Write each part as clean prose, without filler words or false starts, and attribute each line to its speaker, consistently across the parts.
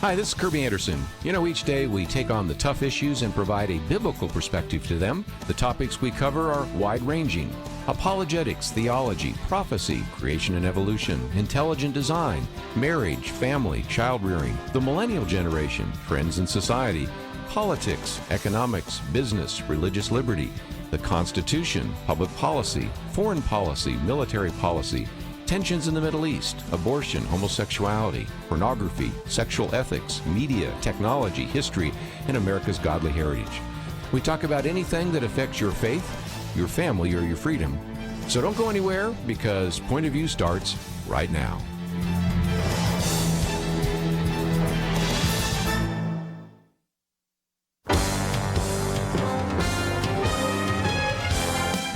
Speaker 1: Hi, this is Kerby Anderson. You know, each day we take on the tough issues and provide a biblical perspective to them. The topics we cover are wide-ranging: apologetics, theology, prophecy, creation and evolution, intelligent design, marriage, family, child-rearing, the millennial generation, friends and society, politics, economics, business, religious liberty, the Constitution, public policy, foreign policy, military policy, tensions in the Middle East, abortion, homosexuality, pornography, sexual ethics, media, technology, history, and America's godly heritage. We talk about anything that affects your faith, your family, or your freedom. So don't go anywhere, because Point of View starts right now.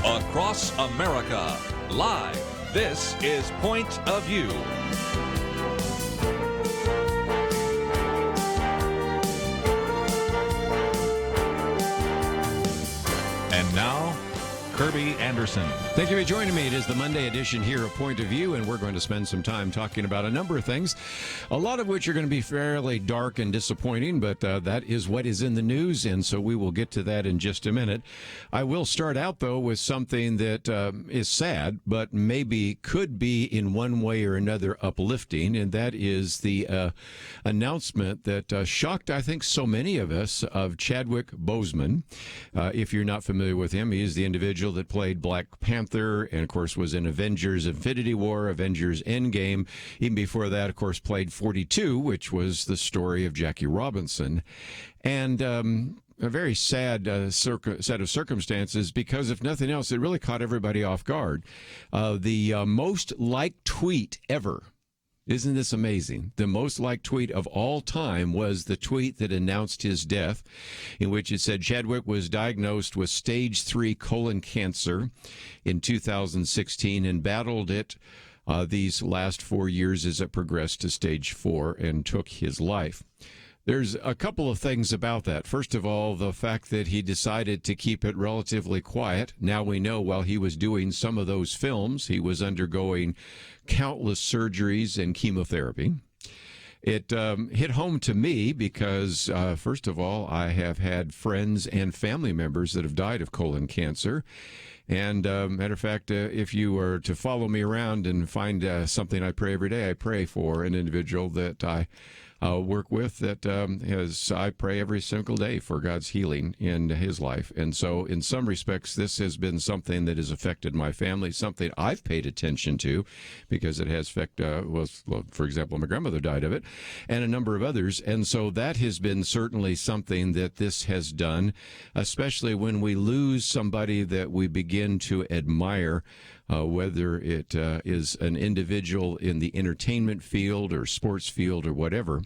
Speaker 2: Across America, live. This is Point of View. And now, Kerby Anderson.
Speaker 1: Thank you for joining me. It is the Monday edition here of Point of View, and we're going to spend some time talking about a number of things, a lot of which are going to be fairly dark and disappointing, but that is what is in the news, and so we will get to that in just a minute. I will start out, though, with something that is sad, but maybe could be in one way or another uplifting, and that is the announcement that shocked, I think, so many of us, of Chadwick Boseman. If you're not familiar with him, he is the individual that played Black Panther and, of course, was in Avengers Infinity War, Avengers Endgame. Even before that, of course, played 42, which was the story of Jackie Robinson. And a very sad set of circumstances, because if nothing else, it really caught everybody off guard. The most liked tweet ever. Isn't this amazing? The most liked tweet of all time was the tweet that announced his death, in which it said Chadwick was diagnosed with stage 3 colon cancer in 2016 and battled it these last 4 years as it progressed to stage 4 and took his life. There's a couple of things about that. First of all, the fact that he decided to keep it relatively quiet. Now we know while he was doing some of those films, he was undergoing countless surgeries and chemotherapy. It hit home to me because, first of all, I have had friends and family members that have died of colon cancer. And matter of fact, if you were to follow me around and find something I pray every day, I pray for an individual that I work with that I pray every single day for God's healing in his life. And so in some respects, this has been something that has affected my family, something I've paid attention to because it has affected, for example, my grandmother died of it, and a number of others. And so that has been certainly something that this has done, especially when we lose somebody that we begin to admire, whether it is an individual in the entertainment field or sports field or whatever.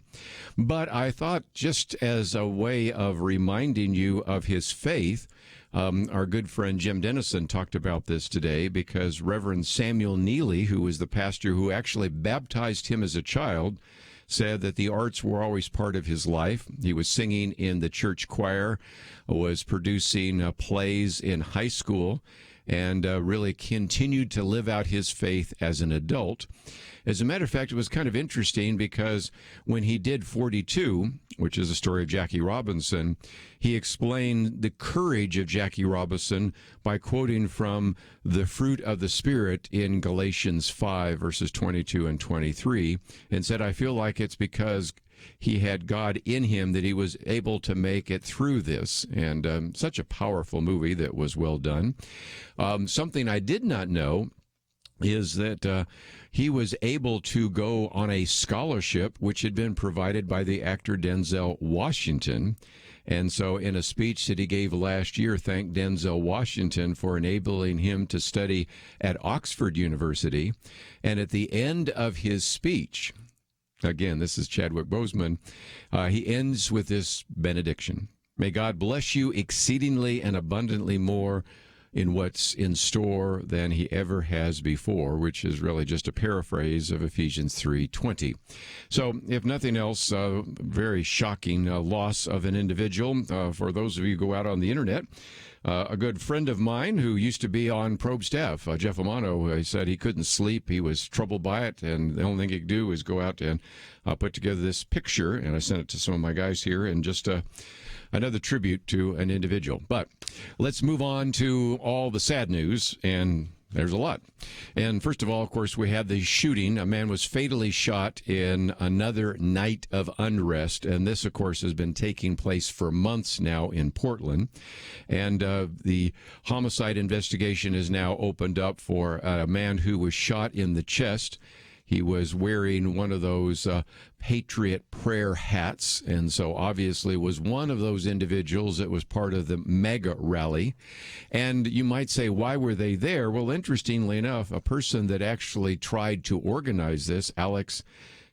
Speaker 1: But I thought, just as a way of reminding you of his faith, our good friend Jim Dennison talked about this today, because Reverend Samuel Neely, who was the pastor who actually baptized him as a child, said that the arts were always part of his life. He was singing in the church choir, was producing plays in high school, and really continued to live out his faith as an adult. As a matter of fact, it was kind of interesting because when he did 42, which is the story of Jackie Robinson, he explained the courage of Jackie Robinson by quoting from the fruit of the Spirit in Galatians 5, verses 22 and 23, and said, I feel like it's because he had God in him that he was able to make it through this. And such a powerful movie that was well done. Something I did not know is that he was able to go on a scholarship which had been provided by the actor Denzel Washington. And so in a speech that he gave last year, thanked Denzel Washington for enabling him to study at Oxford University. And at the end of his speech, again, this is Chadwick Boseman, he ends with this benediction. May God bless you exceedingly and abundantly more in what's in store than he ever has before, which is really just a paraphrase of Ephesians 3:20. So, if nothing else, very shocking loss of an individual. For those of you who go out on the internet, a good friend of mine who used to be on probe staff, Jeff Amano, said he couldn't sleep. He was troubled by it, and the only thing he could do was go out and put together this picture, and I sent it to some of my guys here, and just another tribute to an individual. But let's move on to all the sad news, and there's a lot. And first of all, of course, we had the shooting. A man was fatally shot in another night of unrest. And this, of course, has been taking place for months now in Portland. And the homicide investigation is now opened up for a man who was shot in the chest. He was wearing one of those Patriot prayer hats, and so obviously was one of those individuals that was part of the mega rally. And you might say, why were they there? Well, interestingly enough, a person that actually tried to organize this, Alex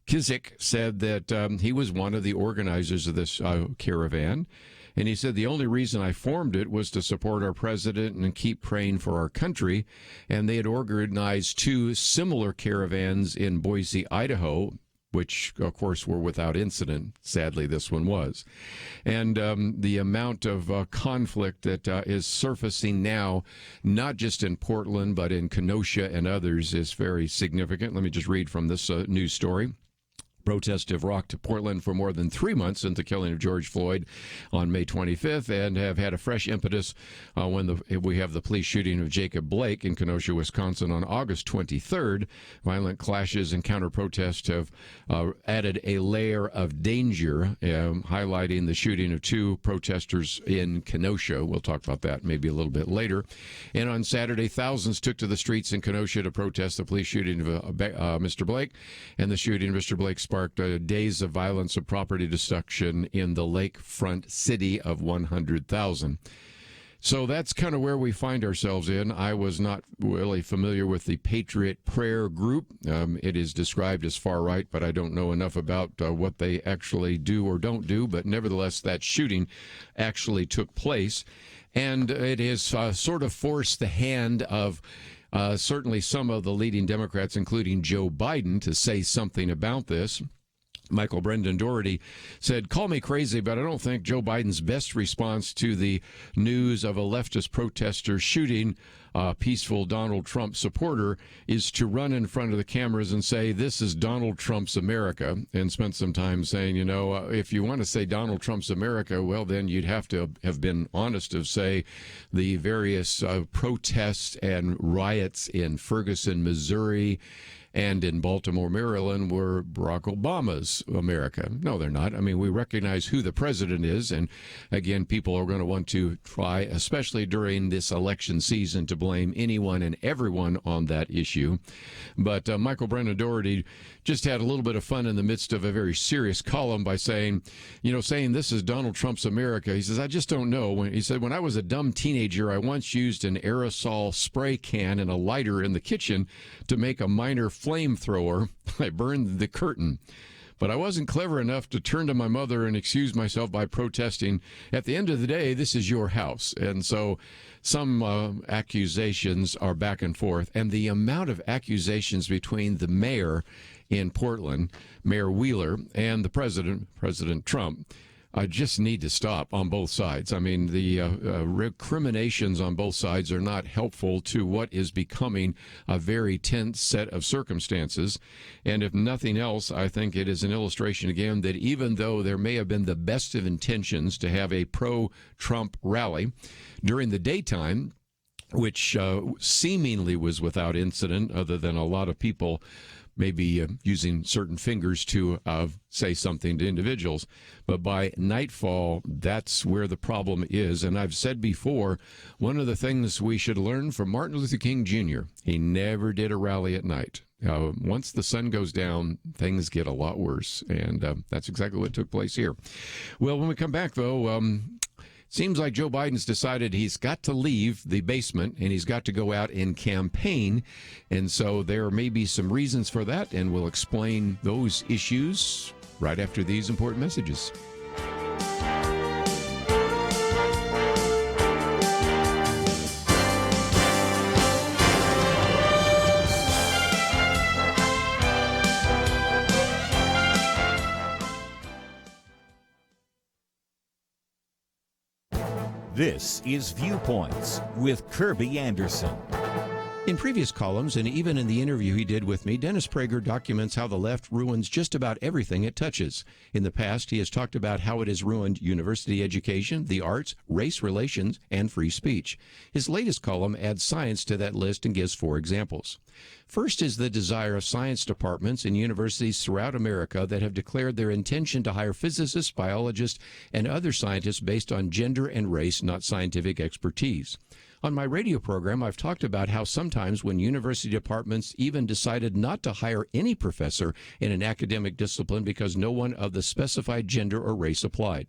Speaker 1: Kizik, said that he was one of the organizers of this caravan. And he said, the only reason I formed it was to support our president and keep praying for our country. And they had organized 2 similar caravans in Boise, Idaho, which, of course, were without incident. Sadly, this one was. And the amount of conflict that is surfacing now, not just in Portland, but in Kenosha and others, is very significant. Let me just read from this news story. Protests have rocked Portland for more than 3 months since the killing of George Floyd on May 25th, and have had a fresh impetus when we have the police shooting of Jacob Blake in Kenosha, Wisconsin on August 23rd. Violent clashes and counter-protests have added a layer of danger, highlighting the shooting of 2 protesters in Kenosha. We'll talk about that maybe a little bit later. And on Saturday, thousands took to the streets in Kenosha to protest the police shooting of Mr. Blake, and the shooting of Mr. Blake sparked days of violence and property destruction in the lakefront city of 100,000. So that's kind of where we find ourselves in. I was not really familiar with the Patriot Prayer Group. It is described as far right, but I don't know enough about what they actually do or don't do. But nevertheless, that shooting actually took place. And it has sort of forced the hand of certainly some of the leading Democrats, including Joe Biden, to say something about this. Michael Brendan Doherty said, call me crazy, but I don't think Joe Biden's best response to the news of a leftist protester shooting a peaceful Donald Trump supporter is to run in front of the cameras and say, this is Donald Trump's America, and spent some time saying, if you want to say Donald Trump's America, well, then you'd have to have been honest of, say, the various protests and riots in Ferguson, Missouri, and in Baltimore, Maryland, were Barack Obama's America. No, they're not. I mean, we recognize who the president is. And again, people are going to want to try, especially during this election season, to blame anyone and everyone on that issue. But Michael Brendan Doherty just had a little bit of fun in the midst of a very serious column by saying, saying this is Donald Trump's America. He says, I just don't know. He said, when I was a dumb teenager, I once used an aerosol spray can and a lighter in the kitchen to make a minor flamethrower. I burned the curtain. But I wasn't clever enough to turn to my mother and excuse myself by protesting. At the end of the day, this is your house. And so some accusations are back and forth. And the amount of accusations between the mayor in Portland, Mayor Wheeler, and the president, President Trump, just need to stop on both sides. I mean, the recriminations on both sides are not helpful to what is becoming a very tense set of circumstances. And if nothing else, I think it is an illustration again that even though there may have been the best of intentions to have a pro-Trump rally during the daytime, which seemingly was without incident, other than a lot of people maybe using certain fingers to say something to individuals. But by nightfall, that's where the problem is. And I've said before, one of the things we should learn from Martin Luther King Jr., he never did a rally at night. Once the sun goes down, things get a lot worse. And that's exactly what took place here. Well, when we come back, though, seems like Joe Biden's decided he's got to leave the basement and he's got to go out and campaign. And so there may be some reasons for that, and we'll explain those issues right after these important messages.
Speaker 3: This is Viewpoints with Kerby Anderson.
Speaker 1: In previous columns, and even in the interview he did with me, Dennis Prager documents how the left ruins just about everything it touches. In the past, he has talked about how it has ruined university education, the arts, race relations, and free speech. His latest column adds science to that list and gives 4 examples. First is the desire of science departments in universities throughout America that have declared their intention to hire physicists, biologists, and other scientists based on gender and race, not scientific expertise. On my radio program, I've talked about how sometimes when university departments even decided not to hire any professor in an academic discipline because no one of the specified gender or race applied.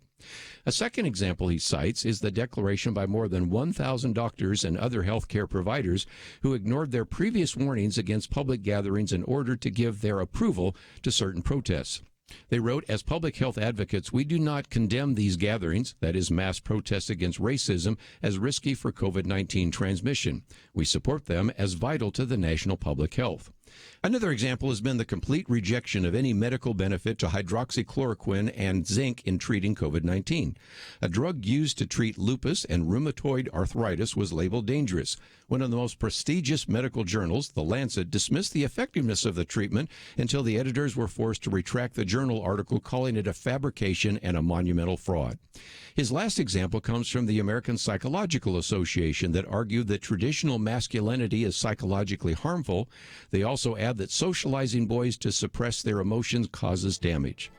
Speaker 1: A second example he cites is the declaration by more than 1,000 doctors and other healthcare providers who ignored their previous warnings against public gatherings in order to give their approval to certain protests. They wrote, as public health advocates, we do not condemn these gatherings, that is, mass protests against racism, as risky for COVID-19 transmission. We support them as vital to the national public health. Another example has been the complete rejection of any medical benefit to hydroxychloroquine and zinc in treating COVID-19. A drug used to treat lupus and rheumatoid arthritis was labeled dangerous. One of the most prestigious medical journals, The Lancet, dismissed the effectiveness of the treatment until the editors were forced to retract the journal article, calling it a fabrication and a monumental fraud. His last example comes from the American Psychological Association that argued that traditional masculinity is psychologically harmful. They also add that socializing boys to suppress their emotions causes damage.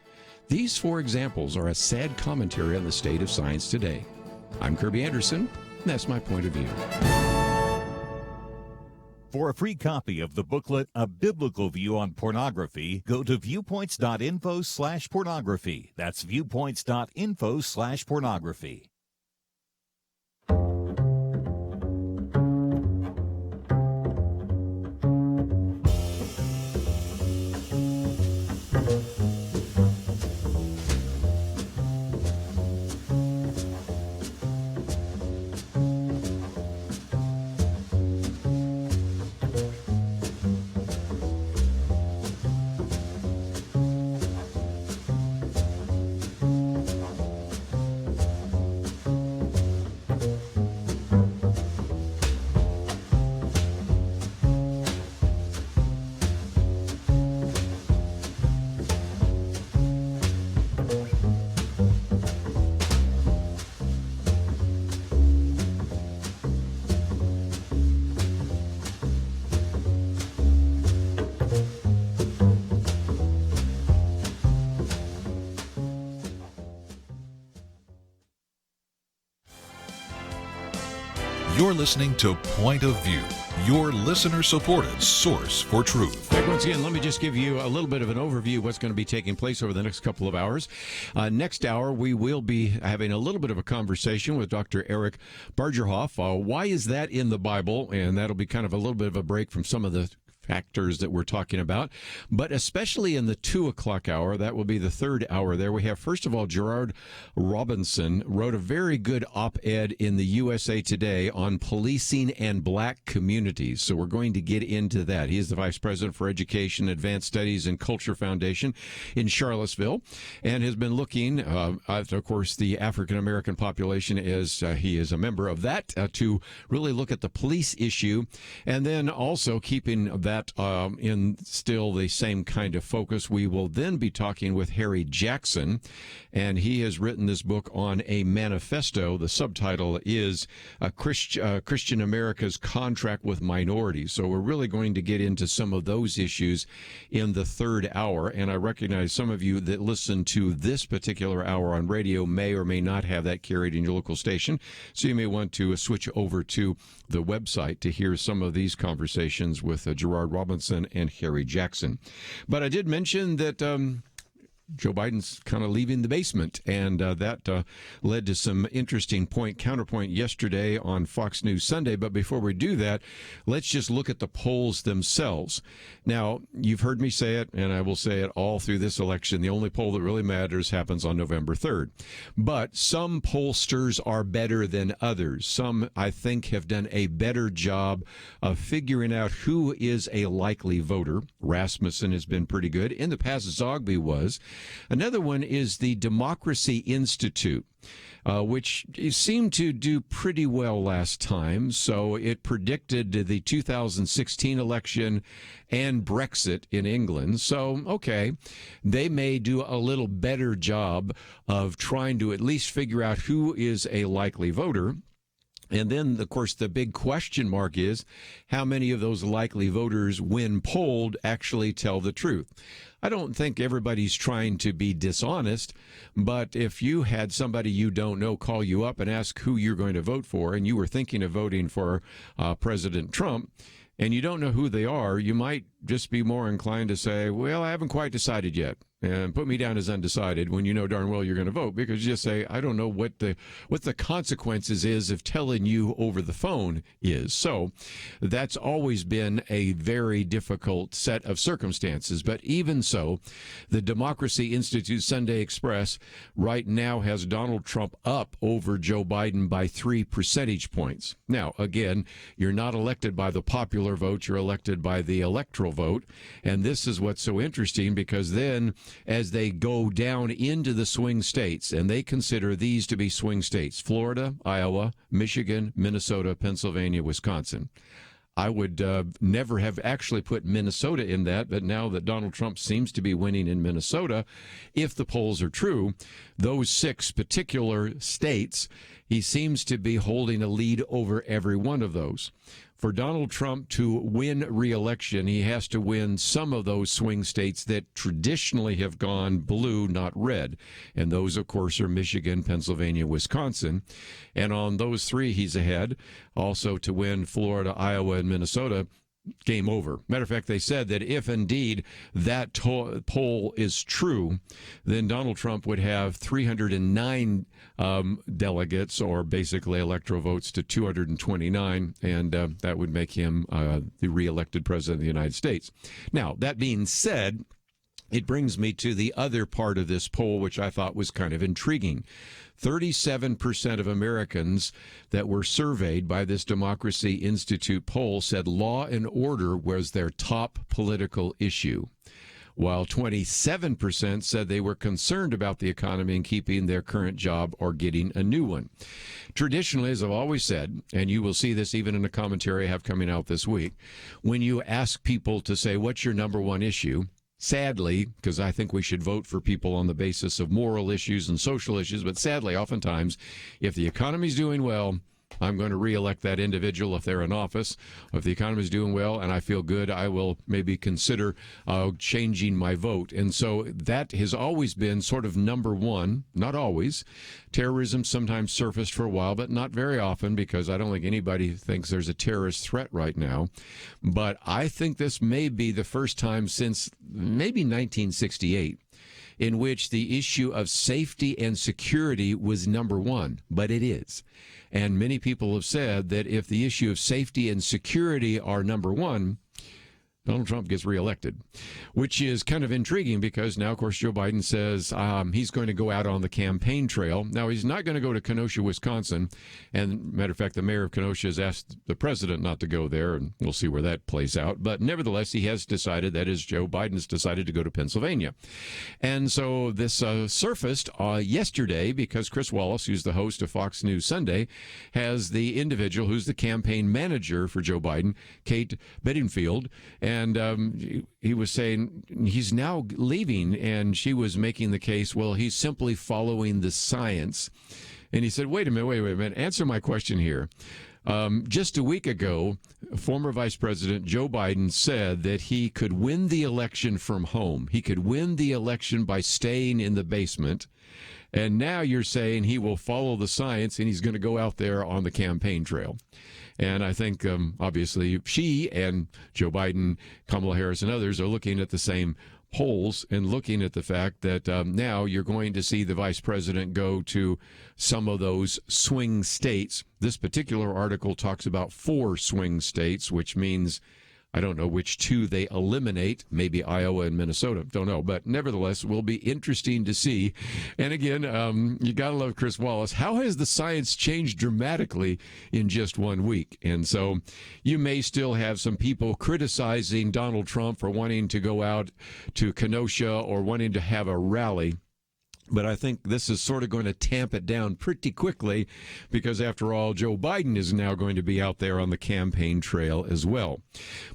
Speaker 1: These 4 examples are a sad commentary on the state of science today. I'm Kerby Anderson, and that's my point of view.
Speaker 3: For a free copy of the booklet, A Biblical View on Pornography, go to viewpoints.info/pornography. That's viewpoints.info/pornography.
Speaker 2: You're listening to Point of View, your listener-supported source for truth.
Speaker 1: Back once again, let me just give you a little bit of an overview of what's going to be taking place over the next couple of hours. Next hour, we will be having a little bit of a conversation with Dr. Eric Bargerhuff. Why is that in the Bible? And that'll be kind of a little bit of a break from some of the factors that we're talking about, but especially in the 2 o'clock hour, that will be the 3rd hour there. We have, first of all, Gerard Robinson wrote a very good op-ed in the USA Today on policing and black communities. So we're going to get into that. He is the Vice President for Education, Advanced Studies, and Culture Foundation in Charlottesville, and has been looking at, of course, the African-American population as he is a member of that, to really look at the police issue, and then also keeping that in still the same kind of focus. We will then be talking with Harry Jackson, and he has written this book on a manifesto. The subtitle is Christian America's Contract with Minorities. So we're really going to get into some of those issues in the 3rd hour, and I recognize some of you that listen to this particular hour on radio may or may not have that carried in your local station, so you may want to switch over to the website to hear some of these conversations with Gerard Robinson and Harry Jackson. But I did mention that Joe Biden's kind of leaving the basement, and that led to some interesting counterpoint yesterday on Fox News Sunday. But before we do that, let's just look at the polls themselves. Now, you've heard me say it, and I will say it all through this election. The only poll that really matters happens on November 3rd. But some pollsters are better than others. Some, I think, have done a better job of figuring out who is a likely voter. Rasmussen has been pretty good. In the past, Zogby was. Another one is the Democracy Institute. which seemed to do pretty well last time. So it predicted the 2016 election and Brexit in England. So, okay, they may do a little better job of trying to at least figure out who is a likely voter. And then, of course, the big question mark is how many of those likely voters, when polled, actually tell the truth. I don't think everybody's trying to be dishonest, but if you had somebody you don't know call you up and ask who you're going to vote for, and you were thinking of voting for President Trump, and you don't know who they are, you might just be more inclined to say, well, I haven't quite decided yet, and put me down as undecided when you know darn well you're going to vote, because you just say, I don't know what the consequences is of telling you over the phone is. So that's always been a very difficult set of circumstances. But even so, the Democracy Institute Sunday Express right now has Donald Trump up over Joe Biden by 3 percentage points. Now, again, you're not elected by the popular vote, you're elected by the electoral vote. And this is what's so interesting, because then as they go down into the swing states, and they consider these to be swing states, Florida, Iowa, Michigan, Minnesota, Pennsylvania, Wisconsin. I would never have actually put Minnesota in that, but now that Donald Trump seems to be winning in Minnesota, if the polls are true, those 6 particular states, he seems to be holding a lead over every one of those. For Donald Trump to win re-election, he has to win some of those swing states that traditionally have gone blue, not red. And those, of course, are Michigan, Pennsylvania, Wisconsin. And on those 3, he's ahead. Also, to win Florida, Iowa, and Minnesota, game over. Matter of fact, they said that if indeed that poll is true, then Donald Trump would have 309 delegates, or basically electoral votes, to 229, and that would make him the reelected president of the United States. Now, that being said, it brings me to the other part of this poll, which I thought was kind of intriguing. 37% of Americans that were surveyed by this Democracy Institute poll said law and order was their top political issue, while 27% said they were concerned about the economy and keeping their current job or getting a new one. Traditionally, as I've always said, and you will see this even in a commentary I have coming out this week, when you ask people to say, what's your number one issue? Sadly, because I think we should vote for people on the basis of moral issues and social issues, but sadly, oftentimes, if the economy's doing well, I'm going to reelect that individual if they're in office. If the economy is doing well and I feel good, I will maybe consider changing my vote. And so that has always been sort of number one, not always. Terrorism sometimes surfaced for a while, but not very often, because I don't think anybody thinks there's a terrorist threat right now. But I think this may be the first time since maybe 1968 in which the issue of safety and security was number one, but it is. And many people have said that if the issue of safety and security are number one, Donald Trump gets reelected, which is kind of intriguing, because now, of course, Joe Biden says he's going to go out on the campaign trail. Now, he's not going to go to Kenosha, Wisconsin. And matter of fact, the mayor of Kenosha has asked the president not to go there, and we'll see where that plays out. But nevertheless, he has decided, that is, Joe Biden's decided to go to Pennsylvania. And so this surfaced yesterday, because Chris Wallace, who's the host of Fox News Sunday, has the individual who's the campaign manager for Joe Biden, Kate Bedingfield, and he was saying he's now leaving, and she was making the case, well, he's simply following the science. And he said, wait a minute, answer my question here. Just a week ago, former Vice President Joe Biden said that he could win the election from home. He could win the election by staying in the basement. And now you're saying he will follow the science and he's going to go out there on the campaign trail. And I think, obviously, she and Joe Biden, Kamala Harris, and others are looking at the same polls and looking at the fact that now you're going to see the vice president go to some of those swing states. This particular article talks about 4 swing states, which means I don't know which 2 they eliminate, maybe Iowa and Minnesota, don't know. But nevertheless, will be interesting to see. And again, you got to love Chris Wallace. How has the science changed dramatically in just 1 week? And so you may still have some people criticizing Donald Trump for wanting to go out to Kenosha or wanting to have a rally But I think this is sort of going to tamp it down pretty quickly because, after all, Joe Biden is now going to be out there on the campaign trail as well.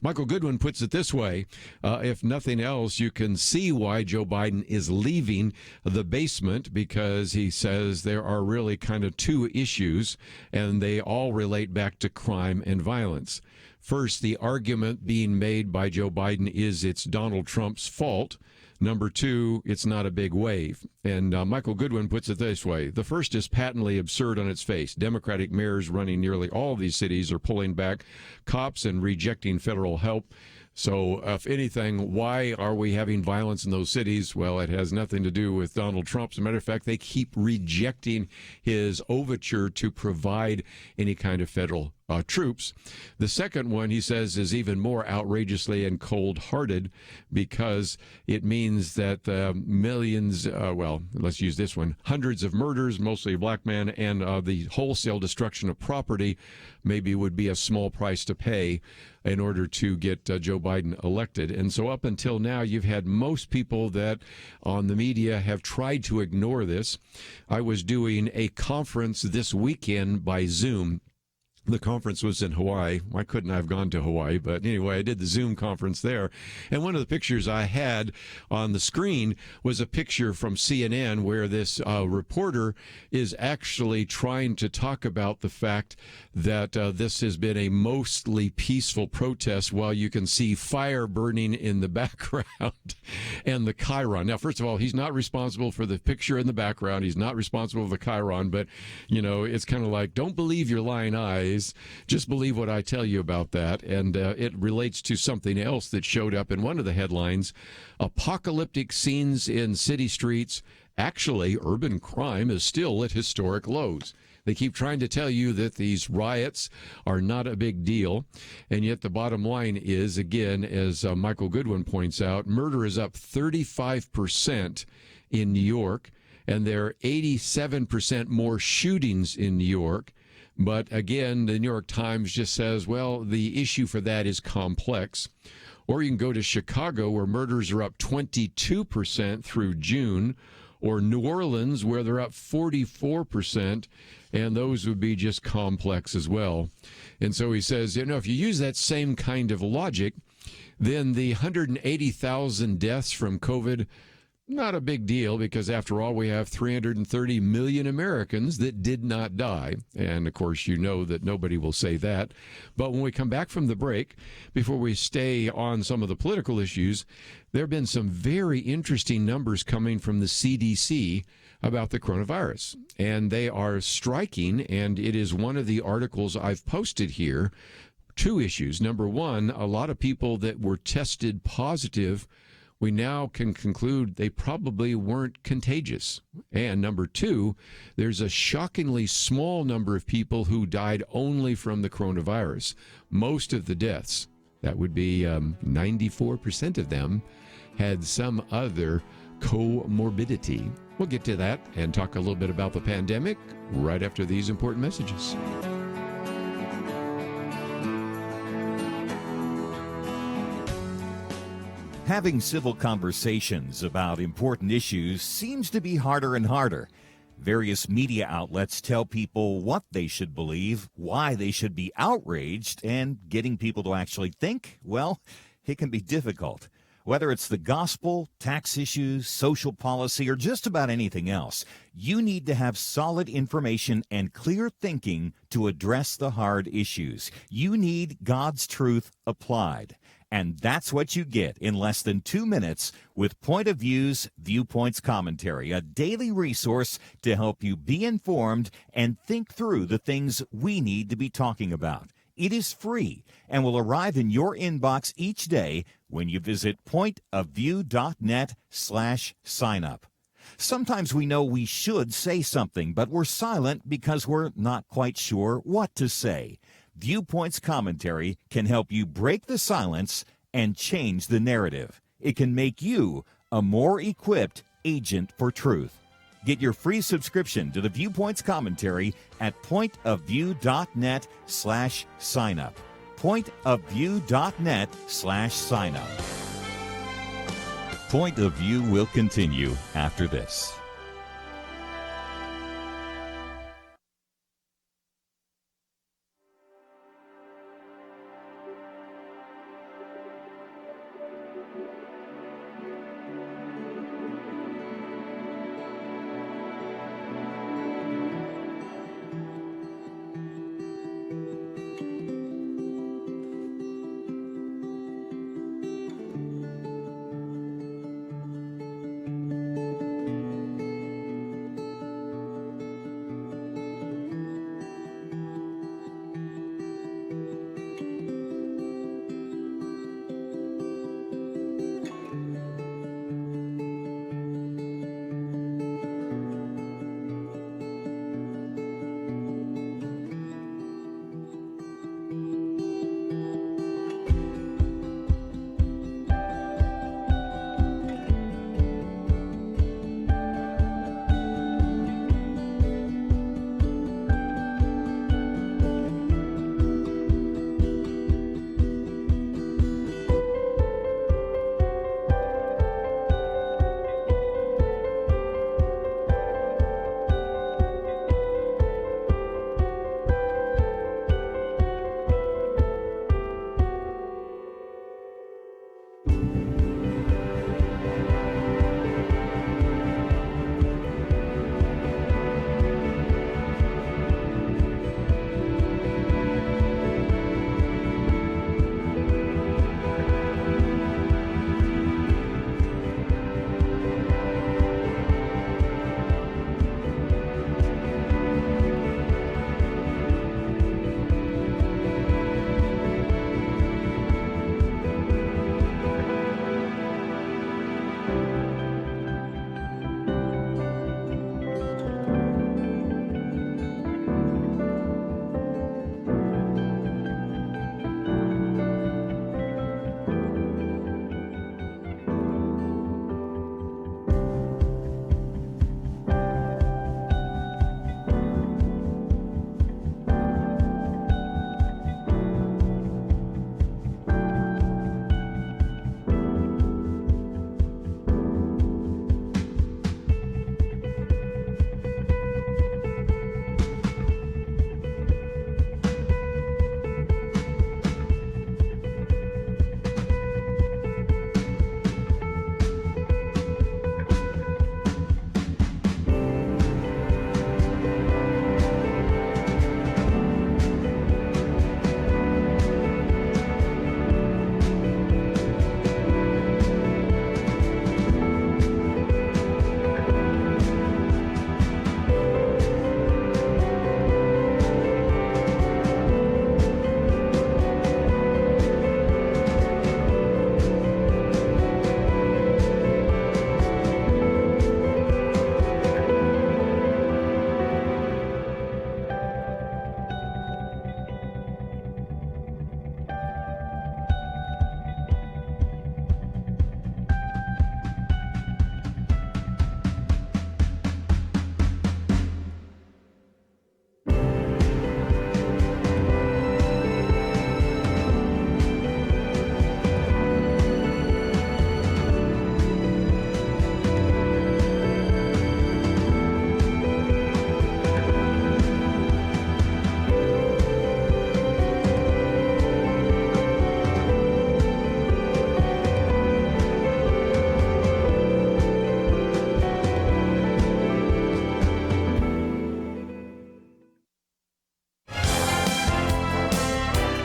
Speaker 1: Michael Goodwin puts it this way. If nothing else, you can see why Joe Biden is leaving the basement, because he says there are really kind of two issues, and they all relate back to crime and violence. First, the argument being made by Joe Biden is it's Donald Trump's fault. Number two, it's not a big wave. And Michael Goodwin puts it this way. The first is patently absurd on its face. Democratic mayors running nearly all of these cities are pulling back cops and rejecting federal help. So, if anything, why are we having violence in those cities? Well, it has nothing to do with Donald Trump. As a matter of fact, they keep rejecting his overture to provide any kind of federal troops. The second one, he says, is even more outrageously and cold-hearted, because it means that millions, let's use this one, hundreds of murders, mostly black men, and the wholesale destruction of property maybe would be a small price to pay in order to get Joe Biden elected. And so up until now, you've had most people that on the media have tried to ignore this. I was doing a conference this weekend by Zoom. The conference was in Hawaii. Why couldn't I have gone to Hawaii? But anyway, I did the Zoom conference there. And one of the pictures I had on the screen was a picture from CNN where this reporter is actually trying to talk about the fact that this has been a mostly peaceful protest, while you can see fire burning in the background and the chyron. Now, first of all, he's not responsible for the picture in the background. He's not responsible for the chyron. But, it's kind of like, don't believe your lying eyes. Just believe what I tell you about that. And it relates to something else that showed up in one of the headlines. Apocalyptic scenes in city streets. Actually, urban crime is still at historic lows. They keep trying to tell you that these riots are not a big deal. And yet the bottom line is, again, as Michael Goodwin points out, murder is up 35% in New York. And there are 87% more shootings in New York. But again, the New York Times just says, well, the issue for that is complex. Or you can go to Chicago, where murders are up 22% through June, or New Orleans, where they're up 44%, and those would be just complex as well. And so he says, if you use that same kind of logic, then the 180,000 deaths from COVID, not a big deal, because after all, we have 330 million Americans that did not die. And of course, you know that nobody will say that. But when we come back from the break, before we stay on some of the political issues, there have been some very interesting numbers coming from the CDC about the coronavirus. And they are striking, and it is one of the articles I've posted here. Two issues. Number one, a lot of people that were tested positive, we now can conclude they probably weren't contagious. And number two, there's a shockingly small number of people who died only from the coronavirus. Most of the deaths, that would be 94% of them, had some other comorbidity. We'll get to that and talk a little bit about the pandemic right after these important messages.
Speaker 3: Having civil conversations about important issues seems to be harder and harder. Various media outlets tell people what they should believe, why they should be outraged, and getting people to actually think, well, it can be difficult. Whether it's the gospel, tax issues, social policy, or just about anything else, you need to have solid information and clear thinking to address the hard issues. You need God's truth applied. And that's what you get in less than 2 minutes with Point of View's Viewpoints Commentary, a daily resource to help you be informed and think through the things we need to be talking about. It is free and will arrive in your inbox each day when you visit pointofview.net/signup. Sometimes we know we should say something, but we're silent because we're not quite sure what to say. Viewpoints Commentary can help you break the silence and change the narrative. It can make you a more equipped agent for truth. Get your free subscription to the Viewpoints Commentary at pointofview.net/signup. Pointofview.net/signup. Point of View will continue after this.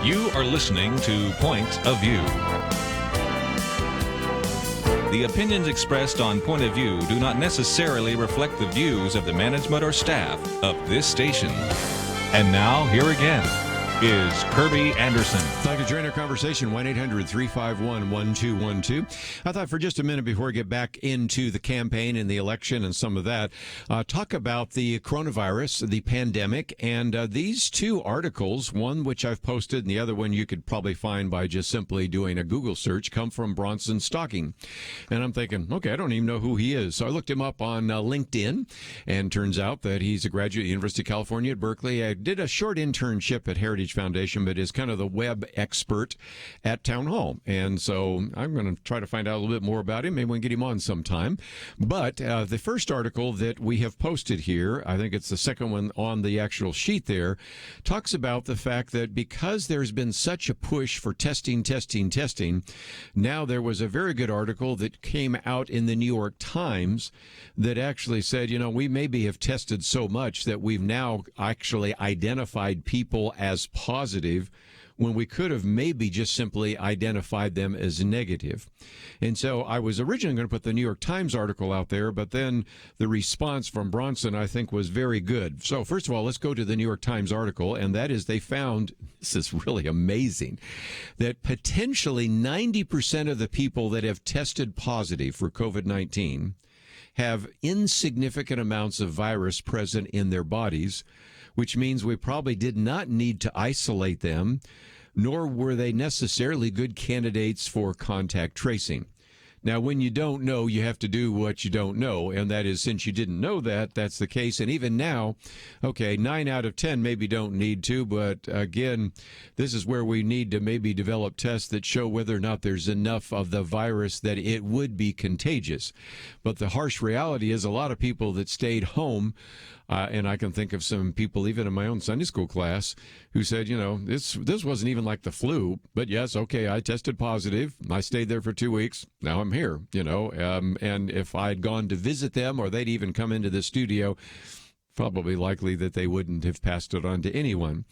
Speaker 2: You are listening to Point of View. The opinions expressed on Point of View do not necessarily reflect the views of the management or staff of this station. And now, here again is Kerby Anderson.
Speaker 1: I'd like to join our conversation, 1-800-351-1212. I thought for just a minute before we get back into the campaign and the election and some of that, talk about the coronavirus, the pandemic, and these two articles, one which I've posted and the other one you could probably find by just simply doing a Google search, come from Bronson Stocking. And I'm thinking, okay, I don't even know who he is. So I looked him up on LinkedIn, and turns out that he's a graduate of the University of California at Berkeley. I did a short internship at Heritage Foundation, but is kind of the web expert at Town Hall. And so I'm going to try to find out a little bit more about him. Maybe we can get him on sometime. But the first article that we have posted here, I think it's the second one on the actual sheet there, talks about the fact that because there's been such a push for testing, now there was a very good article that came out in the New York Times that actually said, you know, we maybe have tested so much that we've now actually identified people as positive when we could have maybe just simply identified them as negative. And so I was originally going to put the New York Times article out there, but then the response from Bronson, I think, was very good. So first of all, let's go to the New York Times article, and that is they found, this is really amazing, that potentially 90% of the people that have tested positive for COVID-19 have insignificant amounts of virus present in their bodies, which means we probably did not need to isolate them, nor were they necessarily good candidates for contact tracing. Now, when you don't know, you have to do what you don't know, and that is, since you didn't know that, that's the case. And even now, okay, 9 out of 10 maybe don't need to, but again, this is where we need to maybe develop tests that show whether or not there's enough of the virus that it would be contagious. But the harsh reality is a lot of people that stayed home, and I can think of some people even in my own Sunday school class who said, you know, this wasn't even like the flu, but yes, okay, I tested positive. I stayed there for 2 weeks. Now I'm here, you know, and if I'd gone to visit them or they'd even come into the studio, probably likely that they wouldn't have passed it on to anyone.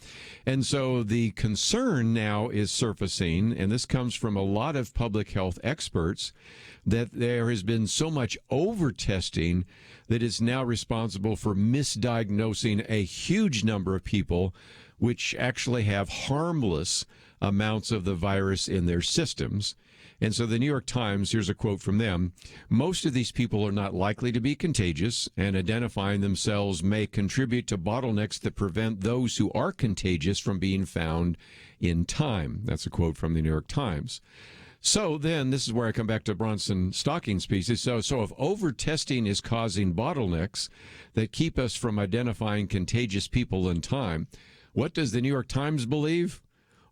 Speaker 1: And so the concern now is surfacing, and this comes from a lot of public health experts, that there has been so much over-testing that is now responsible for misdiagnosing a huge number of people which actually have harmless amounts of the virus in their systems. And so the New York Times, here's a quote from them: most of these people are not likely to be contagious, and identifying themselves may contribute to bottlenecks that prevent those who are contagious from being found in time. That's a quote from the New York Times. So then, this is where I come back to Bronson Stocking's pieces. So if over-testing is causing bottlenecks that keep us from identifying contagious people in time, what does the New York Times believe?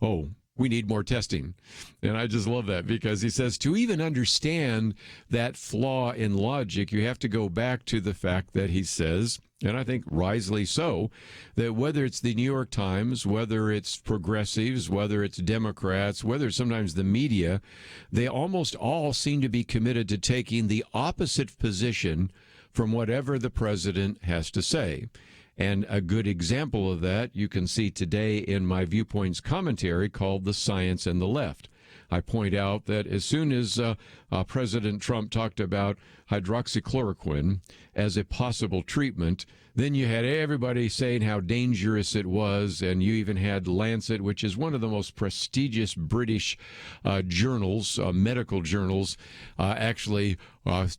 Speaker 1: Oh, we need more testing. And I just love that, because he says to even understand that flaw in logic, you have to go back to the fact that he says, and I think wisely so, that whether it's the New York Times, whether it's progressives, whether it's Democrats, whether it's sometimes the media, they almost all seem to be committed to taking the opposite position from whatever the president has to say. And a good example of that you can see today in my Viewpoints commentary called The Science and the Left. I point out that as soon as President Trump talked about hydroxychloroquine as a possible treatment, then you had everybody saying how dangerous it was, and you even had Lancet, which is one of the most prestigious British journals, medical journals, actually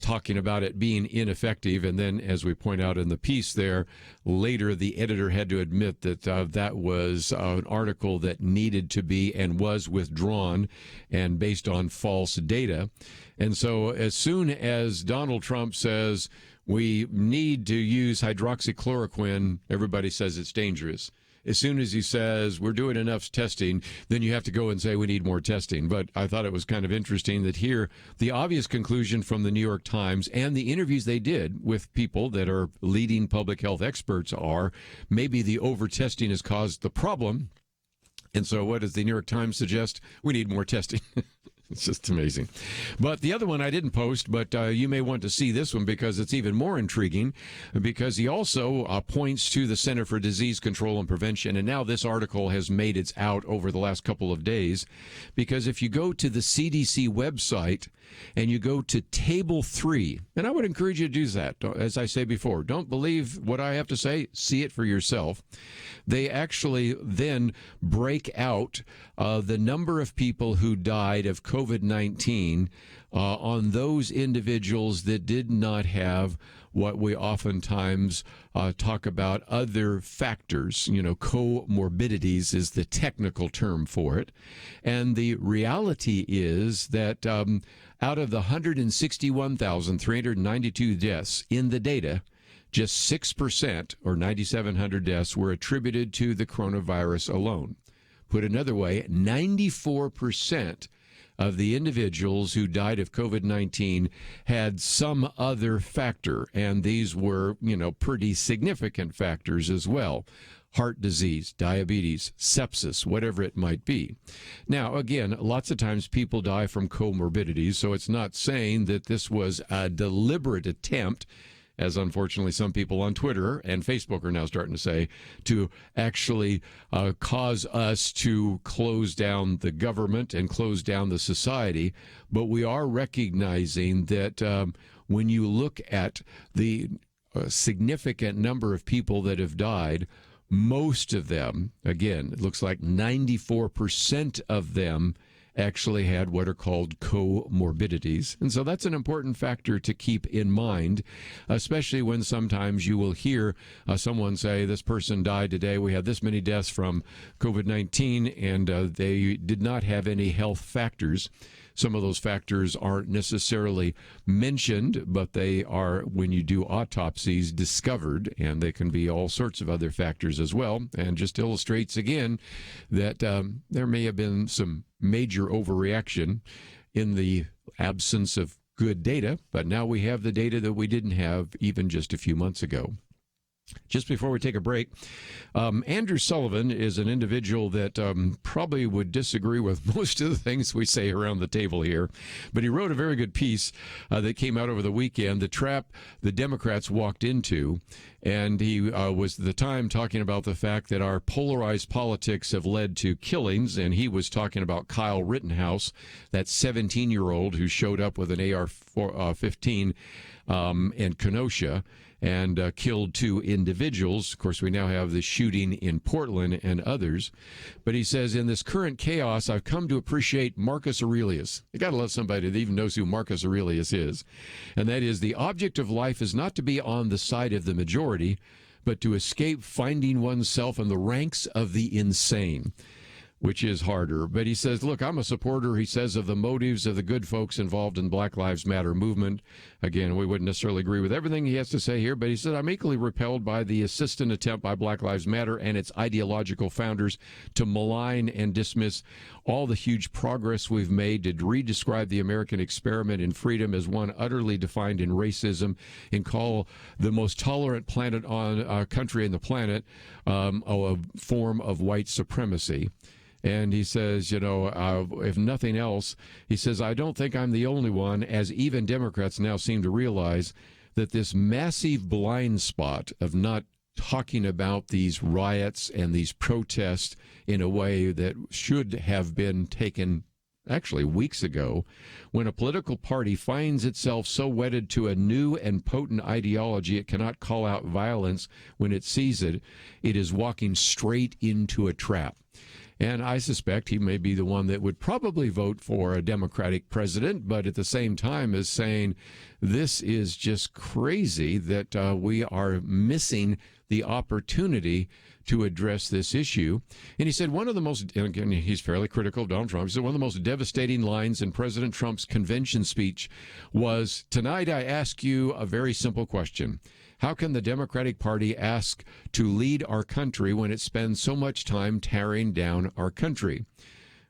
Speaker 1: talking about it being ineffective. And then, as we point out in the piece there, later the editor had to admit that that was an article that needed to be and was withdrawn and based on false data. And so as soon as Donald Trump says we need to use hydroxychloroquine, everybody says it's dangerous. As soon as he says we're doing enough testing, then you have to go and say we need more testing. But I thought it was kind of interesting that here the obvious conclusion from the New York Times and the interviews they did with people that are leading public health experts are maybe the over-testing has caused the problem. And so what does the New York Times suggest? We need more testing. It's just amazing. But the other one I didn't post, but you may want to see this one because it's even more intriguing, because he also points to the Center for Disease Control and Prevention. And now this article has made its out over the last couple of days, because if you go to the CDC website and you go to Table 3, and I would encourage you to do that. As I say before, don't believe what I have to say. See it for yourself. They actually then break out the number of people who died of COVID-19 on those individuals that did not have what we oftentimes talk about, other factors. Comorbidities is the technical term for it. And the reality is that out of the 161,392 deaths in the data, just 6%, or 9,700 deaths, were attributed to the coronavirus alone. Put another way, 94% of the individuals who died of COVID-19 had some other factor, and these were, pretty significant factors as well. Heart disease, diabetes, sepsis, whatever it might be. Now, again, lots of times people die from comorbidities, so it's not saying that this was a deliberate attempt, as unfortunately some people on Twitter and Facebook are now starting to say, to actually cause us to close down the government and close down the society. But we are recognizing that when you look at the significant number of people that have died, most of them, again, it looks like 94% of them actually had what are called comorbidities. And so that's an important factor to keep in mind, especially when sometimes you will hear someone say, this person died today, we had this many deaths from COVID-19, and they did not have any health factors. Some of those factors aren't necessarily mentioned, but they are, when you do autopsies, discovered, and they can be all sorts of other factors as well. And just illustrates again that there may have been some major overreaction in the absence of good data, but now we have the data that we didn't have even just a few months ago. Just before we take a break, Andrew Sullivan is an individual that probably would disagree with most of the things we say around the table here, but he wrote a very good piece that came out over the weekend, the trap the Democrats walked into, and he was at the time talking about the fact that our polarized politics have led to killings, and he was talking about Kyle Rittenhouse, that 17-year-old who showed up with an AR-15 in Kenosha, and killed 2 individuals. Of course, we now have the shooting in Portland and others. But he says, in this current chaos, I've come to appreciate Marcus Aurelius. You got to love somebody that even knows who Marcus Aurelius is. And that is, the object of life is not to be on the side of the majority, but to escape finding oneself in the ranks of the insane, which is harder. But he says, look, I'm a supporter, he says, of the motives of the good folks involved in Black Lives Matter movement. Again, we wouldn't necessarily agree with everything he has to say here, but he said, I'm equally repelled by the insistent attempt by Black Lives Matter and its ideological founders to malign and dismiss all the huge progress we've made to redescribe the American experiment in freedom as one utterly defined in racism, and call the most tolerant planet on country on the planet a form of white supremacy. And he says, if nothing else, he says, I don't think I'm the only one, as even Democrats now seem to realize that this massive blind spot of not talking about these riots and these protests in a way that should have been taken actually weeks ago, when a political party finds itself so wedded to a new and potent ideology it cannot call out violence when it sees it, it is walking straight into a trap. And I suspect he may be the one that would probably vote for a Democratic president, but at the same time is saying this is just crazy that we are missing the opportunity to address this issue. And he said one of the most, and again, he's fairly critical of Donald Trump, he said one of the most devastating lines in President Trump's convention speech was, tonight I ask you a very simple question. How can the Democratic Party ask to lead our country when it spends so much time tearing down our country?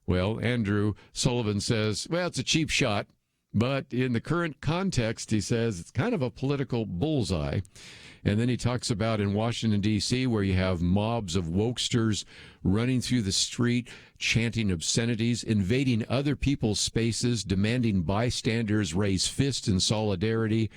Speaker 1: Well, Andrew Sullivan says, well, it's a cheap shot, but in the current context, he says, it's kind of a political bullseye. And then he talks about in Washington, D.C., where you have mobs of wokesters running through the street, chanting obscenities, invading other people's spaces, demanding bystanders raise fists in solidarity.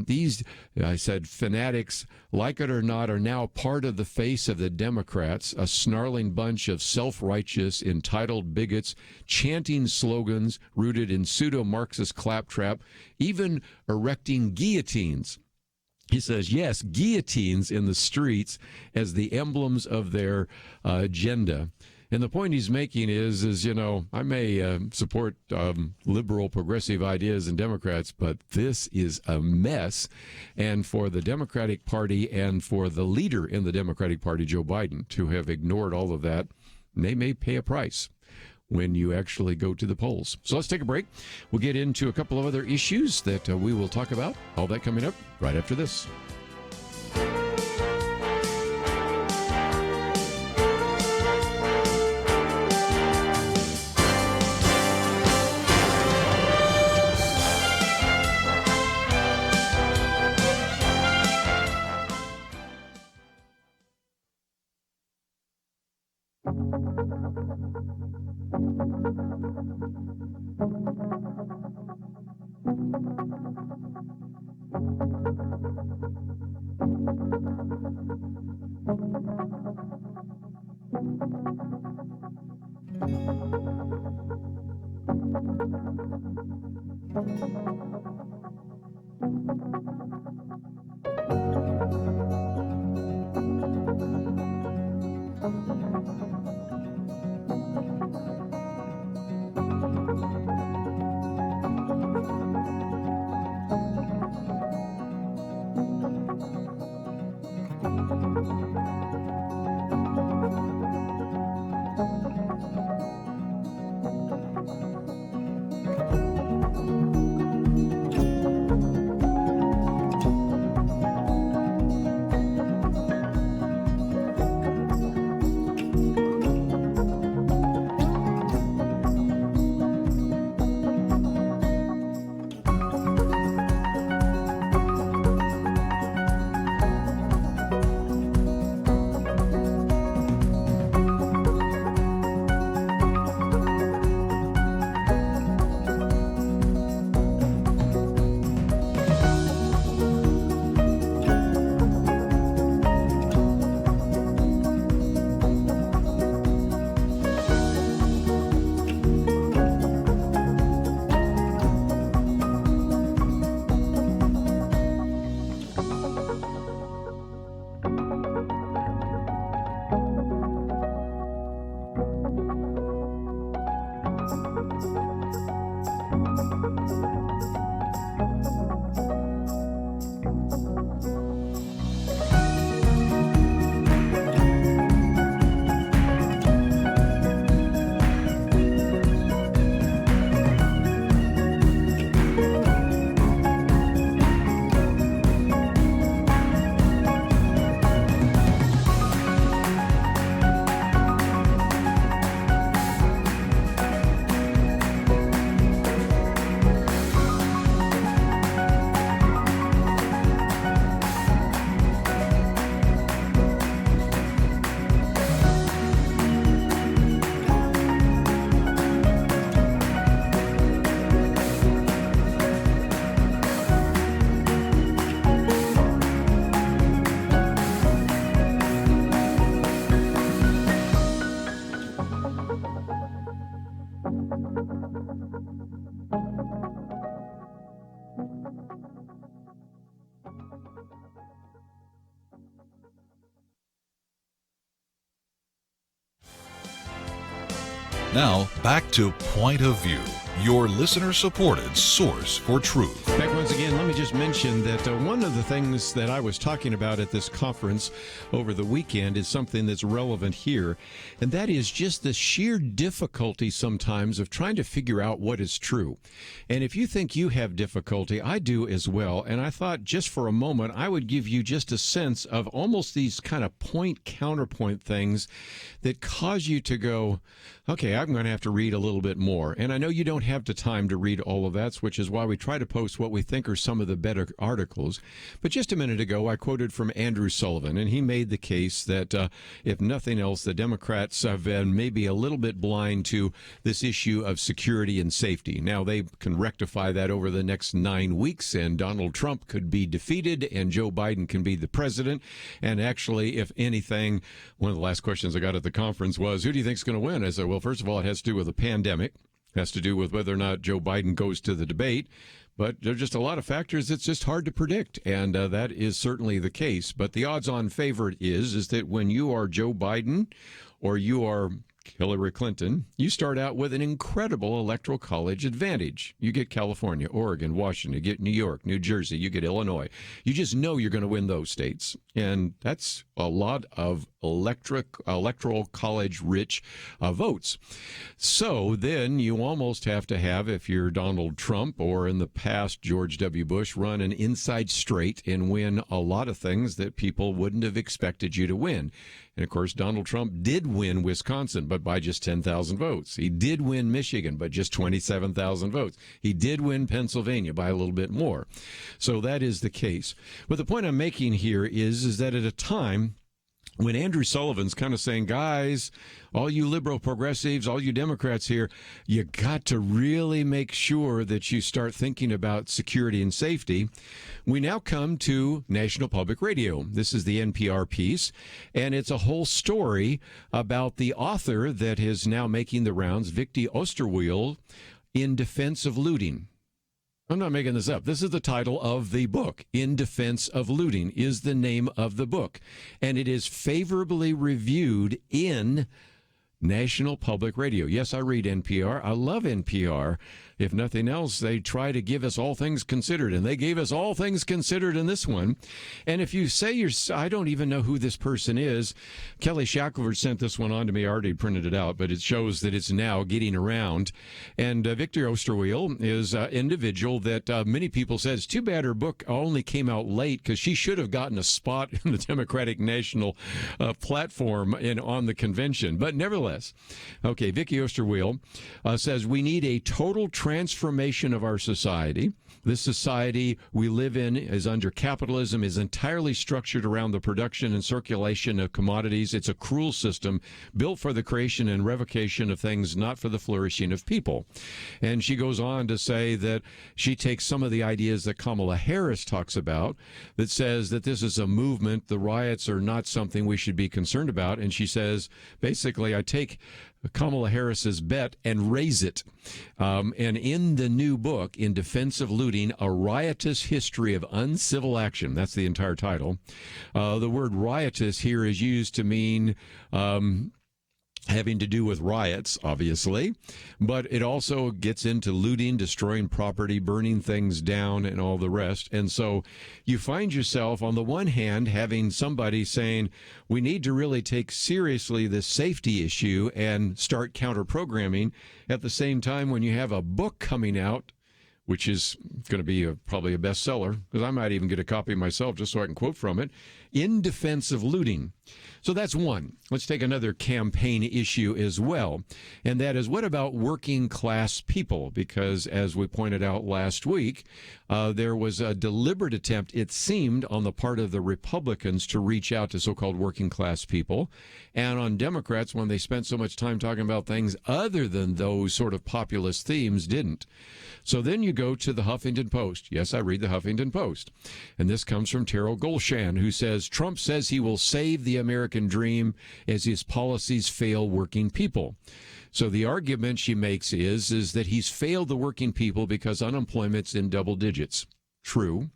Speaker 1: These, I said, fanatics, like it or not, are now part of the face of the Democrats, a snarling bunch of self-righteous, entitled bigots, chanting slogans rooted in pseudo-Marxist claptrap, even erecting guillotines. He says, yes, guillotines in the streets as the emblems of their agenda. And the point he's making is I may support liberal, progressive ideas and Democrats, but this is a mess. And for the Democratic Party and for the leader in the Democratic Party, Joe Biden, to have ignored all of that, they may pay a price when you actually go to the polls. So let's take a break. We'll get into a couple of other issues that we will talk about. All that coming up right after this.
Speaker 2: Now, back to Point of View, your listener-supported source for truth.
Speaker 1: Back once again, let me just mention that one of the things that I was talking about at this conference over the weekend is something that's relevant here, and that is just the sheer difficulty sometimes of trying to figure out what is true. And if you think you have difficulty, I do as well, and I thought just for a moment I would give you just a sense of almost these kind of point-counterpoint things that cause you to go, okay, I'm going to have to read a little bit more. And I know you don't don't have the time to read all of that, which is why we try to post what we think are some of the better articles. But just a minute ago, I quoted from Andrew Sullivan, and he made the case that if nothing else, the Democrats have been maybe a little bit blind to this issue of security and safety. Now, they can rectify that over the next 9 weeks, and Donald Trump could be defeated, and Joe Biden can be the president. And actually, if anything, one of the last questions I got at the conference was, who do you think is going to win? I said, well, first of all, it has to do with the pandemic. It has to do with whether or not Joe Biden goes to the debate. But there are just a lot of factors it's just hard to predict, and that is certainly the case. But the odds-on favorite is that when you are Joe Biden or you are Hillary Clinton, you start out with an incredible electoral college advantage. You get California, Oregon, Washington, you get New York, New Jersey, you get Illinois. You just know you're going to win those states. And that's a lot of electoral college rich votes. So then you almost have to have, if you're Donald Trump or in the past George W. Bush, run an inside straight and win a lot of things that people wouldn't have expected you to win. And, of course, Donald Trump did win Wisconsin, but by just 10,000 votes. He did win Michigan, but just 27,000 votes. He did win Pennsylvania by a little bit more. So that is the case. But the point I'm making here is that at a time when Andrew Sullivan's kind of saying, guys, all you liberal progressives, all you Democrats here, you got to really make sure that you start thinking about security and safety. We now come to National Public Radio. This is the NPR piece, and it's a whole story about the author that is now making the rounds, Vicki Osterweil, In Defense of Looting. I'm not making this up. This is the title of the book. In Defense of Looting is the name of the book. And it is favorably reviewed in National Public Radio. Yes, I read NPR. I love NPR. If nothing else, they try to give us all things considered, and they gave us all things considered in this one. And if you say I don't even know who this person is, Kelly Shackelford sent this one on to me. I already printed it out, but it shows that it's now getting around. And Vicki Osterweil is an individual that many people said, it's too bad her book only came out late because she should have gotten a spot in the Democratic National platform on the convention. But nevertheless, okay, Vicki Osterweil says we need a total transformation of our society. This society we live in is under capitalism, is entirely structured around the production and circulation of commodities. It's a cruel system built for the creation and revocation of things, not for the flourishing of people. And she goes on to say that she takes some of the ideas that Kamala Harris talks about that says that this is a movement, the riots are not something we should be concerned about. And she says, basically, I take Kamala Harris's bet and raise it. And in the new book, In Defense of Looting, A Riotous History of Uncivil Action, that's the entire title. The word riotous here is used to mean having to do with riots, obviously, but it also gets into looting, destroying property, burning things down, and all the rest. And so you find yourself, on the one hand, having somebody saying, we need to really take seriously this safety issue and start counter-programming. At the same time, when you have a book coming out, which is going to be probably a bestseller, because I might even get a copy myself just so I can quote from it, In Defense of Looting. So that's one. Let's take another campaign issue as well, and that is, what about working class people? Because as we pointed out last week, there was a deliberate attempt, it seemed, on the part of the Republicans to reach out to so-called working class people, and on Democrats, when they spent so much time talking about things other than those sort of populist themes, didn't. So then you go to the Huffington Post. Yes, I read the Huffington Post. And this comes from Terrell Golshan, who says, Trump says he will save the American dream as his policies fail working people. So the argument she makes is that he's failed the working people because unemployment's in double digits. True.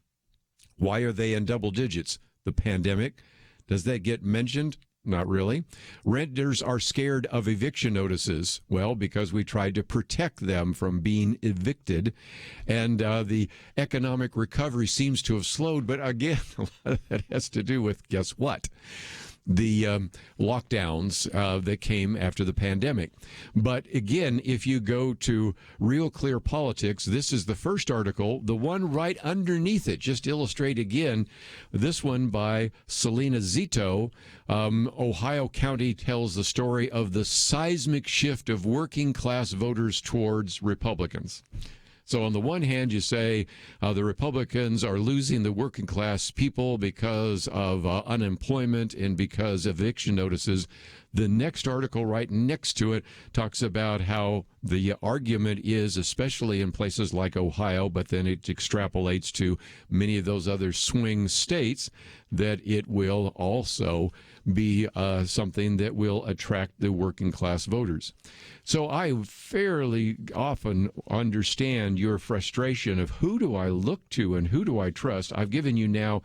Speaker 1: Why are they in double digits? The pandemic. Does that get mentioned? Not really. Renters are scared of eviction notices. Well, because we tried to protect them from being evicted. And the economic recovery seems to have slowed. But again, a lot of that has to do with, guess what? the lockdowns that came after the pandemic. But again, if you go to Real Clear Politics, this is the first article, the one right underneath it, just to illustrate again, this one by Selena Zito. Ohio County tells the story of the seismic shift of working class voters towards Republicans. So on the one hand, you say the Republicans are losing the working class people because of unemployment and because of eviction notices. The next article right next to it talks about how the argument is, especially in places like Ohio, but then it extrapolates to many of those other swing states, that it will also be something that will attract the working class voters. So I fairly often understand your frustration of who do I look to and who do I trust. I've given you now,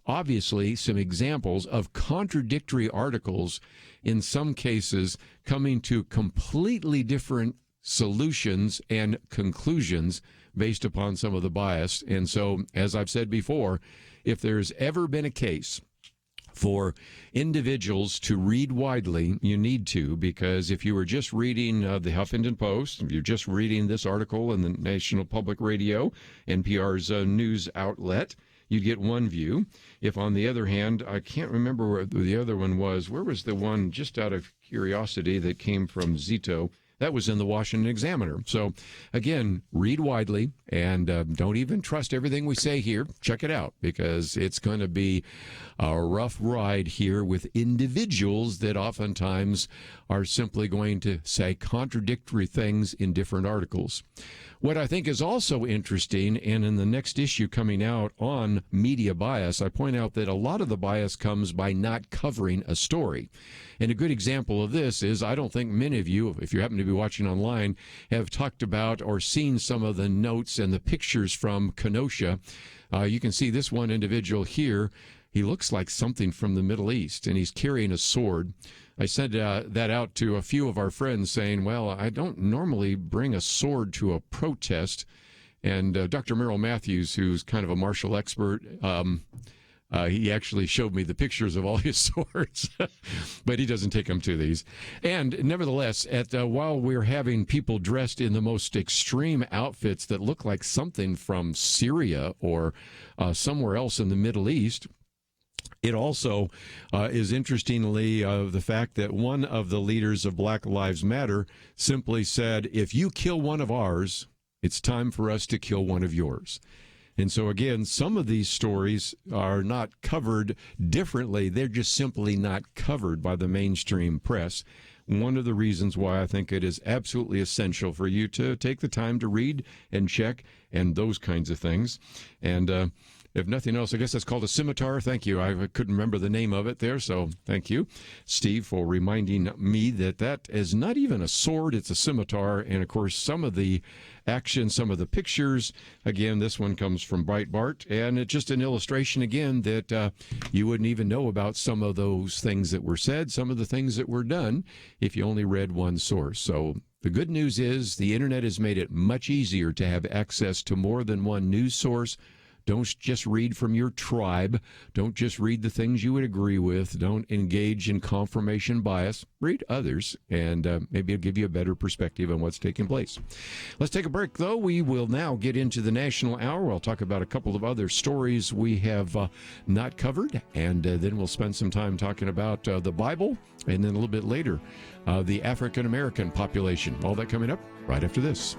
Speaker 1: obviously, some examples of contradictory articles, in some cases coming to completely different solutions and conclusions based upon some of the bias. And so, as I've said before, if there's ever been a case for individuals to read widely, you need to, because if you were just reading the Huffington Post, if you're just reading this article in the National Public Radio, NPR's news outlet, you'd get one view. If, on the other hand, I can't remember where the other one was. Where was the one, just out of curiosity, that came from Zito? That was in the Washington Examiner. So, again, read widely and don't even trust everything we say here. Check it out, because it's going to be a rough ride here with individuals that oftentimes are simply going to say contradictory things in different articles. What I think is also interesting, and in the next issue coming out on media bias, I point out that a lot of the bias comes by not covering a story. And a good example of this is, I don't think many of you, if you happen to be watching online, have talked about or seen some of the notes and the pictures from Kenosha. You can see this one individual here. He looks like something from the Middle East, and he's carrying a sword. I sent that out to a few of our friends saying, well, I don't normally bring a sword to a protest. And Dr. Merrill Matthews, who's kind of a martial expert, he actually showed me the pictures of all his swords, but he doesn't take them to these. And nevertheless, while we're having people dressed in the most extreme outfits that look like something from Syria or somewhere else in the Middle East, it also is interestingly the fact that one of the leaders of Black Lives Matter simply said, if you kill one of ours, it's time for us to kill one of yours. And so, again, some of these stories are not covered differently. They're just simply not covered by the mainstream press. One of the reasons why I think it is absolutely essential for you to take the time to read and check and those kinds of things. And if nothing else, I guess that's called a scimitar. Thank you. I couldn't remember the name of it there, so thank you, Steve, for reminding me that that is not even a sword, it's a scimitar. And, of course, some of the action, some of the pictures, again, this one comes from Breitbart, and it's just an illustration, again, that you wouldn't even know about some of those things that were said, some of the things that were done, if you only read one source. So the good news is the Internet has made it much easier to have access to more than one news source. Don't just read from your tribe. Don't just read the things you would agree with. Don't engage in confirmation bias. Read others, and maybe it'll give you a better perspective on what's taking place. Let's take a break, though. We will now get into the National Hour. I'll talk about a couple of other stories we have not covered, and then we'll spend some time talking about the Bible, and then a little bit later, the African-American population. All that coming up right after this.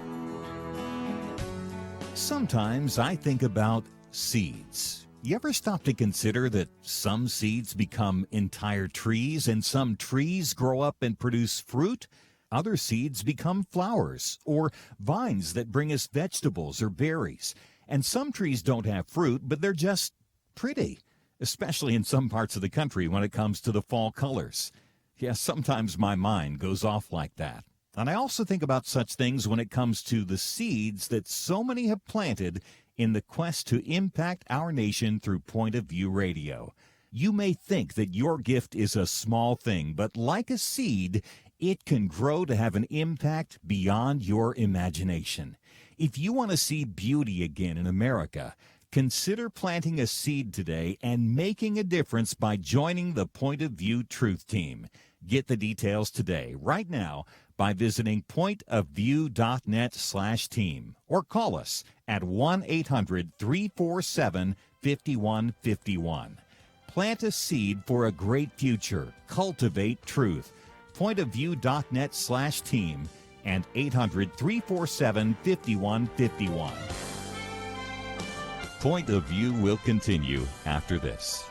Speaker 3: Sometimes I think about seeds. You ever stop to consider that some seeds become entire trees and some trees grow up and produce fruit? Other seeds become flowers or vines that bring us vegetables or berries. And some trees don't have fruit, but they're just pretty, especially in some parts of the country when it comes to the fall colors. Yes, sometimes my mind goes off like that. And I also think about such things when it comes to the seeds that so many have planted in the quest to impact our nation through Point of View Radio. You may think that your gift is a small thing, but like a seed, it can grow to have an impact beyond your imagination. If you want to see beauty again in America, Consider planting a seed today and making a difference by joining the Point of View Truth Team. Get the details today, right now, by visiting pointofview.net/team or call us at 1-800-347-5151. Plant a seed for a great future. Cultivate truth. Pointofview.net/team and 800-347-5151. Point of View will continue after this.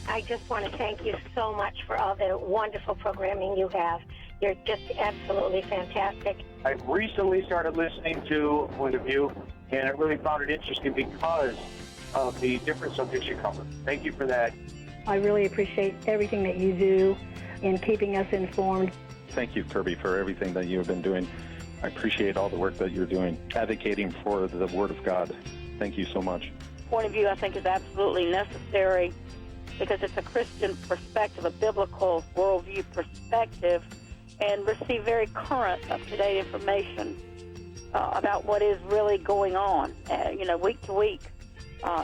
Speaker 4: I just want to thank you so much for all the wonderful programming you have. You're just absolutely fantastic.
Speaker 5: I recently started listening to Point of View, and I really found it interesting because of the different subjects you cover. Thank you for that.
Speaker 6: I really appreciate everything that you do in keeping us informed.
Speaker 7: Thank you, Kerby, for everything that you have been doing. I appreciate all the work that you're doing, advocating for the Word of God. Thank you so much.
Speaker 8: Point of View, I think, is absolutely necessary because it's a Christian perspective, a biblical worldview perspective, and receive very current, up-to-date information about what is really going on, week to week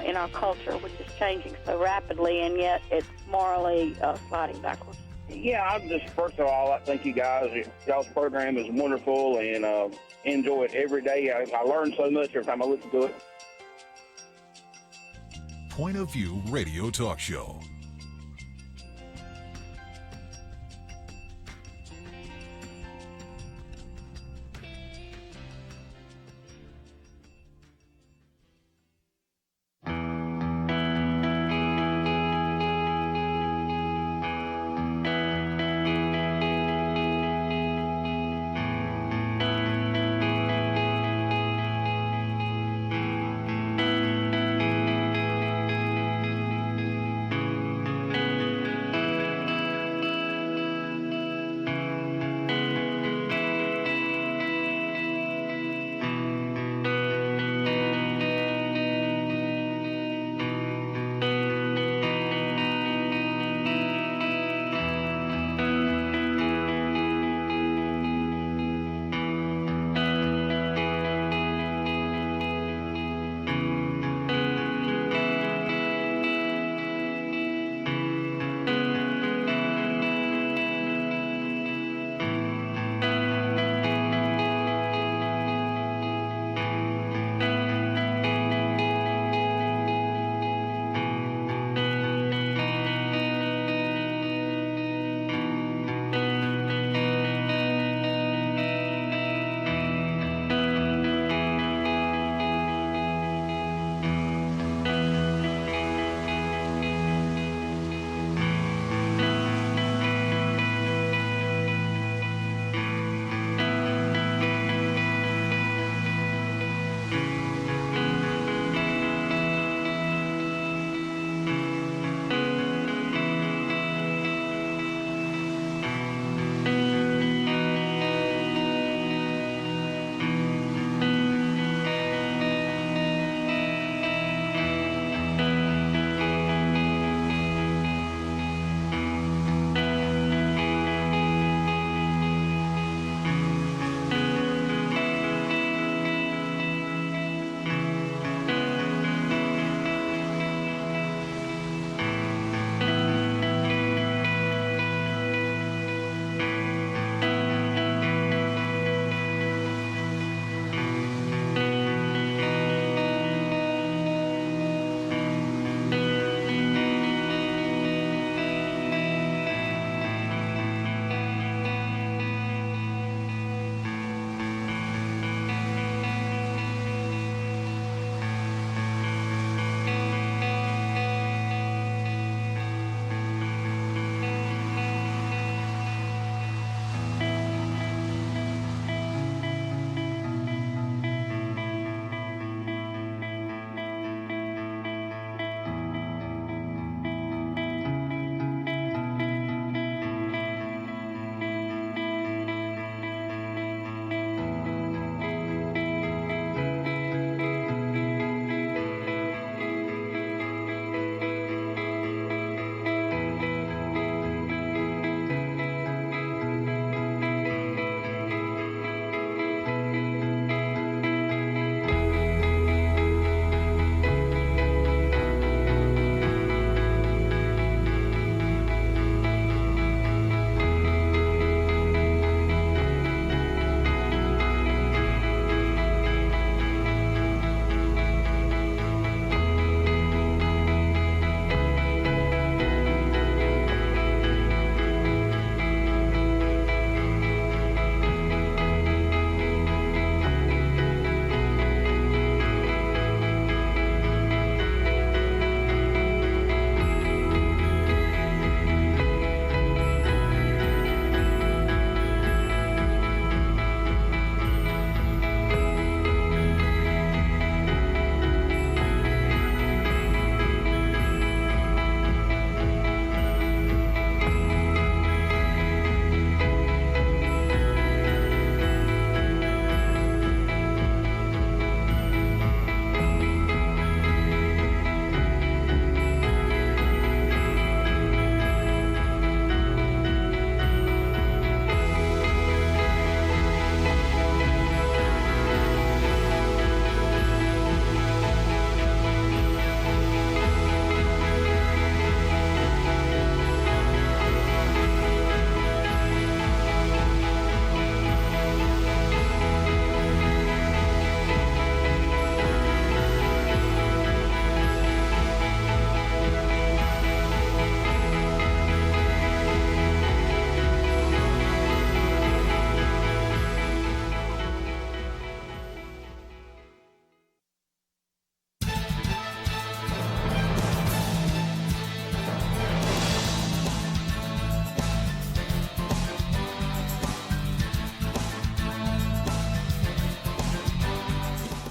Speaker 8: in our culture, which is changing so rapidly, and yet it's morally sliding backwards.
Speaker 9: Yeah, I'm just, first of all, I thank you guys. Y'all's program is wonderful, and enjoy it every day. I learn so much every time I listen to it.
Speaker 10: Point of View Radio Talk Show.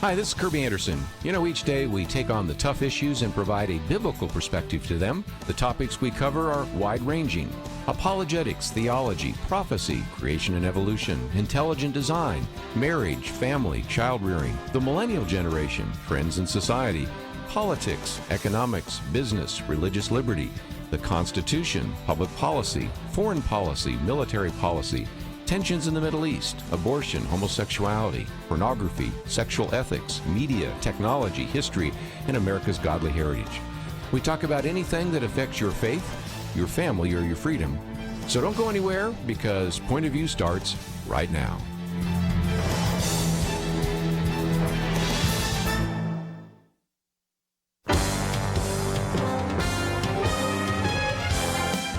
Speaker 1: Hi, this is Kerby Anderson. You know, each day we take on the tough issues and provide a biblical perspective to them. The topics we cover are wide-ranging. Apologetics, theology, prophecy, creation and evolution, intelligent design, marriage, family, child-rearing, the millennial generation, friends and society, politics, economics, business, religious liberty, the Constitution, public policy, foreign policy, military policy, tensions in the Middle East, abortion, homosexuality, pornography, sexual ethics, media, technology, history, and America's godly heritage. We talk about anything that affects your faith, your family, or your freedom. So don't go anywhere, because Point of View starts right now.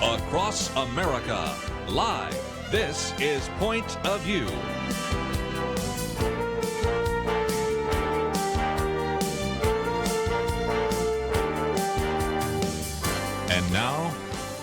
Speaker 2: Across America, live. This is Point of View. And now,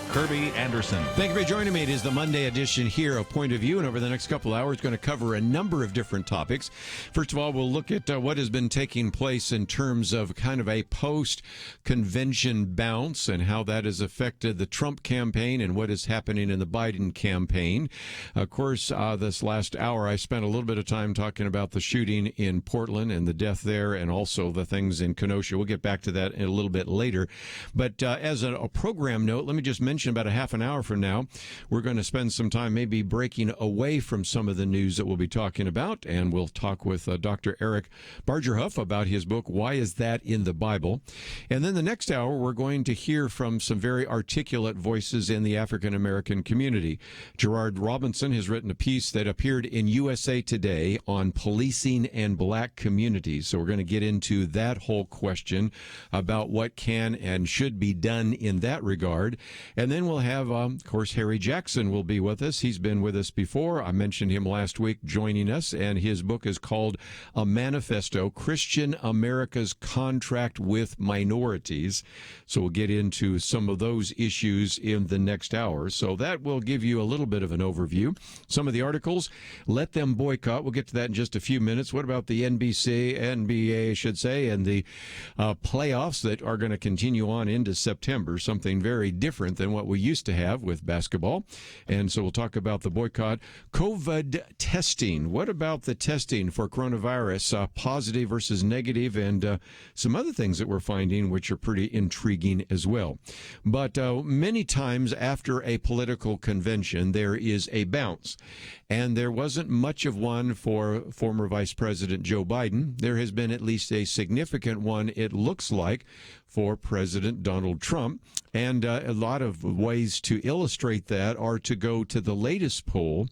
Speaker 2: Kerby Anderson.
Speaker 1: Thank you for joining me. It is the Monday edition here of Point of View, and over the next couple hours, going to cover a number of different topics. First of all, we'll look at what has been taking place in terms of kind of a post-convention bounce and how that has affected the Trump campaign and what is happening in the Biden campaign. Of course, this last hour, I spent a little bit of time talking about the shooting in Portland and the death there, and also the things in Kenosha. We'll get back to that in a little bit later. But as a program note, let me just mention about a half an hour from now, we're going to spend some time maybe breaking away from some of the news that we'll be talking about, and we'll talk with Dr. Eric Bargerhuff about his book, Why Is That in the Bible? And then the next hour, we're going to hear from some very articulate voices in the African-American community. Gerard Robinson has written a piece that appeared in USA Today on policing and black communities. So we're going to get into that whole question about what can and should be done in that regard. And then we'll have, of course, Harry Jackson will be with us. He's been with us before. I mentioned him last week joining us, and his book is called A Manifesto, Christian America's Contract with Minorities. So we'll get into some of those issues in the next hour. So that will give you a little bit of an overview. Some of the articles, let them boycott. We'll get to that in just a few minutes. What about the NBA, I should say, and the playoffs that are going to continue on into September, something very different than what we used to have with basketball. And so we'll talk about the boycott. COVID testing. What about the testing for coronavirus, positive versus negative, and some other things that we're finding which are pretty intriguing as well. But many times after a political convention, there is a bounce. And there wasn't much of one for former Vice President Joe Biden. There has been at least a significant one, it looks like, for President Donald Trump. And a lot of ways to illustrate that are to go to the latest poll,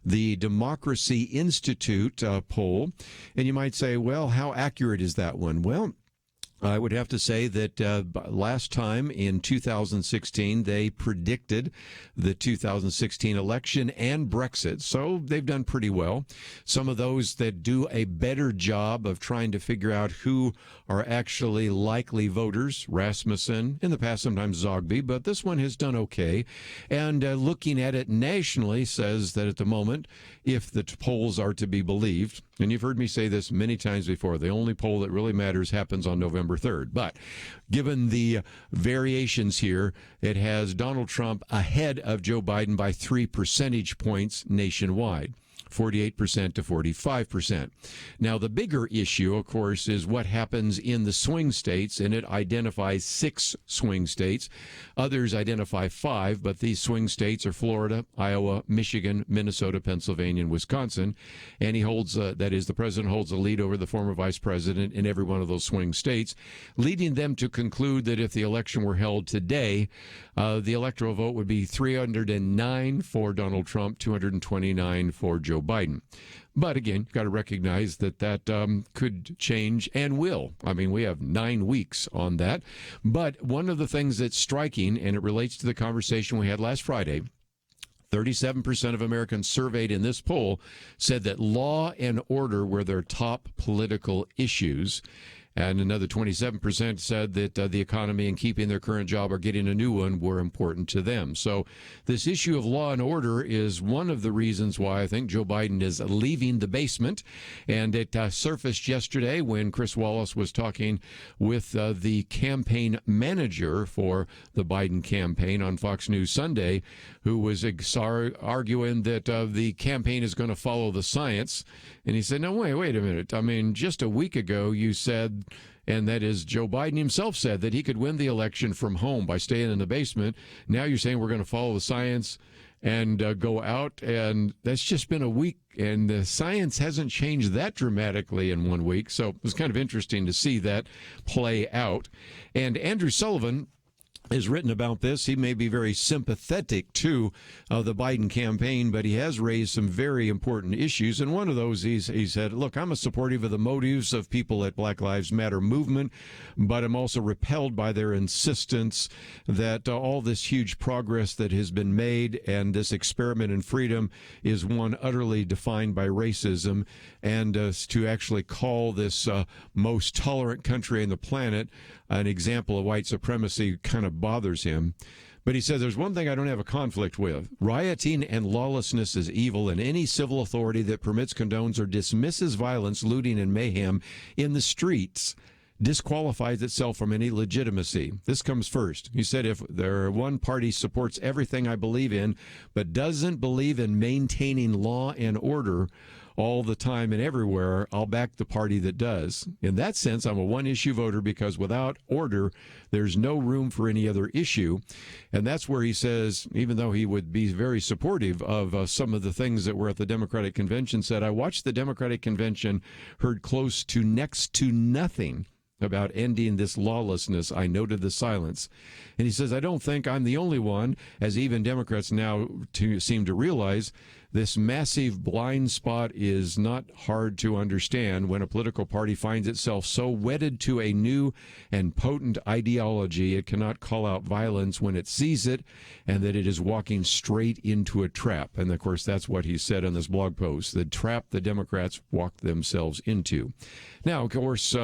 Speaker 1: the Democracy Institute poll. And you might say, well, how accurate is that one? Well, I would have to say that last time in 2016, they predicted the 2016 election and Brexit. So they've done pretty well. Some of those that do a better job of trying to figure out who are actually likely voters, Rasmussen, in the past sometimes Zogby, but this one has done okay. And looking at it nationally says that at the moment, if the polls are to be believed, and you've heard me say this many times before, the only poll that really matters happens on November 3rd. But given the variations here, it has Donald Trump ahead of Joe Biden by 3 percentage points nationwide. 48% to 45%. Now, the bigger issue, of course, is what happens in the swing states, and it identifies 6 swing states. Others identify 5, but these swing states are Florida, Iowa, Michigan, Minnesota, Pennsylvania, and Wisconsin. And he holds, that is, the president holds a lead over the former vice president in every one of those swing states, leading them to conclude that if the election were held today, the electoral vote would be 309 for Donald Trump, 229 for Joe Biden. But again, you've got to recognize that could change and will. I mean, we have 9 weeks on that. But one of the things that's striking, and it relates to the conversation we had last Friday, 37% of Americans surveyed in this poll said that law and order were their top political issues. And another 27% said that the economy and keeping their current job or getting a new one were important to them. So this issue of law and order is one of the reasons why I think Joe Biden is leaving the basement. And it surfaced yesterday when Chris Wallace was talking with the campaign manager for the Biden campaign on Fox News Sunday, who was arguing that the campaign is going to follow the science. And he said, no, wait a minute. I mean, just a week ago you said, and that is Joe Biden himself said, that he could win the election from home by staying in the basement. Now you're saying we're going to follow the science and go out, and that's just been a week, and the science hasn't changed that dramatically in 1 week. So it was kind of interesting to see that play out. And Andrew Sullivan has written about this. He may be very sympathetic to the Biden campaign, but he has raised some very important issues. And one of those, he said, look, I'm a supportive of the motives of people at Black Lives Matter movement, but I'm also repelled by their insistence that all this huge progress that has been made and this experiment in freedom is one utterly defined by racism. And to actually call this most tolerant country on the planet an example of white supremacy kind of bothers him. But he says there's one thing I don't have a conflict with. Rioting and lawlessness is evil, and any civil authority that permits, condones, or dismisses violence, looting, and mayhem in the streets disqualifies itself from any legitimacy. This comes first. He said if one party supports everything I believe in, but doesn't believe in maintaining law and order all the time and everywhere, I'll back the party that does. In that sense, I'm a one-issue voter because without order, there's no room for any other issue. And that's where he says, even though he would be very supportive of some of the things that were at the Democratic Convention, said, I watched the Democratic Convention, heard close to next to nothing about ending this lawlessness. I noted the silence. And he says, I don't think I'm the only one, as even Democrats now seem to realize this massive blind spot is not hard to understand when a political party finds itself so wedded to a new and potent ideology it cannot call out violence when it sees it, and that it is walking straight into a trap. And of course, that's what he said in this blog post, the trap the Democrats walked themselves into. Now, of course,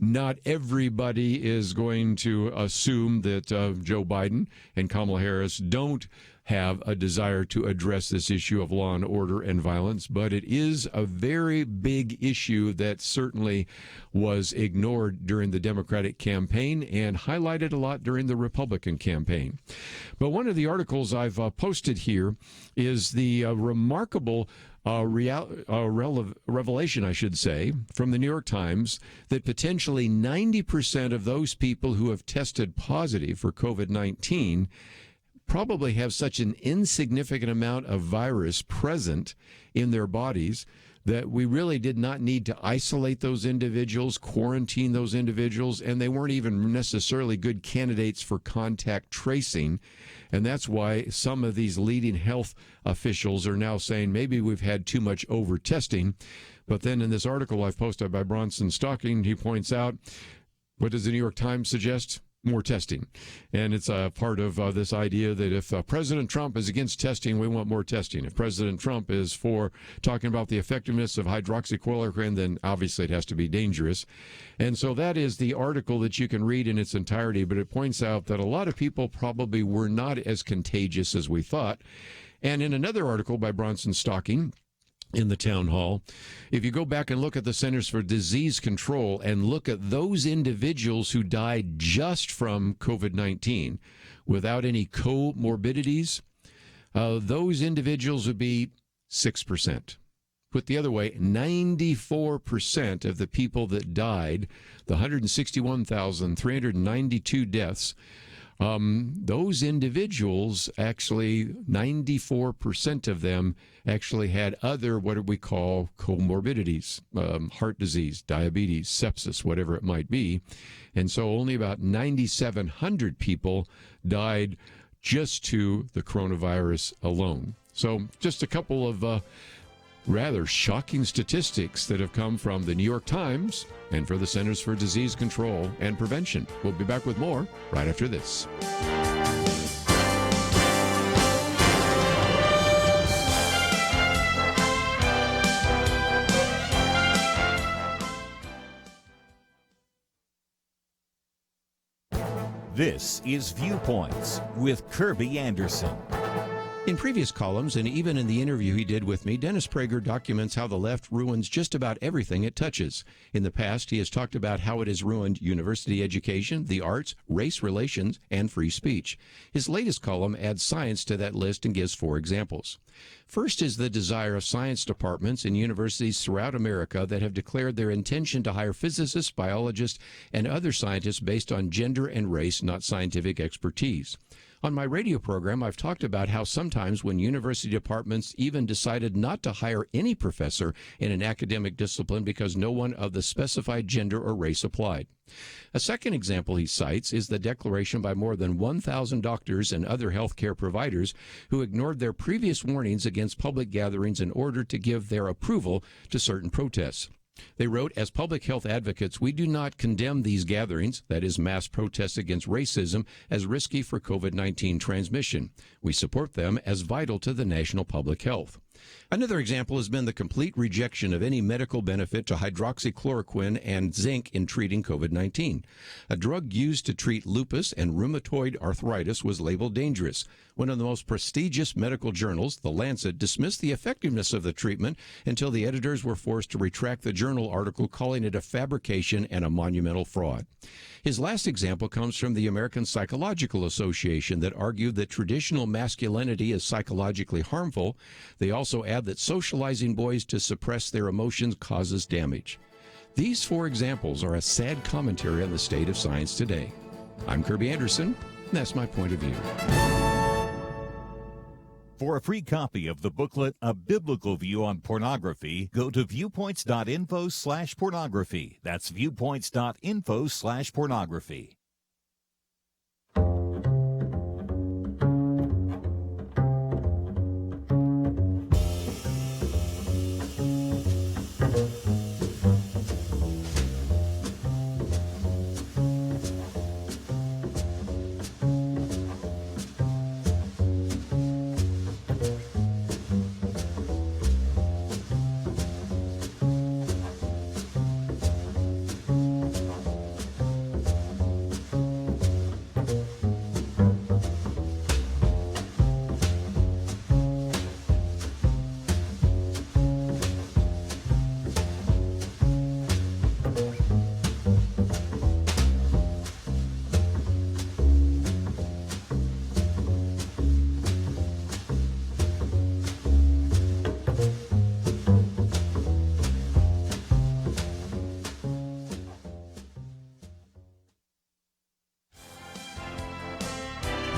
Speaker 1: not everybody is going to assume that Joe Biden and Kamala Harris don't have a desire to address this issue of law and order and violence, but it is a very big issue that certainly was ignored during the Democratic campaign and highlighted a lot during the Republican campaign. But one of the articles I've posted here is the remarkable revelation, I should say, from the New York Times that potentially 90% of those people who have tested positive for COVID-19 probably have such an insignificant amount of virus present in their bodies that we really did not need to isolate those individuals, quarantine those individuals, and they weren't even necessarily good candidates for contact tracing. And that's why some of these leading health officials are now saying maybe we've had too much over-testing. But then in this article I've posted by Bronson Stocking, he points out, what does the New York Times suggest? More testing. And it's a part of this idea that if President Trump is against testing, we want more testing. If President Trump is for talking about the effectiveness of hydroxychloroquine, then obviously it has to be dangerous. And so that is the article that you can read in its entirety, but it points out that a lot of people probably were not as contagious as we thought. And in another article by Bronson Stocking, in the town hall, if you go back and look at the Centers for Disease Control and look at those individuals who died just from COVID-19 without any comorbidities, those individuals would be 6%. Put the other way, 94% of the people that died, the 161,392 deaths, those individuals, actually 94% of them actually had other, what we call comorbidities, heart disease, diabetes, sepsis, whatever it might be. And so only about 9,700 people died just to the coronavirus alone. So just a couple of rather shocking statistics that have come from the New York Times and for the Centers for Disease Control and Prevention. We'll be back with more right after this.
Speaker 3: This is Viewpoints with Kerby Anderson.
Speaker 1: In previous columns, and even in the interview he did with me, Dennis Prager documents how the left ruins just about everything it touches. In the past, he has talked about how it has ruined university education, the arts, race relations, and free speech. His latest column adds science to that list and gives 4 examples. First is the desire of science departments in universities throughout America that have declared their intention to hire physicists, biologists, and other scientists based on gender and race, not scientific expertise. On my radio program, I've talked about how sometimes when university departments even decided not to hire any professor in an academic discipline because no one of the specified gender or race applied. A second example he cites is the declaration by more than 1,000 doctors and other healthcare providers who ignored their previous warnings against public gatherings in order to give their approval to certain protests. They wrote, as public health advocates, we do not condemn these gatherings, that is, mass protests against racism, as risky for COVID-19 transmission. We support them as vital to the national public health. Another example has been the complete rejection of any medical benefit to hydroxychloroquine and zinc in treating COVID-19. A drug used to treat lupus and rheumatoid arthritis was labeled dangerous. One of the most prestigious medical journals, The Lancet, dismissed the effectiveness of the treatment until the editors were forced to retract the journal article, calling it a fabrication and a monumental fraud. His last example comes from the American Psychological Association that argued that traditional masculinity is psychologically harmful. They also add that socializing boys to suppress their emotions causes damage. These 4 examples are a sad commentary on the state of science today. I'm Kerby Anderson, and that's my point of view.
Speaker 3: For a free copy of the booklet, A Biblical View on Pornography, go to viewpoints.info/pornography. That's viewpoints.info/pornography.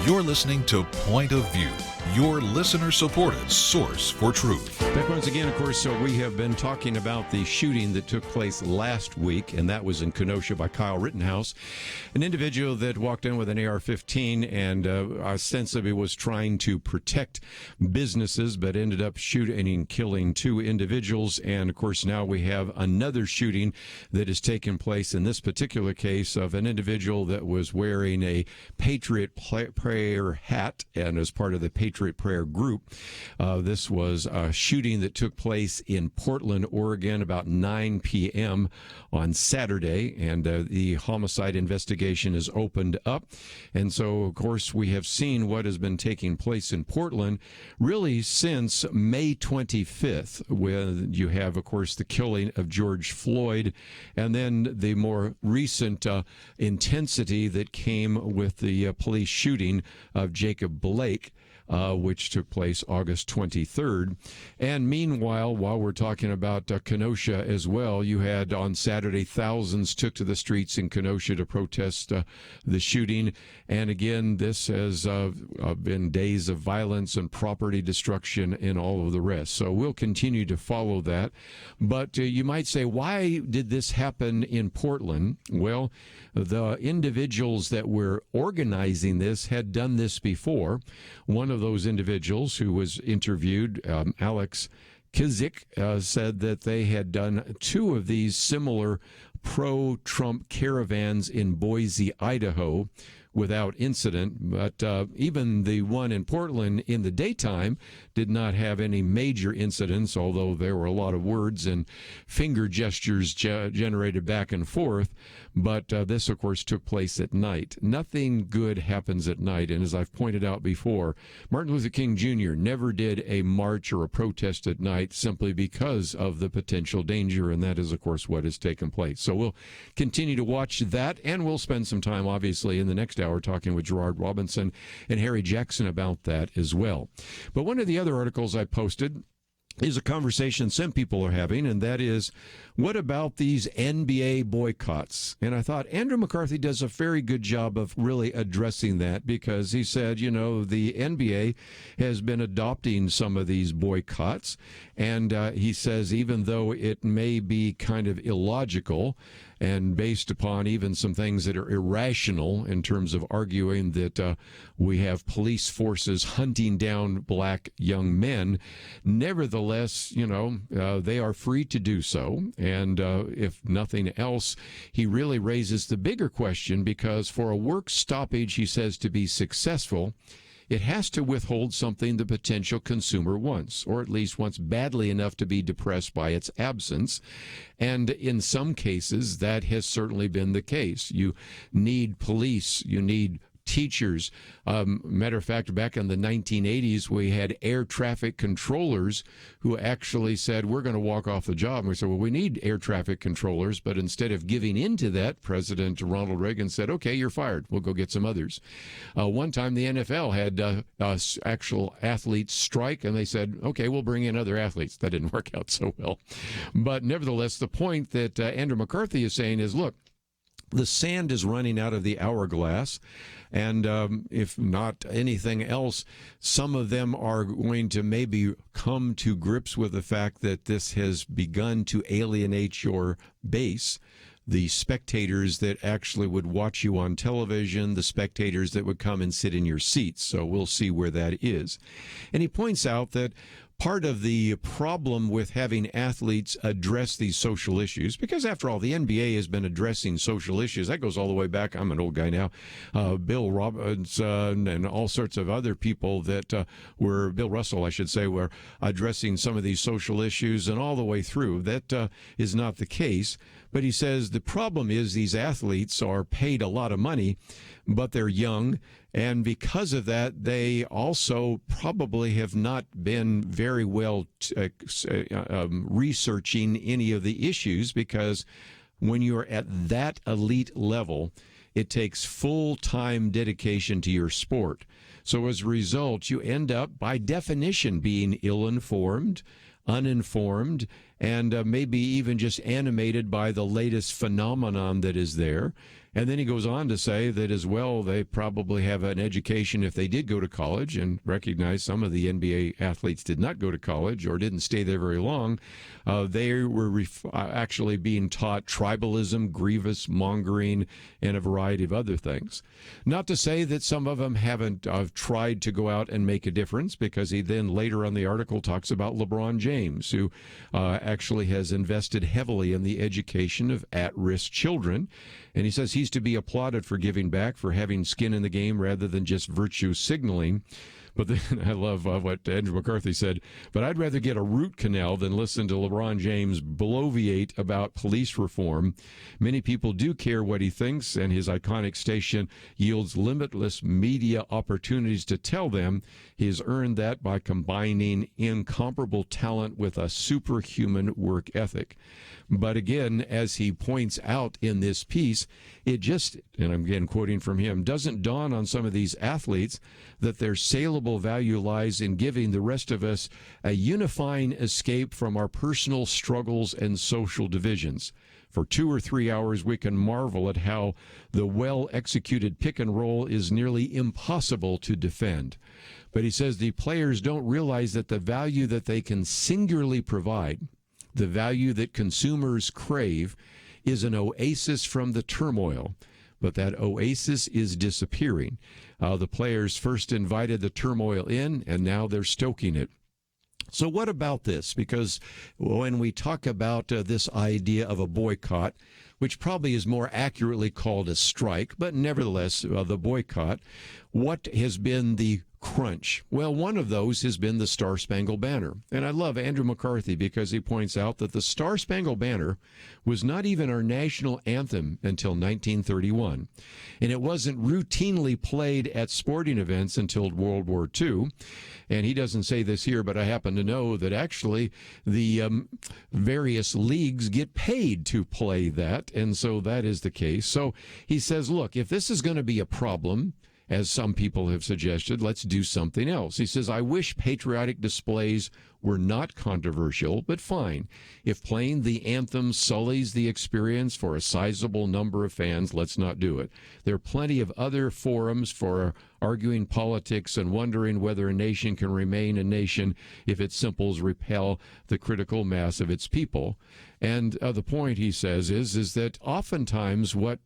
Speaker 10: You're listening to Point of View, your listener-supported source for truth.
Speaker 1: Back once again, of course, so we have been talking about the shooting that took place last week, and that was in Kenosha by Kyle Rittenhouse, an individual that walked in with an AR-15 and ostensibly was trying to protect businesses, but ended up shooting and killing 2 individuals. And, of course, now we have another shooting that has taken place in this particular case of an individual that was wearing a Patriot Prayer hat and as part of the Patriot Prayer group. This was a shooting that took place in Portland, Oregon, about 9 p.m. on Saturday, and the homicide investigation is opened up. And so, of course, we have seen what has been taking place in Portland really since May 25th, when you have, of course, the killing of George Floyd, and then the more recent intensity that came with the police shooting of Jacob Blake, which took place August 23rd. And meanwhile, while we're talking about Kenosha as well, you had on Saturday thousands took to the streets in Kenosha to protest the shooting. And again, this has been days of violence and property destruction and all of the rest. So we'll continue to follow that. But you might say, why did this happen in Portland? Well, the individuals that were organizing this had done this before. One of those individuals who was interviewed, Alex Kizik, said that they had done 2 of these similar pro-Trump caravans in Boise, Idaho, without incident. But even the one in Portland in the daytime did not have any major incidents, although there were a lot of words and finger gestures generated back and forth. But this, of course, took place at night. Nothing good happens at night. And as I've pointed out before, Martin Luther King Jr. never did a march or a protest at night simply because of the potential danger. And that is, of course, what has taken place. So we'll continue to watch that, and we'll spend some time, obviously, in the next hour talking with Gerard Robinson and Harry Jackson about that as well. But one of the other articles I posted is a conversation some people are having, and that is, what about these NBA boycotts? And I thought Andrew McCarthy does a very good job of really addressing that, because he said, you know, the NBA has been adopting some of these boycotts, and he says even though it may be kind of illogical and based upon even some things that are irrational in terms of arguing that we have police forces hunting down black young men, nevertheless, you know, they are free to do so. And if nothing else, he really raises the bigger question, because for a work stoppage, he says, to be successful, it has to withhold something the potential consumer wants, or at least wants badly enough to be depressed by its absence. And in some cases, that has certainly been the case. You need police, you need teachers. Matter of fact, back in the 1980s, we had air traffic controllers who actually said, we're going to walk off the job. And we said, well, we need air traffic controllers. But instead of giving in to that, President Ronald Reagan said, okay, you're fired. We'll go get some others. One time, the NFL had actual athletes strike, and they said, okay, we'll bring in other athletes. That didn't work out so well. But nevertheless, the point that Andrew McCarthy is saying is, look, the sand is running out of the hourglass, and if not anything else, some of them are going to maybe come to grips with the fact that this has begun to alienate your base, the spectators that actually would watch you on television, the spectators that would come and sit in your seats. So we'll see where that is. And he points out that part of the problem with having athletes address these social issues, because after all, the NBA has been addressing social issues. That goes all the way back. I'm an old guy now. Bill Robinson and all sorts of other people that were, Bill Russell, I should say, were addressing some of these social issues, and all the way through. That is not the case. But he says the problem is these athletes are paid a lot of money, but they're young. And because of that, they also probably have not been very well researching any of the issues, because when you're at that elite level, it takes full-time dedication to your sport. So as a result, you end up, by definition, being ill-informed, uninformed, and maybe even just animated by the latest phenomenon that is there. And then he goes on to say that as well, they probably have an education if they did go to college, and recognize some of the NBA athletes did not go to college or didn't stay there very long. They were actually being taught tribalism, grievous mongering, and a variety of other things. Not to say that some of them haven't tried to go out and make a difference, because he then later on the article talks about LeBron James, who actually has invested heavily in the education of at-risk children. And he says he's to be applauded for giving back, for having skin in the game rather than just virtue signaling. But then I love what Andrew McCarthy said, but I'd rather get a root canal than listen to LeBron James bloviate about police reform. Many people do care what he thinks, and his iconic station yields limitless media opportunities to tell them. He has earned that by combining incomparable talent with a superhuman work ethic. But again, as he points out in this piece, it just, and I'm again quoting from him, doesn't dawn on some of these athletes that their saleable value lies in giving the rest of us a unifying escape from our personal struggles and social divisions. For 2 or 3 hours, we can marvel at how the well-executed pick and roll is nearly impossible to defend. But he says the players don't realize that the value that they can singularly provide, the value that consumers crave, is an oasis from the turmoil. But that oasis is disappearing. The players first invited the turmoil in, and now they're stoking it. So what about this? Because when we talk about this idea of a boycott, which probably is more accurately called a strike, but nevertheless the boycott. What has been the crunch? Well, one of those has been the Star-Spangled Banner. And I love Andrew McCarthy because he points out that the Star-Spangled Banner was not even our national anthem until 1931. And it wasn't routinely played at sporting events until World War II. And he doesn't say this here, but I happen to know that actually the various leagues get paid to play that. And so that is the case. So he says, look, if this is going to be a problem, as some people have suggested, let's do something else. He says, I wish patriotic displays were not controversial, but fine. If playing the anthem sullies the experience for a sizable number of fans, let's not do it. There are plenty of other forums for arguing politics and wondering whether a nation can remain a nation if its symbols repel the critical mass of its people. And the point, he says, is that oftentimes what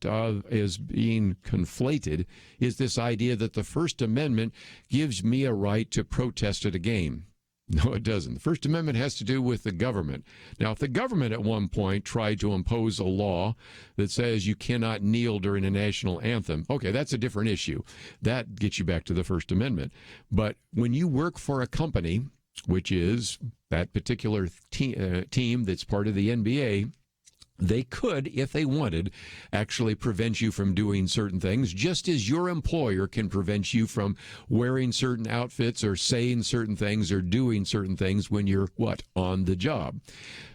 Speaker 1: is being conflated is this idea that the First Amendment gives me a right to protest at a game. No, it doesn't. The First Amendment has to do with the government. Now, if the government at one point tried to impose a law that says you cannot kneel during a national anthem, okay, that's a different issue. That gets you back to the First Amendment. But when you work for a company, which is that particular team that's part of the NBA, they could, if they wanted, actually prevent you from doing certain things, just as your employer can prevent you from wearing certain outfits or saying certain things or doing certain things when you're, on the job.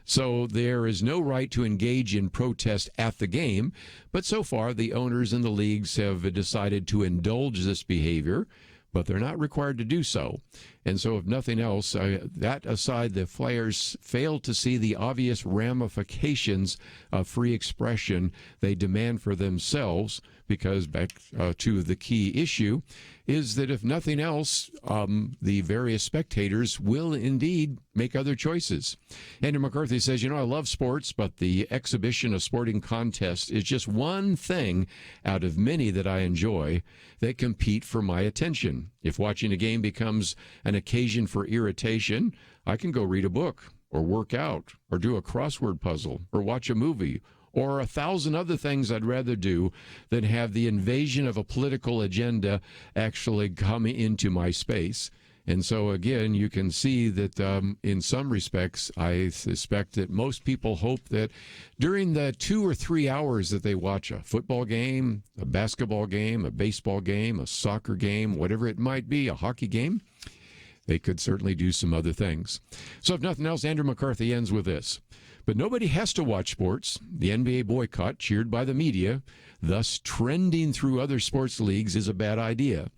Speaker 1: So there is no right to engage in protest at the game, but so far the owners and the leagues have decided to indulge this behavior, but they're not required to do so. And so if nothing else, that aside, the players fail to see the obvious ramifications of free expression they demand for themselves, because back to the key issue is that if nothing else, the various spectators will indeed make other choices. Andrew McCarthy says, I love sports, but the exhibition of sporting contests is just one thing out of many that I enjoy that compete for my attention. If watching a game becomes an occasion for irritation, I can go read a book or work out or do a crossword puzzle or watch a movie or 1,000 other things I'd rather do than have the invasion of a political agenda actually come into my space. And so, again, you can see that in some respects, I suspect that most people hope that during the 2 or 3 hours that they watch a football game, a basketball game, a baseball game, a soccer game, whatever it might be, a hockey game, they could certainly do some other things. So if nothing else, Andrew McCarthy ends with this. But nobody has to watch sports. The NBA boycott, cheered by the media, thus trending through other sports leagues, is a bad idea.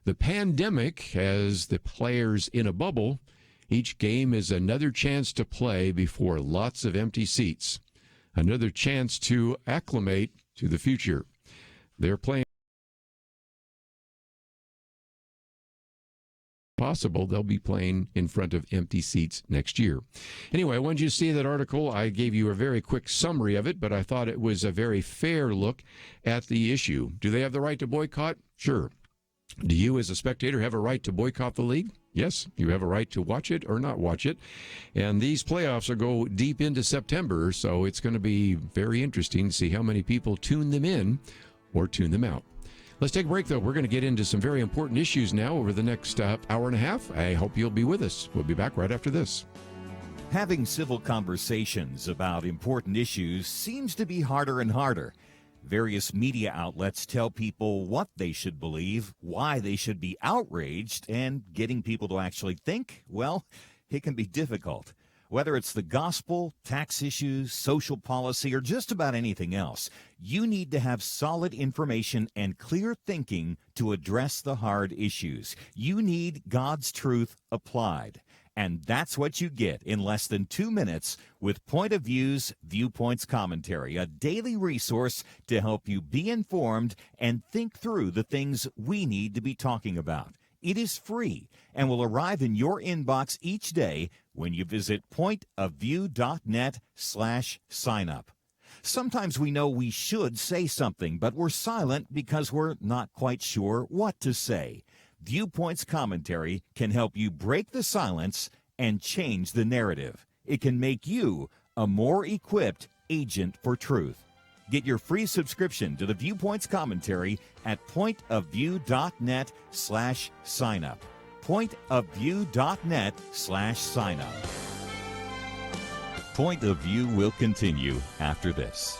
Speaker 1: The pandemic has the players in a bubble. Each game is another chance to play before lots of empty seats, another chance to acclimate to the future. They're playing. Possible they'll be playing in front of empty seats next year. Anyway, I wanted you to see that article. I gave you a very quick summary of it, but I thought it was a very fair look at the issue. Do they have the right to boycott? Sure. Do you as a spectator have a right to boycott the league? Yes, you have a right to watch it or not watch it. And these playoffs will go deep into September, so it's going to be very interesting to see how many people tune them in or tune them out. Let's take a break, though. We're going to get into some very important issues now over the next hour and a half. I hope you'll be with us. We'll be back right after this.
Speaker 3: Having civil conversations about important issues seems to be harder and harder. Various media outlets tell people what they should believe, why they should be outraged, and getting people to actually think, well, it can be difficult. Whether it's the gospel, tax issues, social policy, or just about anything else, you need to have solid information and clear thinking to address the hard issues. You need God's truth applied. And that's what you get in less than 2 minutes with Point of View's Viewpoints Commentary, a daily resource to help you be informed and think through the things we need to be talking about. It is free and will arrive in your inbox each day when you visit pointofview.net/signup. Sometimes we know we should say something, but we're silent because we're not quite sure what to say. Viewpoints Commentary can help you break the silence and change the narrative. It can make you a more equipped agent for truth. Get your free subscription to the Viewpoints commentary at pointofview.net/signup. pointofview.net/signup. Point of View will continue after this.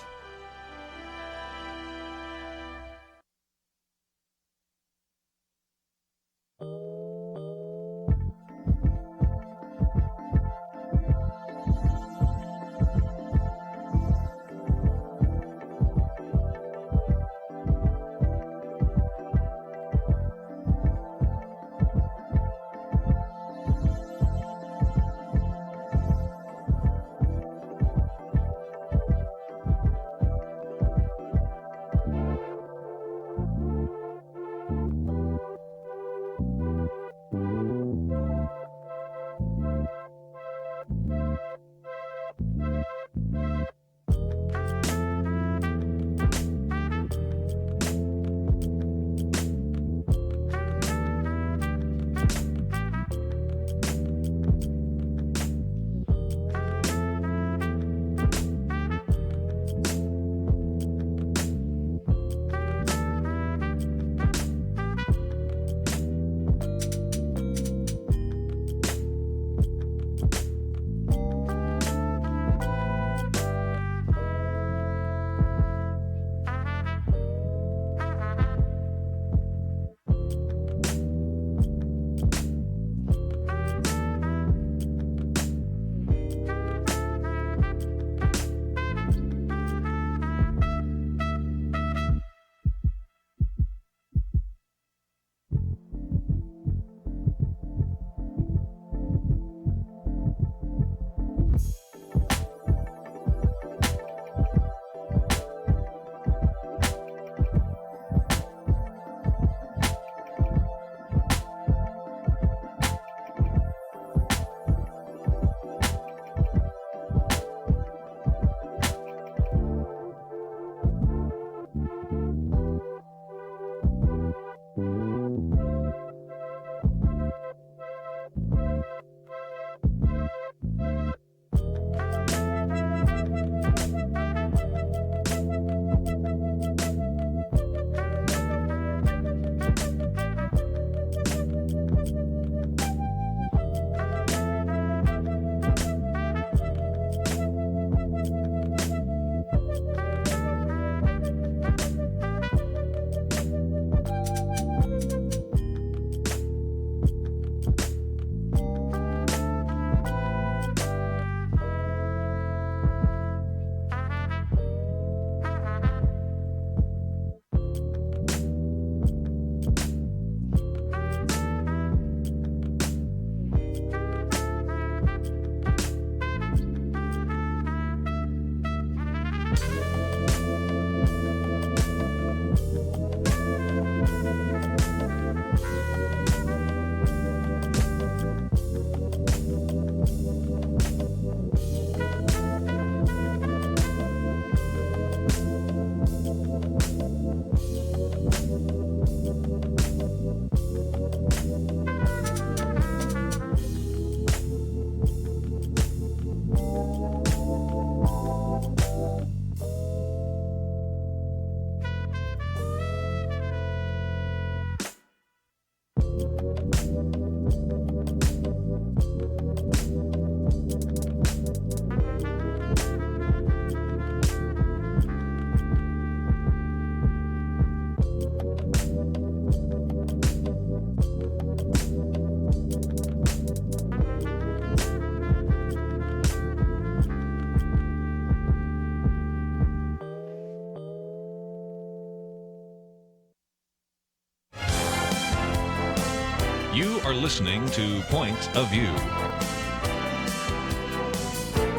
Speaker 2: You are listening to Point of View.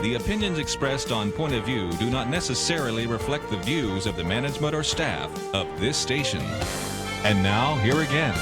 Speaker 2: The opinions expressed on Point of View do not necessarily reflect the views of the management or staff of this station. And now, here again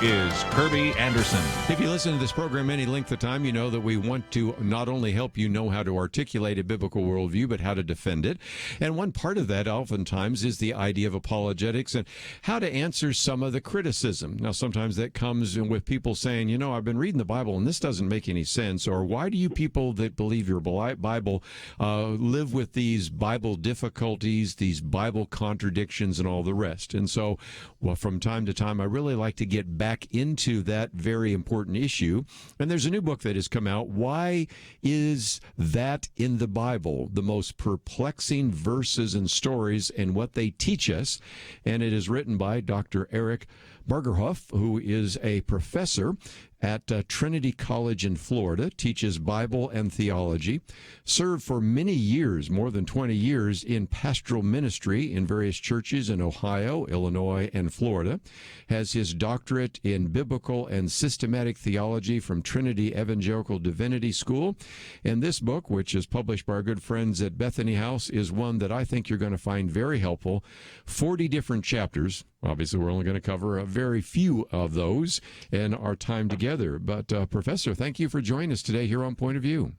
Speaker 2: is Kerby Anderson.
Speaker 1: If you listen to this program any length of time, you know that we want to not only help you know how to articulate a biblical worldview, but how to defend it. And one part of that oftentimes is the idea of apologetics and how to answer some of the criticism. Now, sometimes that comes with people saying, you know, I've been reading the Bible and this doesn't make any sense. Or why do you people that believe your Bible live with these Bible difficulties, these Bible contradictions, and all the rest? And so, well, from time to time, I really like to get back into that very important issue. And there's a new book that has come out. Why is that in the Bible? The most perplexing verses and stories and what they teach us. And it is written by Dr. Eric Bargerhuff, who is a professor at Trinity College in Florida, teaches Bible and theology, served for many years, more than 20 years, in pastoral ministry in various churches in Ohio, Illinois, and Florida, has his doctorate in biblical and systematic theology from Trinity Evangelical Divinity School. And this book, which is published by our good friends at Bethany House, is one that I think you're going to find very helpful. 40 different chapters. Obviously, we're only going to cover a very few of those in our time together. But, Professor, thank you for joining us today here on Point of View.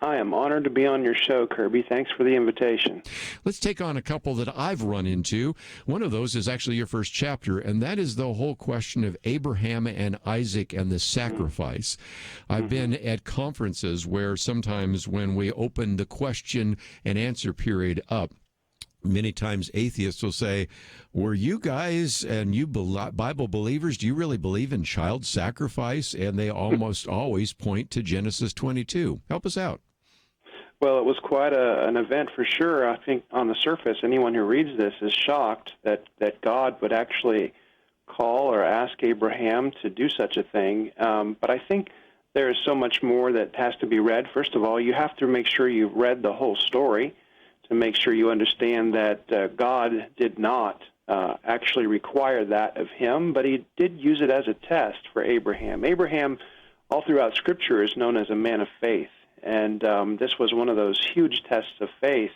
Speaker 11: I am honored to be on your show, Kerby. Thanks for the invitation.
Speaker 1: Let's take on a couple that I've run into. One of those is actually your first chapter, and that is the whole question of Abraham and Isaac and the sacrifice. I've been at conferences where sometimes when we open the question and answer period up, many times atheists will say, were you guys and you Bible believers, do you really believe in child sacrifice? And they almost always point to Genesis 22. Help us out.
Speaker 11: Well, it was quite an event for sure. I think on the surface, anyone who reads this is shocked that God would actually call or ask Abraham to do such a thing. But I think there is so much more that has to be read. First of all, you have to make sure you've read the whole story to make sure you understand that God did not actually require that of him, but he did use it as a test for Abraham. Abraham, all throughout Scripture, is known as a man of faith, and this was one of those huge tests of faith.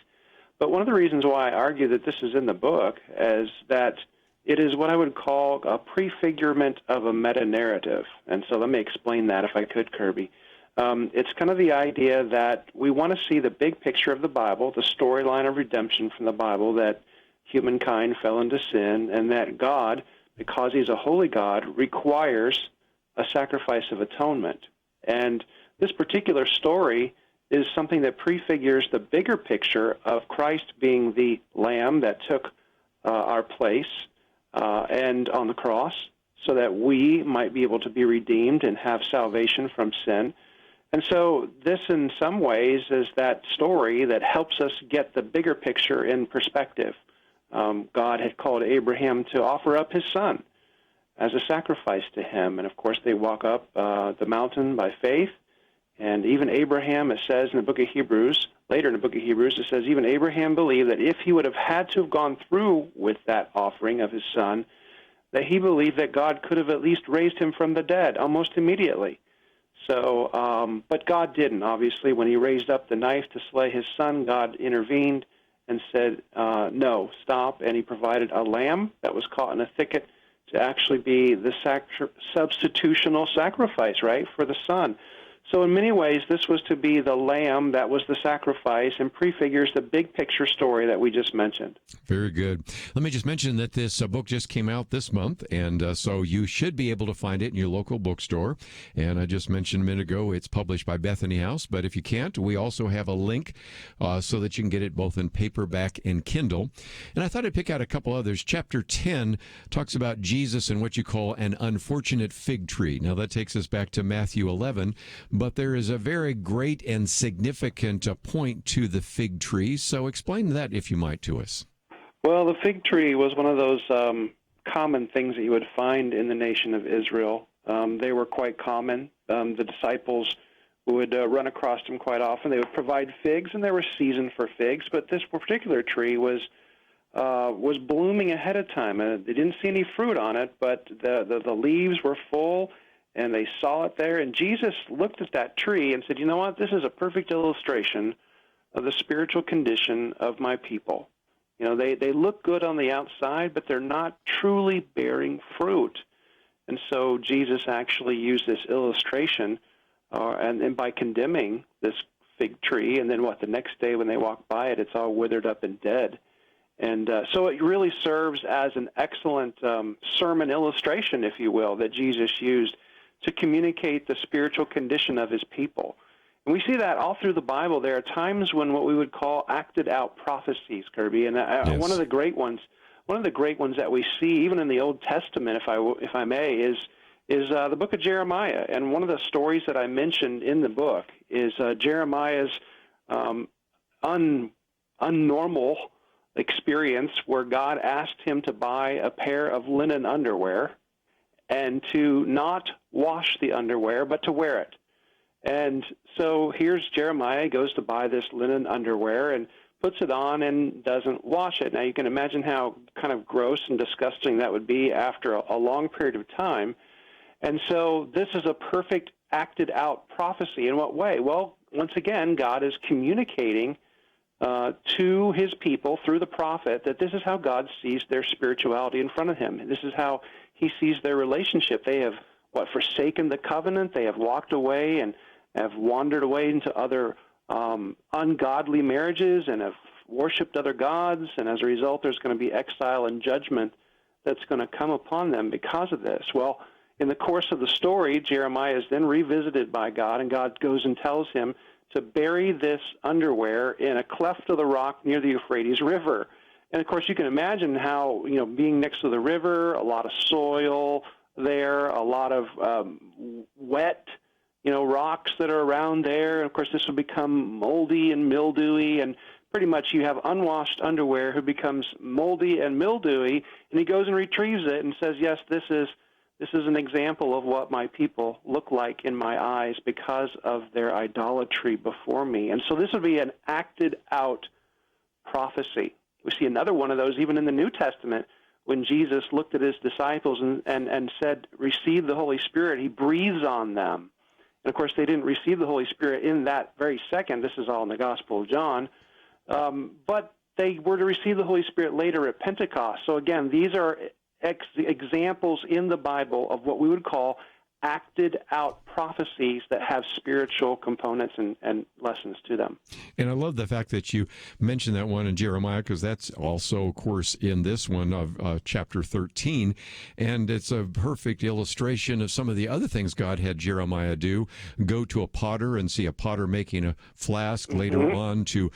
Speaker 11: But one of the reasons why I argue that this is in the book is that it is what I would call a prefigurement of a meta-narrative. And so let me explain that if I could, Kerby. It's kind of the idea that we want to see the big picture of the Bible, the storyline of redemption from the Bible, that humankind fell into sin, and that God, because he's a holy God, requires a sacrifice of atonement. And this particular story is something that prefigures the bigger picture of Christ being the lamb that took our place and on the cross so that we might be able to be redeemed and have salvation from sin. And so this, in some ways, is that story that helps us get the bigger picture in perspective. God had called Abraham to offer up his son as a sacrifice to him. And, of course, they walk up the mountain by faith. And even Abraham, it says in the book of Hebrews, later in the book of Hebrews, it says, even Abraham believed that if he would have had to have gone through with that offering of his son, that he believed that God could have at least raised him from the dead almost immediately. So, but God didn't, obviously. When he raised up the knife to slay his son, God intervened and said, no, stop. And he provided a lamb that was caught in a thicket to actually be the substitutional sacrifice, right, for the son. So in many ways, this was to be the lamb that was the sacrifice and prefigures the big picture story that we just mentioned.
Speaker 1: Very good. Let me just mention that this book just came out this month, and so you should be able to find it in your local bookstore. And I just mentioned a minute ago, it's published by Bethany House, but if you can't, we also have a link so that you can get it both in paperback and Kindle. And I thought I'd pick out a couple others. Chapter 10 talks about Jesus and what you call an unfortunate fig tree. Now, that takes us back to Matthew 11, but there is a very great and significant point to the fig tree. So explain that, if you might, to us.
Speaker 11: Well, the fig tree was one of those common things that you would find in the nation of Israel. They were quite common. The disciples would run across them quite often. They would provide figs, and there was season for figs. But this particular tree was blooming ahead of time. They didn't see any fruit on it, but the leaves were full, and they saw it there. And Jesus looked at that tree and said, you know what, this is a perfect illustration of the spiritual condition of my people. You know, they look good on the outside, but they're not truly bearing fruit. And so Jesus actually used this illustration, and by condemning this fig tree, and then the next day when they walk by it, it's all withered up and dead. And so it really serves as an excellent sermon illustration, if you will, that Jesus used to communicate the spiritual condition of his people. And we see that all through the Bible. There are times when what we would call acted out prophecies, Kerby, and
Speaker 1: Yes.
Speaker 11: one of the great ones that we see even in the Old Testament, if I may, is the book of Jeremiah. And one of the stories that I mentioned in the book is Jeremiah's unnormal experience where God asked him to buy a pair of linen underwear and to not wash the underwear, but to wear it. And so here's Jeremiah, goes to buy this linen underwear and puts it on and doesn't wash it. Now you can imagine how kind of gross and disgusting that would be after a long period of time. And so this is a perfect acted out prophecy. In what way? Well, once again, God is communicating to his people through the prophet that this is how God sees their spirituality in front of him. This is how he sees their relationship. They have forsaken the covenant. They have walked away and have wandered away into other ungodly marriages and have worshipped other gods, and as a result there's going to be exile and judgment that's going to come upon them because of this. Well, in the course of the story, Jeremiah is then revisited by God, and God goes and tells him to bury this underwear in a cleft of the rock near the Euphrates River. And of course you can imagine how, being next to the river, a lot of soil there, a lot of wet rocks that are around there. And of course, this will become moldy and mildewy, and pretty much you have unwashed underwear who becomes moldy and mildewy, and he goes and retrieves it and says, yes, this is an example of what my people look like in my eyes because of their idolatry before me. And so this would be an acted out prophecy. We see another one of those even in the New Testament when Jesus looked at his disciples and said, receive the Holy Spirit. He breathes on them. And, of course, they didn't receive the Holy Spirit in that very second. This is all in the Gospel of John. But they were to receive the Holy Spirit later at Pentecost. So, again, these are examples in the Bible of what we would call acted out prophecies that have spiritual components and lessons to them.
Speaker 1: And I love the fact that you mentioned that one in Jeremiah, because that's also, of course, in this one of chapter 13. And it's a perfect illustration of some of the other things God had Jeremiah do. Go to a potter and see a potter making a flask, later on to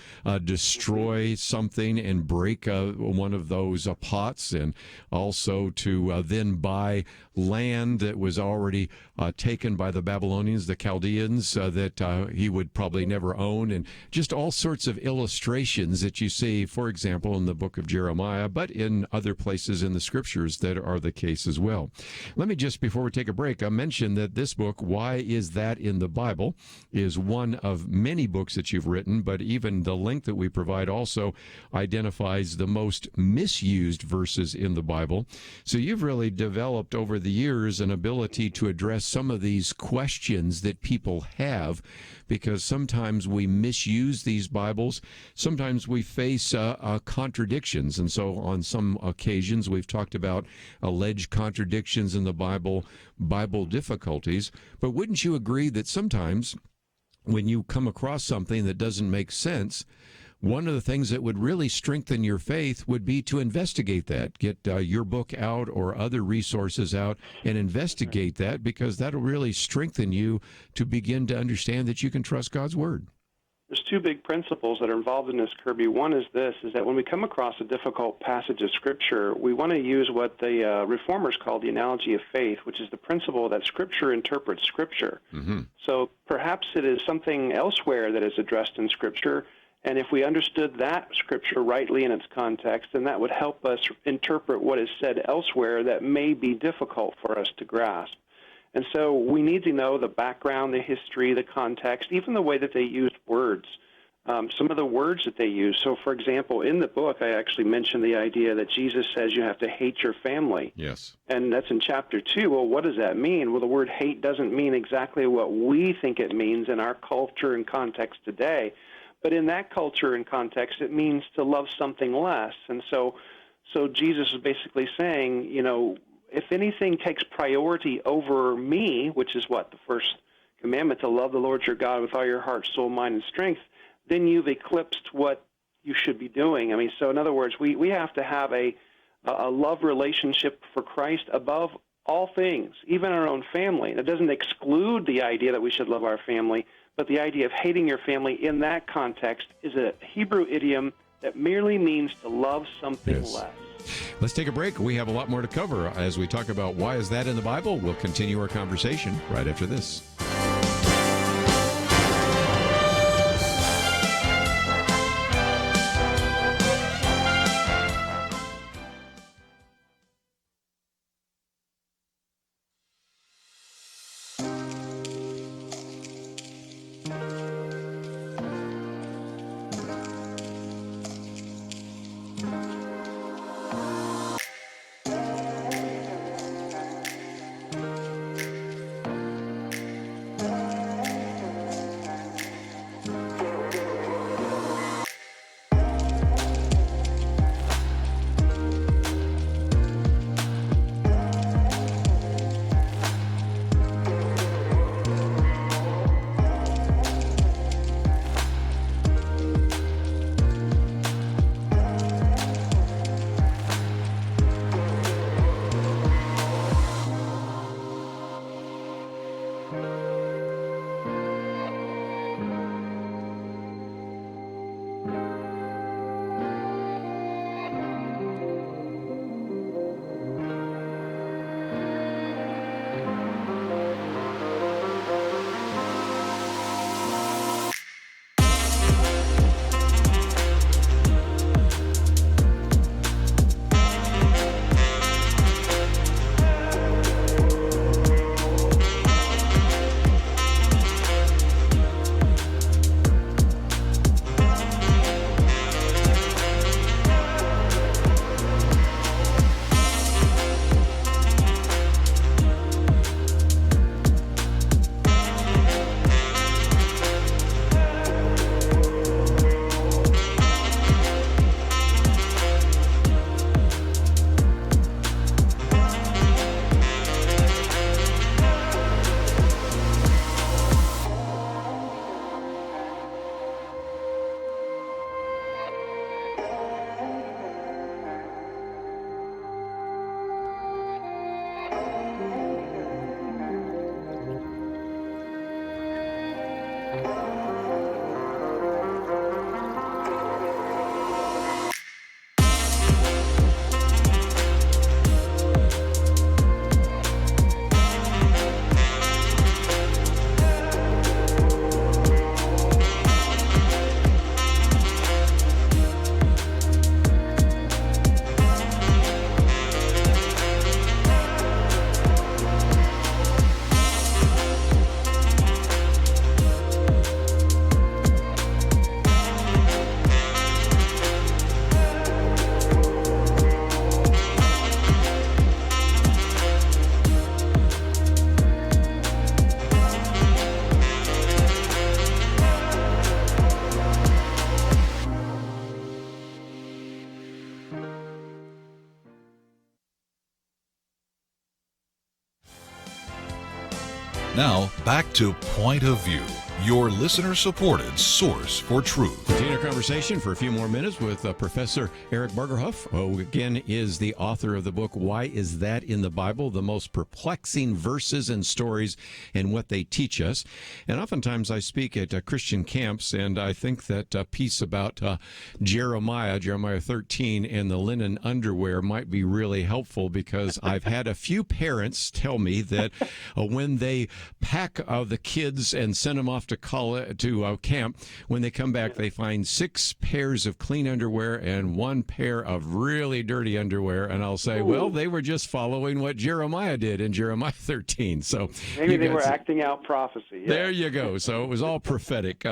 Speaker 1: destroy something and break one of those pots, and also to then buy land that was already taken by the Babylonians, the Chaldeans, that he would probably never own, and just all sorts of illustrations that you see, for example, in the book of Jeremiah, but in other places in the scriptures that are the case as well. Let me just, before we take a break, mention that this book, Why Is That in the Bible, is one of many books that you've written, but even the link that we provide also identifies the most misused verses in the Bible. So you've really developed over the years an ability to address some of these questions that people have, because sometimes we misuse these Bibles. Sometimes we face contradictions. And so on some occasions, we've talked about alleged contradictions in the Bible difficulties. But wouldn't you agree that sometimes when you come across something that doesn't make sense, one of the things that would really strengthen your faith would be to investigate that, get your book out or other resources out and investigate that, because that'll really strengthen you to begin to understand that you can trust God's Word.
Speaker 11: There's two big principles that are involved in this, Kerby. One is this, is that when we come across a difficult passage of Scripture, we want to use what the Reformers call the analogy of faith, which is the principle that Scripture interprets Scripture. Mm-hmm. So perhaps it is something elsewhere that is addressed in Scripture, and if we understood that Scripture rightly in its context, then that would help us interpret what is said elsewhere that may be difficult for us to grasp. And so we need to know the background, the history, the context, even the way that they used words, some of the words that they use. So, for example, in the book, I actually mentioned the idea that Jesus says you have to hate your family.
Speaker 1: Yes.
Speaker 11: And that's in chapter 2. Well, what does that mean? Well, the word hate doesn't mean exactly what we think it means in our culture and context today. But in that culture and context, it means to love something less. And so Jesus is basically saying, if anything takes priority over me, which is what? The first commandment, to love the Lord your God with all your heart, soul, mind, and strength, then you've eclipsed what you should be doing. I mean, so in other words, we have to have a love relationship for Christ above all things, even our own family. That doesn't exclude the idea that we should love our family, but the idea of hating your family in that context is a Hebrew idiom that merely means to love something less.
Speaker 1: Let's take a break. We have a lot more to cover as we talk about why is that in the Bible. We'll continue our conversation right after this.
Speaker 10: Now, back to Point of View, your listener-supported source for truth.
Speaker 1: Continue our conversation for a few more minutes with Professor Eric Bargerhuff, who again is the author of the book, Why Is That in the Bible? The Most Perplexing Verses and Stories and What They Teach Us. And oftentimes I speak at Christian camps, and I think that piece about Jeremiah 13, and the linen underwear might be really helpful, because I've had a few parents tell me that when they pack the kids and send them off to camp, when they come back, they find 6 pairs of clean underwear and 1 pair of really dirty underwear. And I'll say, well, they were just following what Jeremiah did in Jeremiah 13. So
Speaker 11: maybe they were acting out prophecy. Yeah.
Speaker 1: There you go. So it was all prophetic.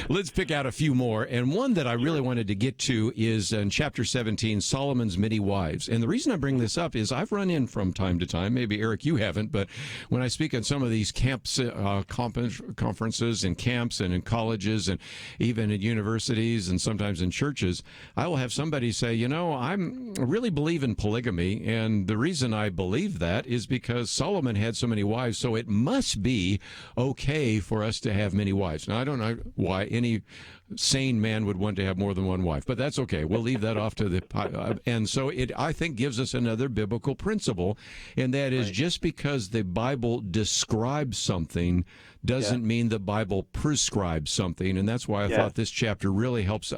Speaker 1: Let's pick out a few more. And one that I really wanted to get to is in chapter 17, Solomon's many wives. And the reason I bring this up is I've run in from time to time, maybe Eric, you haven't, but when I speak at some of these camps, conferences meetings and camps and in colleges and even at universities and sometimes in churches, I will have somebody say, I really believe in polygamy, and the reason I believe that is because Solomon had so many wives, so it must be okay for us to have many wives. Now, I don't know why any sane man would want to have more than one wife, but that's okay. We'll leave that off to the and so it, I think, gives us another biblical principle, and that is just because the Bible describes something doesn't mean the Bible prescribes something, and that's why I thought this chapter really helps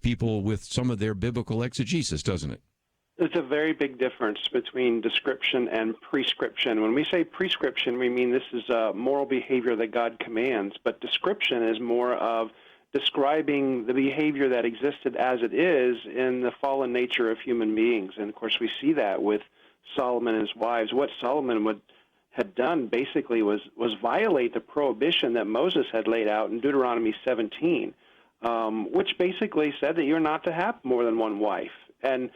Speaker 1: people with some of their biblical exegesis, doesn't it?
Speaker 11: There's a very big difference between description and prescription. When we say prescription, we mean this is moral behavior that God commands, but description is more of describing the behavior that existed as it is in the fallen nature of human beings. And, of course, we see that with Solomon and his wives. What Solomon had done basically was violate the prohibition that Moses had laid out in Deuteronomy 17, which basically said that you're not to have more than one wife. And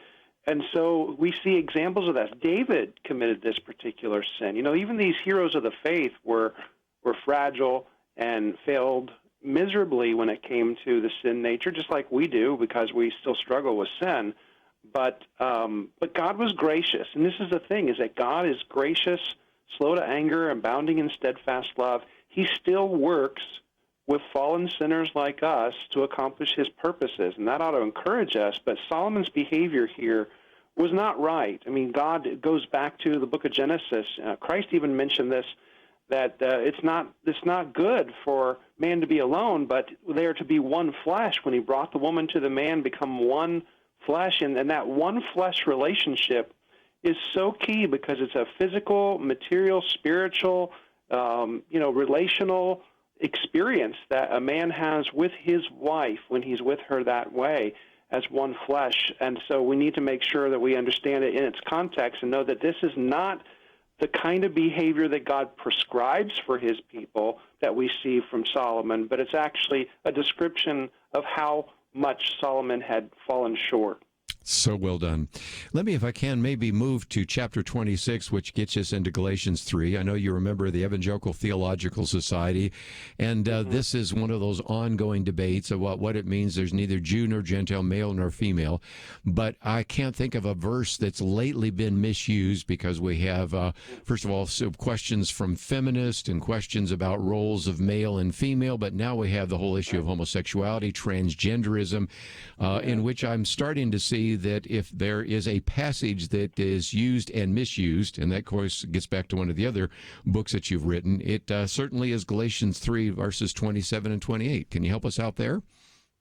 Speaker 11: so we see examples of that. David committed this particular sin. Even these heroes of the faith were fragile and failed miserably when it came to the sin nature, just like we do, because we still struggle with sin. But God was gracious, and this is the thing: is that God is gracious, slow to anger, abounding in steadfast love. He still works with fallen sinners like us to accomplish His purposes, and that ought to encourage us. But Solomon's behavior here was not right. I mean, God goes back to the book of Genesis. Christ even mentioned this, that it's not good for man to be alone, but they are to be one flesh. When He brought the woman to the man, become one flesh, and that one flesh relationship is so key because it's a physical, material, spiritual, relational experience that a man has with his wife when he's with her that way as one flesh. And so we need to make sure that we understand it in its context and know that this is not the kind of behavior that God prescribes for His people that we see from Solomon, but it's actually a description of how much Solomon had fallen short.
Speaker 1: So well done. Let me, if I can, maybe move to chapter 26, which gets us into Galatians 3. I know you're a member of the Evangelical Theological Society, and this is one of those ongoing debates about what it means. There's neither Jew nor Gentile, male nor female, but I can't think of a verse that's lately been misused because we have, first of all, some questions from feminists and questions about roles of male and female, but now we have the whole issue of homosexuality, transgenderism, in which I'm starting to see that if there is a passage that is used and misused, and that, of course, gets back to one of the other books that you've written, it certainly is Galatians 3, verses 27 and 28. Can you help us out there?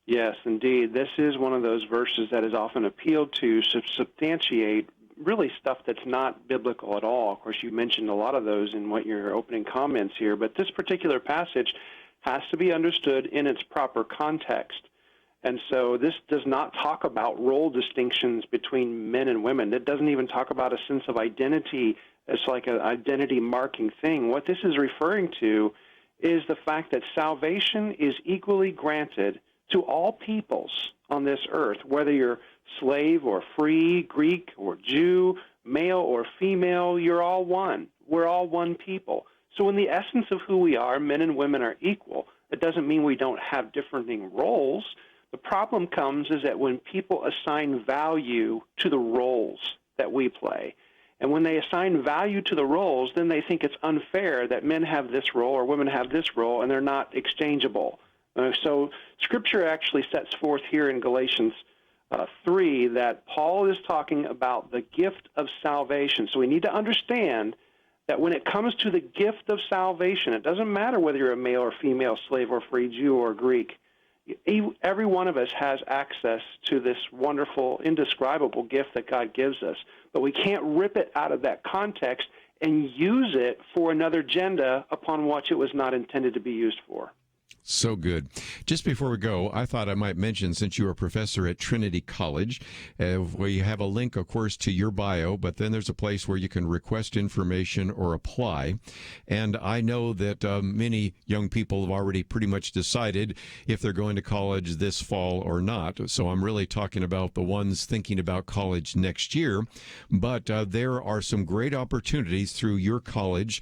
Speaker 11: Yes, indeed. This is one of those verses that is often appealed to substantiate really stuff that's not biblical at all. Of course, you mentioned a lot of those in what your opening comments here, but this particular passage has to be understood in its proper context. And so this does not talk about role distinctions between men and women. It doesn't even talk about a sense of identity as like an identity-marking thing. What this is referring to is the fact that salvation is equally granted to all peoples on this earth, whether you're slave or free, Greek or Jew, male or female, you're all one. We're all one people. So in the essence of who we are, men and women are equal. It doesn't mean we don't have differing roles. The problem comes is that when people assign value to the roles that we play, and when they assign value to the roles, then they think it's unfair that men have this role or women have this role, and they're not exchangeable. So Scripture actually sets forth here in Galatians 3 that Paul is talking about the gift of salvation. So we need to understand that when it comes to the gift of salvation, it doesn't matter whether you're a male or female, slave or free, Jew or Greek. Every one of us has access to this wonderful, indescribable gift that God gives us, but we can't rip it out of that context and use it for another agenda upon which it was not intended to be used for.
Speaker 1: So good. Just before we go, I thought I might mention, since you're a professor at Trinity College, where you have a link, of course, to your bio, but then there's a place where you can request information or apply. And I know that many young people have already pretty much decided if they're going to college this fall or not. So I'm really talking about the ones thinking about college next year. But there are some great opportunities through your college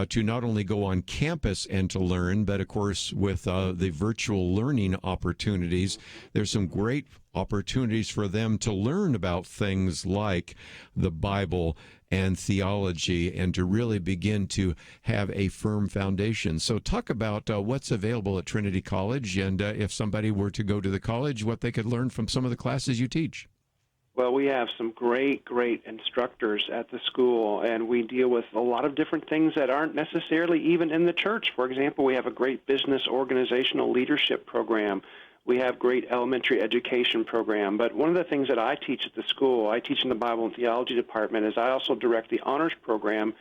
Speaker 1: to not only go on campus and to learn, but of course with the virtual learning opportunities, there's some great opportunities for them to learn about things like the Bible and theology and to really begin to have a firm foundation. So talk about what's available at Trinity College, and if somebody were to go to the college, what they could learn from some of the classes you teach.
Speaker 11: Well, we have some great instructors at the school, and we deal with a lot of different things that aren't necessarily even in the church. For example, we have a great business organizational leadership program. We have great elementary education program. But one of the things that I teach at the school, I teach in the Bible and Theology department, is I also direct the honors program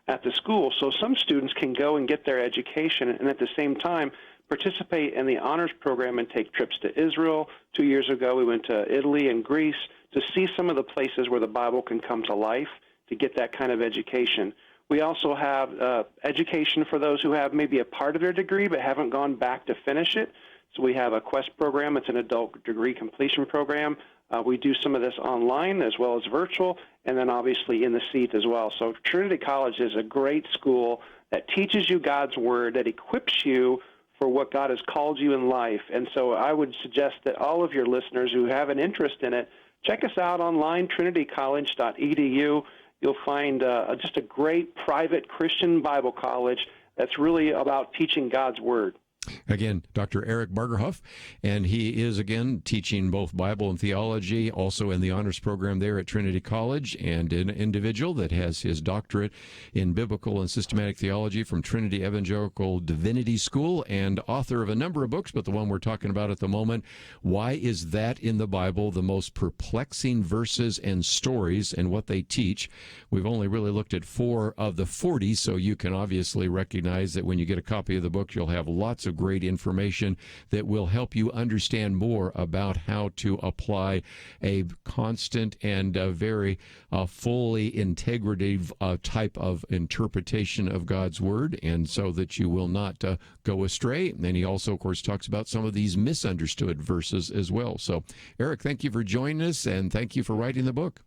Speaker 11: at the school. So some students can go and get their education and at the same time participate in the honors program and take trips to Israel. 2 years ago, we went to Italy and Greece to see some of the places where the Bible can come to life, to get that kind of education. We also have education for those who have maybe a part of their degree but haven't gone back to finish it. So we have a Quest program. It's an adult degree completion program. We do some of this online as well as virtual, and then obviously in the seat as well. So Trinity College is a great school that teaches you God's Word, that equips you for what God has called you in life. And so I would suggest that all of your listeners who have an interest in it, check us out online, trinitycollege.edu. You'll find just a great private Christian Bible college that's really about teaching God's Word.
Speaker 1: Again, Dr. Eric Bargerhuff, and he is, again, teaching both Bible and theology, also in the honors program there at Trinity College, and an individual that has his doctorate in biblical and systematic theology from Trinity Evangelical Divinity School, and author of a number of books, but the one we're talking about at the moment, Why Is That in the Bible? The Most Perplexing Verses and Stories and What They Teach. We've only really looked at 4 of the 40, so you can obviously recognize that when you get a copy of the book, you'll have lots of great information that will help you understand more about how to apply a constant and very fully integrative type of interpretation of God's Word, and so that you will not go astray. And he also, of course, talks about some of these misunderstood verses as well. So, Eric, thank you for joining us, and thank you for writing the book.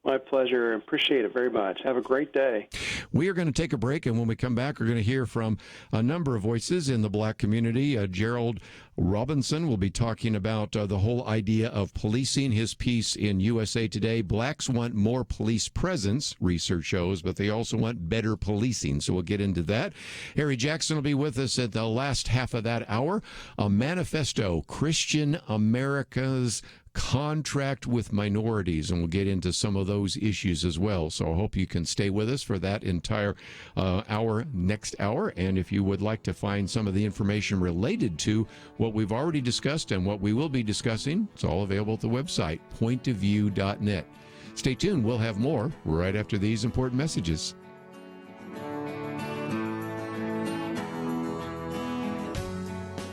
Speaker 11: My pleasure. Appreciate it very much. Have a great day.
Speaker 1: We are going to take a break, and when we come back, we're going to hear from a number of voices in the black community. Gerard Robinson will be talking about the whole idea of policing. His piece in USA Today, Blacks want more police presence, research shows, but they also want better policing. So we'll get into that. Harry Jackson will be with us at the last half of that hour. A Manifesto, Christian America's contract with minorities, and we'll get into some of those issues as well. So I hope you can stay with us for that entire hour, next hour. And if you would like to find some of the information related to what we've already discussed and what we will be discussing, it's all available at the website, pointofview.net. Stay tuned. We'll have more right after these important messages.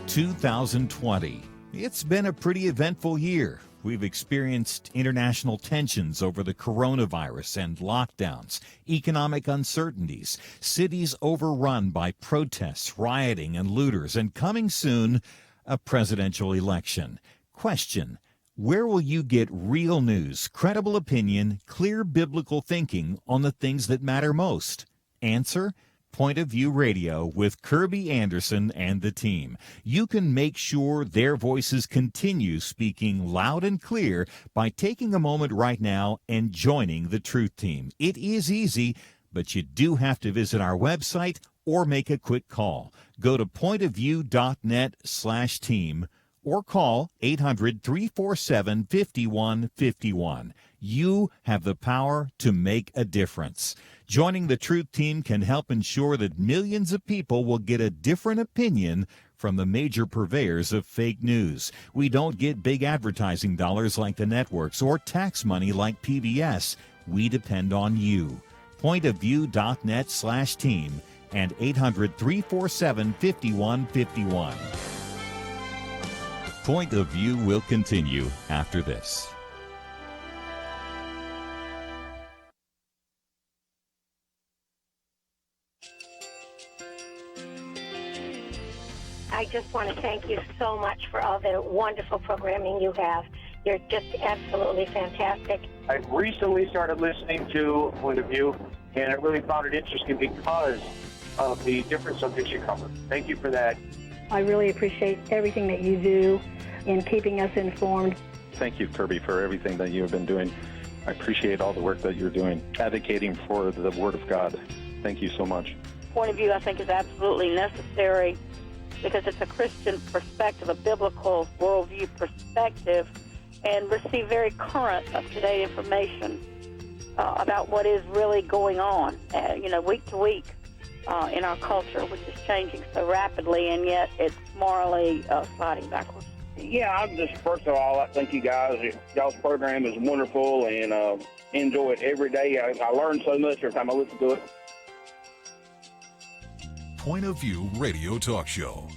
Speaker 3: "2020. It's been a pretty eventful year. We've experienced international tensions over the coronavirus and lockdowns, economic uncertainties, cities overrun by protests, rioting, and looters, and coming soon, a presidential election. Question: where will you get real news, credible opinion, clear biblical thinking on the things that matter most? Answer: Point of View Radio with Kerby Anderson and the team. You can make sure their voices continue speaking loud and clear by taking a moment right now and joining the Truth Team. It is easy, but you do have to visit our website or make a quick call. Go to pointofview.net/team or call 800-347-5151. You have the power to make a difference. Joining the Truth Team can help ensure that millions of people will get a different opinion from the major purveyors of fake news. We don't get big advertising dollars like the networks or tax money like PBS. We depend on you. Pointofview.net/team and 800-347-5151. Point of View will continue after this.
Speaker 4: I just want to thank you so much for all the wonderful programming you have. You're just absolutely fantastic.
Speaker 5: I recently started listening to Point of View, and I really found it interesting because of the different subjects you cover. Thank you for that.
Speaker 6: I really appreciate everything that you do in keeping us informed.
Speaker 7: Thank you, Kerby, for everything that you have been doing. I appreciate all the work that you're doing, advocating for the Word of God. Thank you so much.
Speaker 8: Point of View, I think, is absolutely necessary because it's a Christian perspective, a biblical worldview perspective, and receive very current, up-to-date information about what is really going on, week to week in our culture, which is changing so rapidly, and yet it's morally sliding backwards.
Speaker 9: Yeah, I'm just, first of all, I thank you guys. Y'all's program is wonderful, and enjoy it every day. I learn so much every time I listen to it.
Speaker 10: Point of View Radio Talk Show.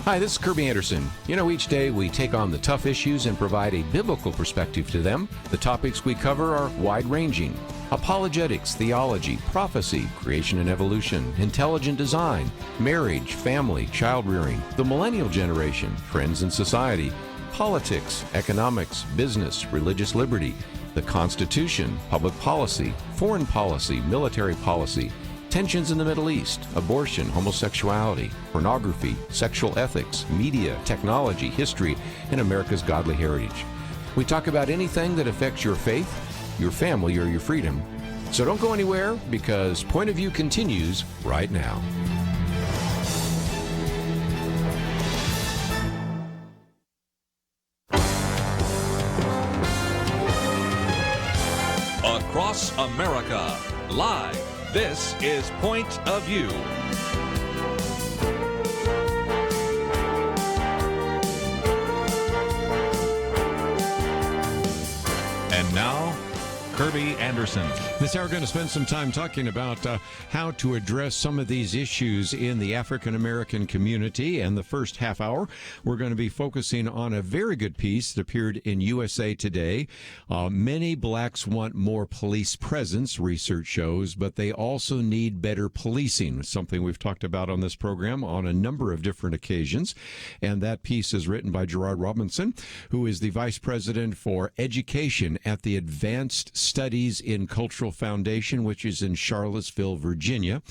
Speaker 1: Hi, this is Kerby Anderson. You know, each day we take on the tough issues and provide a biblical perspective to them. The topics we cover are wide-ranging. Apologetics, theology, prophecy, creation and evolution, intelligent design, marriage, family, child-rearing, the millennial generation, trends in society, politics, economics, business, religious liberty, the Constitution, public policy, foreign policy, military policy, tensions in the Middle East, abortion, homosexuality, pornography, sexual ethics, media, technology, history, and America's godly heritage. We talk about anything that affects your faith, your family, or your freedom. So don't go anywhere, because Point of View continues right now.
Speaker 2: Across America, live. This is Point of View. And now, Kerby Anderson.
Speaker 1: This hour, we're going to spend some time talking about how to address some of these issues in the African-American community. And the first half hour, we're going to be focusing on a very good piece that appeared in USA Today. Many blacks want more police presence, research shows, but they also need better policing, something we've talked about on this program on a number of different occasions. And that piece is written by Gerard Robinson, who is the Vice President for Education at the Advanced Studies in Cultural Foundation, which is in Charlottesville, Virginia.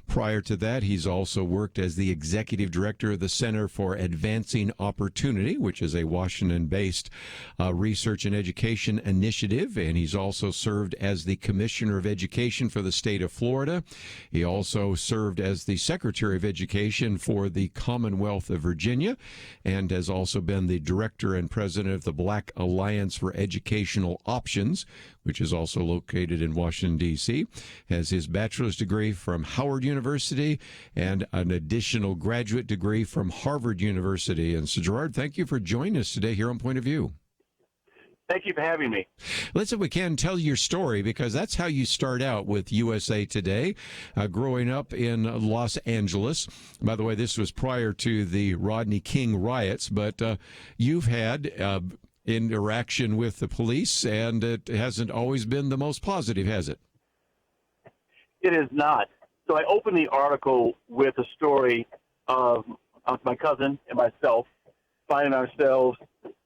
Speaker 1: Prior to that, he's also worked as the Executive Director of the Center for Advancing Opportunity, which is a Washington-based research and education initiative, and he's also served as the Commissioner of Education for the state of Florida. He also served as the Secretary of Education for the Commonwealth of Virginia, and has also been the Director and President of the Black Alliance for Educational Options, which is also located in Washington, D.C., has his bachelor's degree from Howard University and an additional graduate degree from Harvard University. And so, Gerard, thank you for joining us today here on Point of View.
Speaker 5: Thank you for having me.
Speaker 1: Let's, if we can, tell your story, because that's how you start out with USA Today, growing up in Los Angeles. By the way, this was prior to the Rodney King riots, but you've had interaction with the police, and it hasn't always been the most positive, has it?
Speaker 5: It is not. So I opened the article with a story of my cousin and myself finding ourselves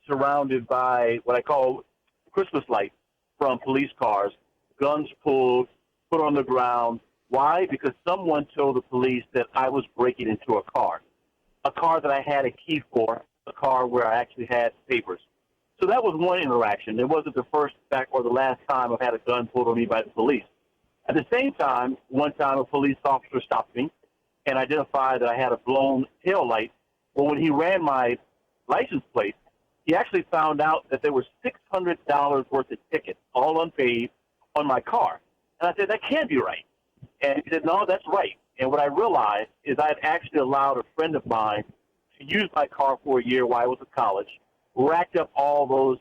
Speaker 5: surrounded by what I call Christmas lights from police cars, guns pulled, put on the ground. Why? Because someone told the police that I was breaking into a car that I had a key for, a car where I actually had papers. So that was one interaction. It wasn't the first or the last time I've had a gun pulled on me by the police. At the same time, one time a police officer stopped me and identified that I had a blown tail light. Well, when he ran my license plate, he actually found out that there was $600 worth of tickets, all unpaid, on my car. And I said, that can't be right. And he said, no, that's right. And what I realized is I had actually allowed a friend of mine to use my car for a year while I was at college, racked up all those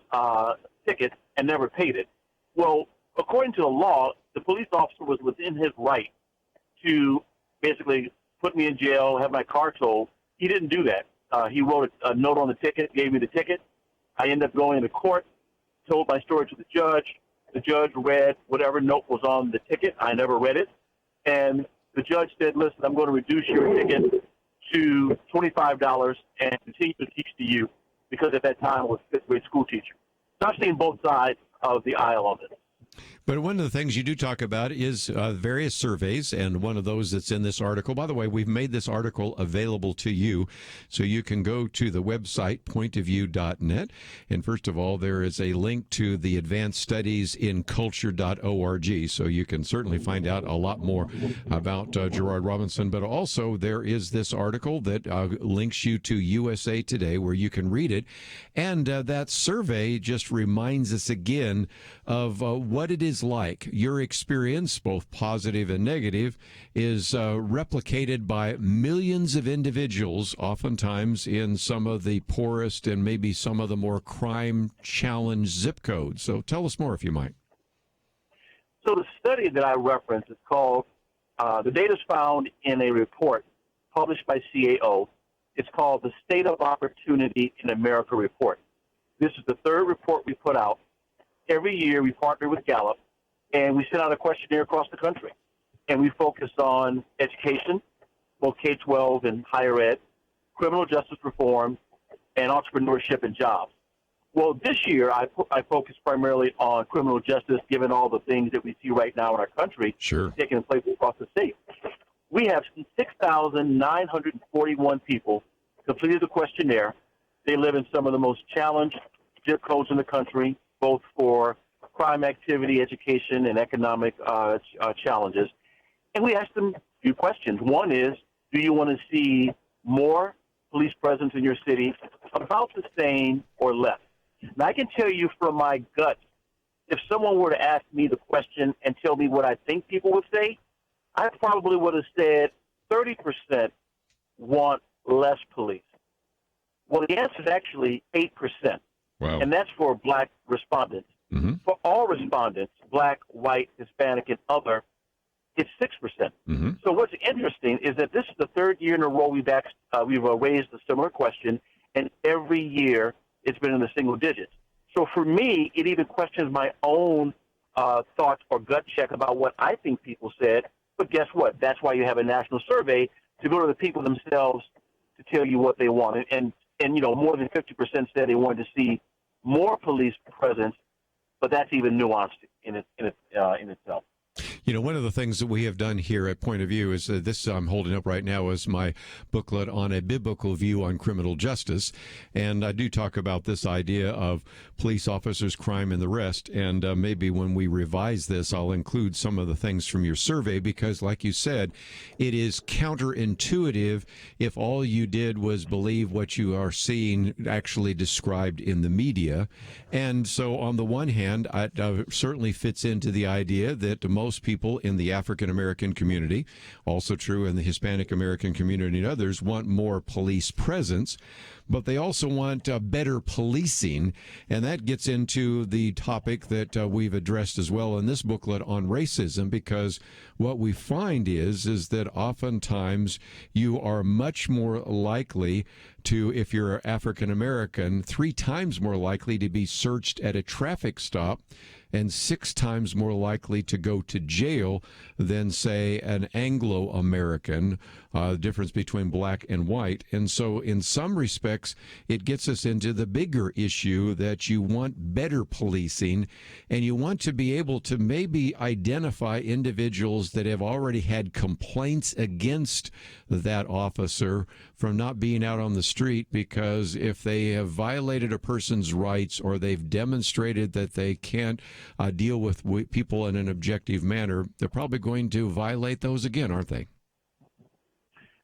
Speaker 5: tickets, and never paid it. Well, according to the law, the police officer was within his right to basically put me in jail, have my car towed. He didn't do that. He wrote a note on the ticket, gave me the ticket. I ended up going into court, told my story to the judge. The judge read whatever note was on the ticket. I never read it. And the judge said, listen, I'm going to reduce your ticket to $25 and continue to teach to you, because at that time I was a fifth-grade school teacher. So I've seen both sides of the aisle on this.
Speaker 1: But one of the things you do talk about is various surveys, and one of those that's in this article. By the way, we've made this article available to you, so you can go to the website, pointofview.net. And first of all, there is a link to the Advanced Studies in Culture.org, so you can certainly find out a lot more about Gerard Robinson. But also, there is this article that links you to USA Today, where you can read it. And that survey just reminds us again of what it is like. Your experience, both positive and negative, is replicated by millions of individuals, oftentimes in some of the poorest and maybe some of the more crime-challenged zip codes. So tell us more, if you might.
Speaker 5: So the study that I referenced is called, the data is found in a report published by CAO, It's called the State of Opportunity in America report. This is the third report we put out. Every year we partner with Gallup, and we send out a questionnaire across the country. And we focus on education, both K-12 and higher ed, criminal justice reform, and entrepreneurship and jobs. Well, this year I focus primarily on criminal justice, given all the things that we see right now in our country taking place across the state. We have 6,941 people completed the questionnaire. They live in some of the most challenged zip codes in the country, both for crime activity, education, and economic challenges. And we asked them a few questions. One is, do you want to see more police presence in your city, about the same, or less? Now, I can tell you from my gut, if someone were to ask me the question and tell me what I think people would say, I probably would have said 30% want less police. Well, the answer is actually 8%.
Speaker 1: Wow.
Speaker 5: And that's for black respondents.
Speaker 1: Mm-hmm.
Speaker 5: For all respondents, black, white, Hispanic, and other, it's 6%.
Speaker 1: Mm-hmm.
Speaker 5: So what's interesting is that this is the third year in a row we've raised a similar question, and every year it's been in the single digits. So for me, it even questions my own thoughts or gut check about what I think people said. But guess what? That's why you have a national survey, to go to the people themselves to tell you what they want. And more than 50% said they wanted to see more police presence, but that's even nuanced in itself.
Speaker 1: You know, one of the things that we have done here at Point of View is this I'm holding up right now is my booklet on a biblical view on criminal justice. And I do talk about this idea of police officers, crime, and the rest. And maybe when we revise this, I'll include some of the things from your survey, because like you said, it is counterintuitive if all you did was believe what you are seeing actually described in the media. And so on the one hand, it certainly fits into the idea that most people in the African American community, also true in the Hispanic American community and others, want more police presence, but they also want better policing. And that gets into the topic that we've addressed as well in this booklet on racism, because what we find is that oftentimes you are much more likely to, if you're African American, 3 times more likely to be searched at a traffic stop, and 6 times more likely to go to jail than, say, an Anglo-American, difference between black and white. And so in some respects, it gets us into the bigger issue that you want better policing, and you want to be able to maybe identify individuals that have already had complaints against that officer from not being out on the street, because if they have violated a person's rights or they've demonstrated that they can't deal with people in an objective manner, they're probably going to violate those again, aren't they?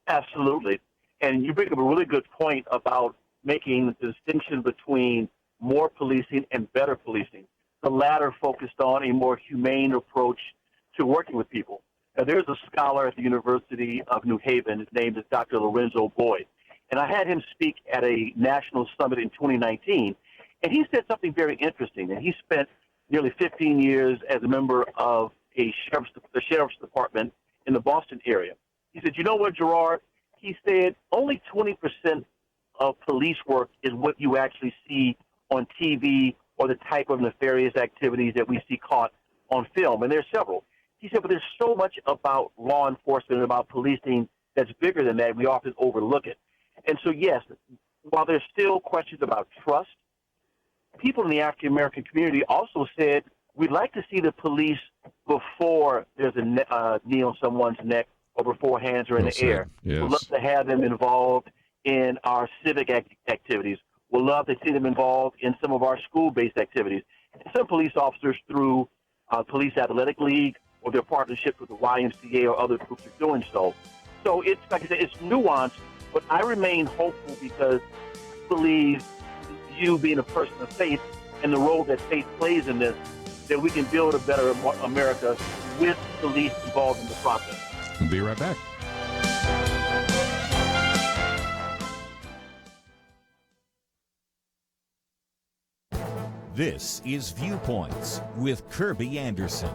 Speaker 5: Absolutely. And you bring up a really good point about making the distinction between more policing and better policing. The latter focused on a more humane approach to working with people. Now, there's a scholar at the University of New Haven. His name is Dr. Lorenzo Boyd. And I had him speak at a national summit in 2019. And he said something very interesting. And he spent nearly 15 years as a member of the sheriff's department in the Boston area. He said, you know what, Gerard? He said only 20% of police work is what you actually see on TV or the type of nefarious activities that we see caught on film. And there's several. He said, but there's so much about law enforcement and about policing that's bigger than that. We often overlook it. And so, yes, while there's still questions about trust, people in the African American community also said, we'd like to see the police before there's a knee on someone's neck or before hands are in the air.
Speaker 1: Yes.
Speaker 5: We'd love to have them involved in our civic activities. We'd love to see them involved in some of our school-based activities. And some police officers through Police Athletic League or their partnership with the YMCA or other groups are doing so. So it's, like I said, it's nuanced, but I remain hopeful because I believe you being a person of faith and the role that faith plays in this, that we can build a better America with police involved in the process.
Speaker 1: We'll be right back.
Speaker 3: This is Viewpoints with Kerby Anderson.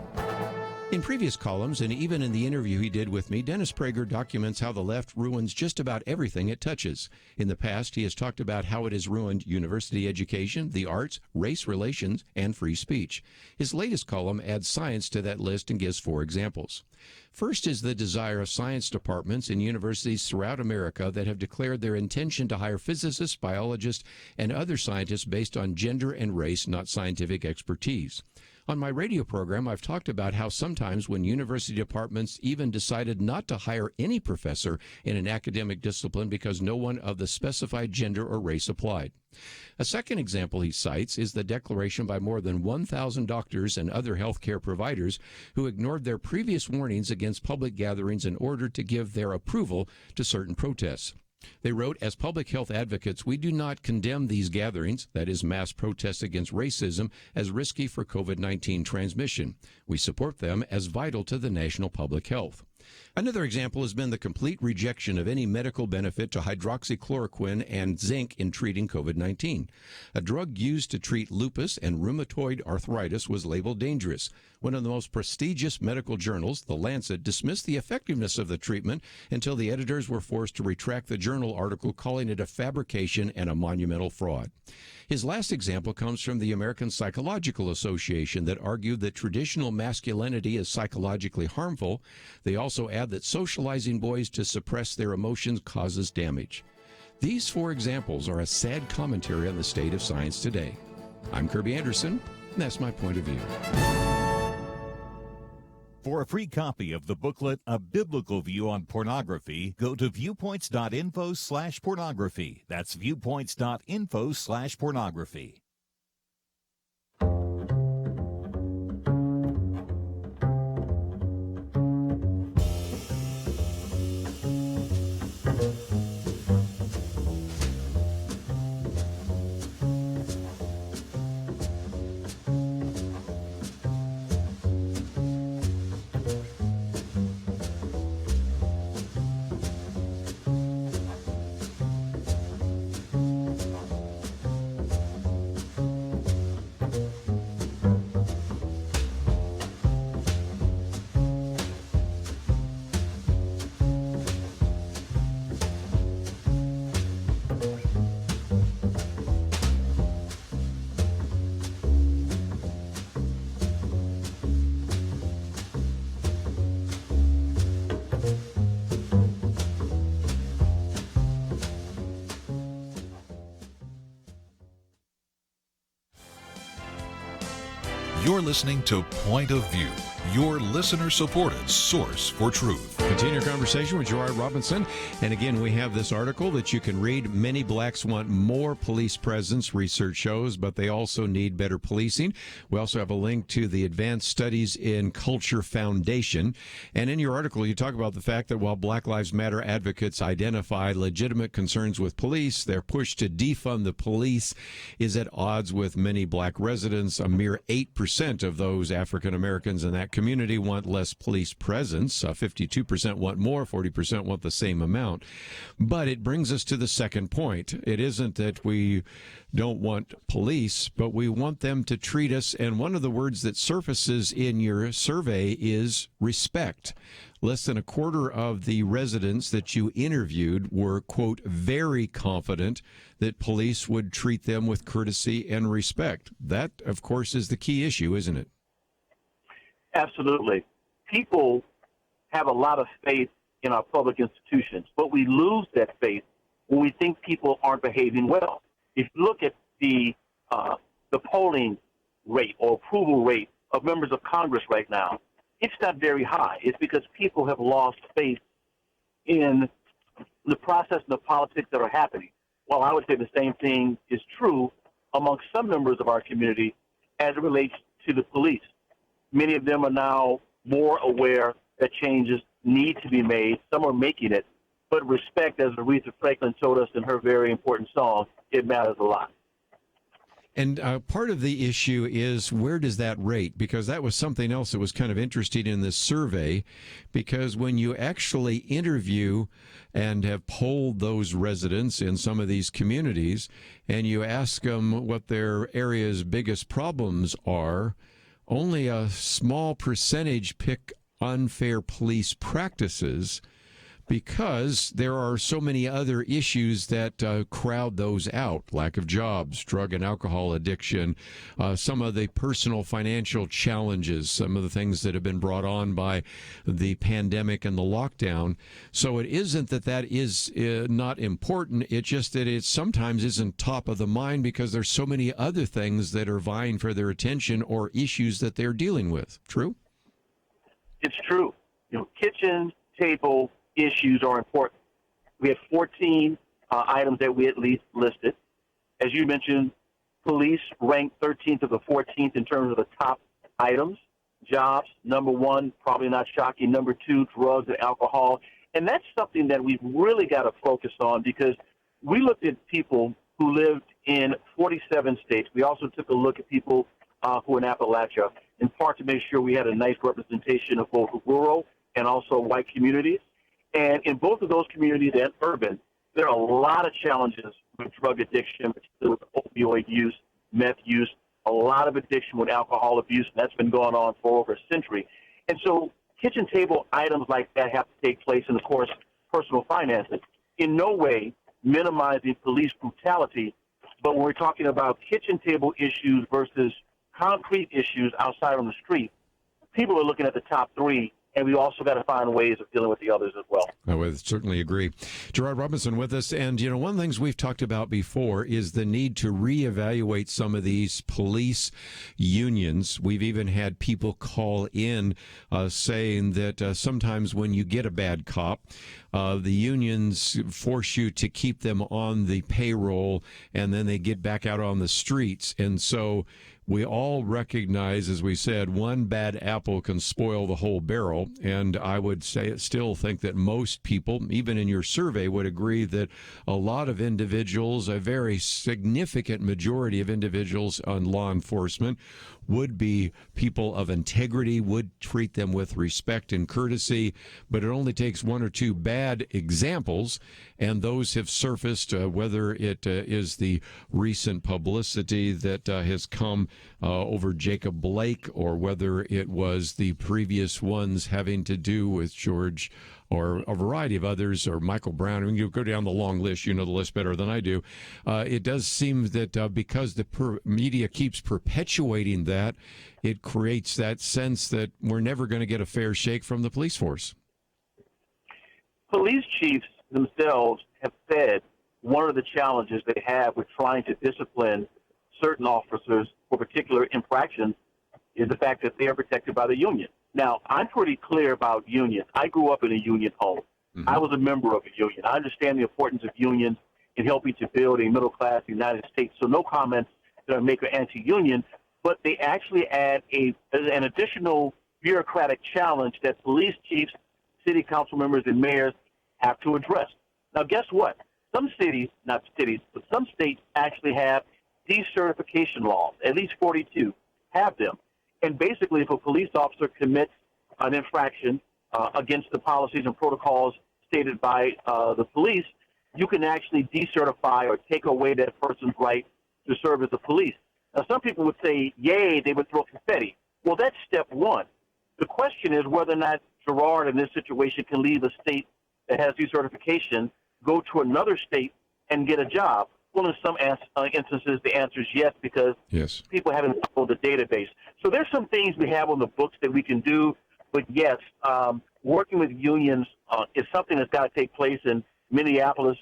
Speaker 1: In previous columns, and even in the interview he did with me, Dennis Prager documents how the left ruins just about everything it touches. In the past, he has talked about how it has ruined university education, the arts, race relations, and free speech. His latest column adds science to that list and gives 4 examples. First is the desire of science departments in universities throughout America that have declared their intention to hire physicists, biologists, and other scientists based on gender and race, not scientific expertise. On my radio program, I've talked about how sometimes when university departments even decided not to hire any professor in an academic discipline because no one of the specified gender or race applied. A second example he cites is the declaration by more than 1,000 doctors and other healthcare providers who ignored their previous warnings against public gatherings in order to give their approval to certain protests. They wrote, as public health advocates, we do not condemn these gatherings, that is, mass protests against racism, as risky for COVID-19 transmission. We support them as vital to the national public health. Another example has been the complete rejection of any medical benefit to hydroxychloroquine and zinc in treating COVID-19. A drug used to treat lupus and rheumatoid arthritis was labeled dangerous. One of the most prestigious medical journals, The Lancet, dismissed the effectiveness of the treatment until the editors were forced to retract the journal article, calling it a fabrication and a monumental fraud. His last example comes from the American Psychological Association that argued that traditional masculinity is psychologically harmful. They also add that socializing boys to suppress their emotions causes damage. These 4 examples are a sad commentary on the state of science today. I'm Kerby Anderson, and that's my point of view.
Speaker 3: For a free copy of the booklet, A Biblical View on Pornography, go to viewpoints.info/pornography. That's viewpoints.info/pornography.
Speaker 10: You're listening to Point of View, your listener-supported source for truth.
Speaker 1: Continue our conversation with Gerard Robinson. And again, we have this article that you can read. Many blacks want more police presence, research shows, but they also need better policing. We also have a link to the Advanced Studies in Culture Foundation. And in your article, you talk about the fact that while Black Lives Matter advocates identify legitimate concerns with police, their push to defund the police is at odds with many black residents. A mere 8% of those African Americans in that community want less police presence. 52% want more, 40% want the same amount. But it brings us to the second point. It isn't that we don't want police, but we want them to treat us. And one of the words that surfaces in your survey is respect. Less than a quarter of the residents that you interviewed were, quote, very confident that police would treat them with courtesy and respect. That, of course, is the key issue, isn't it?
Speaker 5: Absolutely. People have a lot of faith in our public institutions, but we lose that faith when we think people aren't behaving well. If you look at the polling rate or approval rate of members of Congress right now, it's not very high. It's because people have lost faith in the process and the politics that are happening. Well, I would say the same thing is true amongst some members of our community as it relates to the police. Many of them are now more aware that changes need to be made. Some are making it. But respect, as Aretha Franklin told us in her very important song, it matters a lot.
Speaker 1: And part of the issue is, where does that rate? Because that was something else that was kind of interesting in this survey, because when you actually interview and have polled those residents in some of these communities, and you ask them what their area's biggest problems are, only a small percentage pick unfair police practices, because there are so many other issues that crowd those out. Lack of jobs, drug and alcohol addiction, some of the personal financial challenges, some of the things that have been brought on by the pandemic and the lockdown. So it isn't that is not important. It's just that it sometimes isn't top of the mind because there's so many other things that are vying for their attention or issues that they're dealing with. True?
Speaker 5: It's true. Kitchen table issues are important. We have 14 items that we at least listed. As you mentioned, police ranked 13th of the 14th in terms of the top items. Jobs, number one, probably not shocking. Number two, drugs and alcohol. And that's something that we've really got to focus on, because we looked at people who lived in 47 states. We also took a look at people who are in Appalachia, in part to make sure we had a nice representation of both rural and also white communities. And in both of those communities and urban, there are a lot of challenges with drug addiction, particularly with opioid use, meth use, a lot of addiction with alcohol abuse, and that's been going on for over a century. And so kitchen table items like that have to take place, and, of course, personal finances. In no way minimizing police brutality, but when we're talking about kitchen table issues versus concrete issues outside on the street, people are looking at the top three, and we also got to find ways of dealing with the others as well.
Speaker 1: I would certainly agree. Gerard Robinson with us. And, one of the things we've talked about before is the need to reevaluate some of these police unions. We've even had people call in saying that sometimes when you get a bad cop, the unions force you to keep them on the payroll, and then they get back out on the streets. And so we all recognize, as we said, one bad apple can spoil the whole barrel. And I would still think that most people, even in your survey, would agree that a lot of individuals, a very significant majority of individuals on law enforcement, would be people of integrity, would treat them with respect and courtesy. But it only takes one or two bad examples, and those have surfaced, whether it is the recent publicity that has come over Jacob Blake, or whether it was the previous ones having to do with George or a variety of others, or Michael Brown. I mean, you go down the long list, you know the list better than I do. It does seem that because the media keeps perpetuating that, it creates that sense that we're never going to get a fair shake from the police force.
Speaker 5: Police chiefs themselves have said one of the challenges they have with trying to discipline certain officers for particular infractions is the fact that they are protected by the union. Now, I'm pretty clear about unions. I grew up in a union home. Mm-hmm. I was a member of a union. I understand the importance of unions in helping to build a middle-class United States. So no comments that I make are anti-union, but they actually add an additional bureaucratic challenge that police chiefs, city council members, and mayors have to address. Now, guess what? Some cities, not cities, but some states actually have decertification laws. At least 42 have them. And basically, if a police officer commits an infraction against the policies and protocols stated by the police, you can actually decertify or take away that person's right to serve as a police. Now, some people would say, yay, they would throw confetti. Well, that's step one. The question is whether or not Gerard in this situation can leave a state that has decertification, go to another state and get a job. Well, in some instances, the answer is yes, because people haven't followed the database. So there's some things we have on the books that we can do, but yes, working with unions is something that's got to take place, and Minneapolis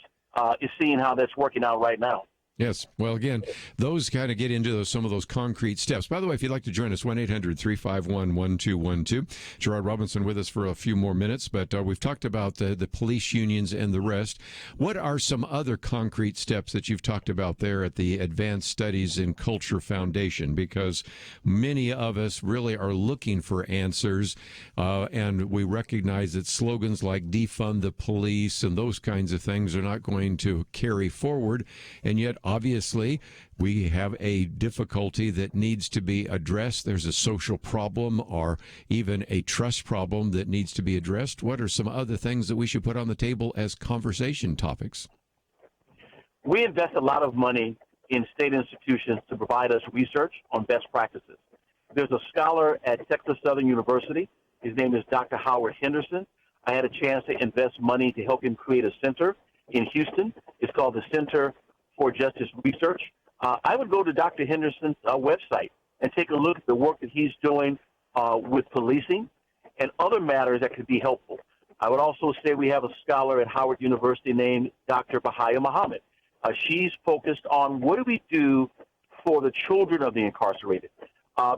Speaker 5: is seeing how that's working out right now.
Speaker 1: Yes. Well, again, those kind of get into some of those concrete steps. By the way, if you'd like to join us, 1-800-351-1212. Gerard Robinson with us for a few more minutes, but we've talked about the police unions and the rest. What are some other concrete steps that you've talked about there at the Advanced Studies in Culture Foundation? Because many of us really are looking for answers, and we recognize that slogans like defund the police and those kinds of things are not going to carry forward, and yet obviously, we have a difficulty that needs to be addressed. There's a social problem or even a trust problem that needs to be addressed. What are some other things that we should put on the table as conversation topics?
Speaker 5: We invest a lot of money in state institutions to provide us research on best practices. There's a scholar at Texas Southern University. His name is Dr. Howard Henderson. I had a chance to invest money to help him create a center in Houston. It's called the Center for Justice Research. I would go to Dr. Henderson's website and take a look at the work that he's doing with policing and other matters that could be helpful. I would also say we have a scholar at Howard University named Dr. Bahaya Muhammad. She's focused on what do we do for the children of the incarcerated.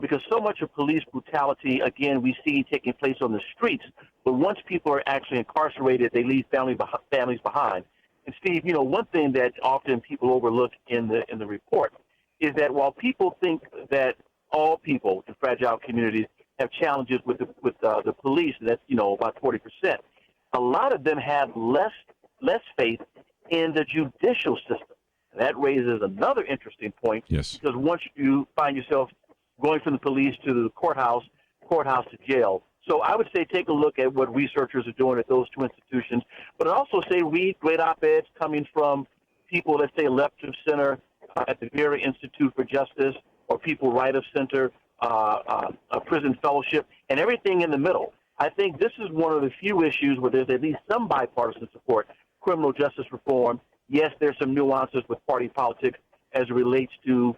Speaker 5: Because so much of police brutality, again, we see taking place on the streets, but once people are actually incarcerated, they leave families behind. And Steve, one thing that often people overlook in the report is that while people think that all people in fragile communities have challenges with the police, and that's about 40%, a lot of them have less faith in the judicial system. And that raises another interesting point.
Speaker 1: Yes.
Speaker 5: Because once you find yourself going from the police to the courthouse to jail. So I would say take a look at what researchers are doing at those two institutions. But I'd also say read great op-eds coming from people, let's say, left of center at the Vera Institute for Justice, or people right of center, a prison fellowship, and everything in the middle. I think this is one of the few issues where there's at least some bipartisan support. Criminal justice reform. Yes, there's some nuances with party politics as it relates to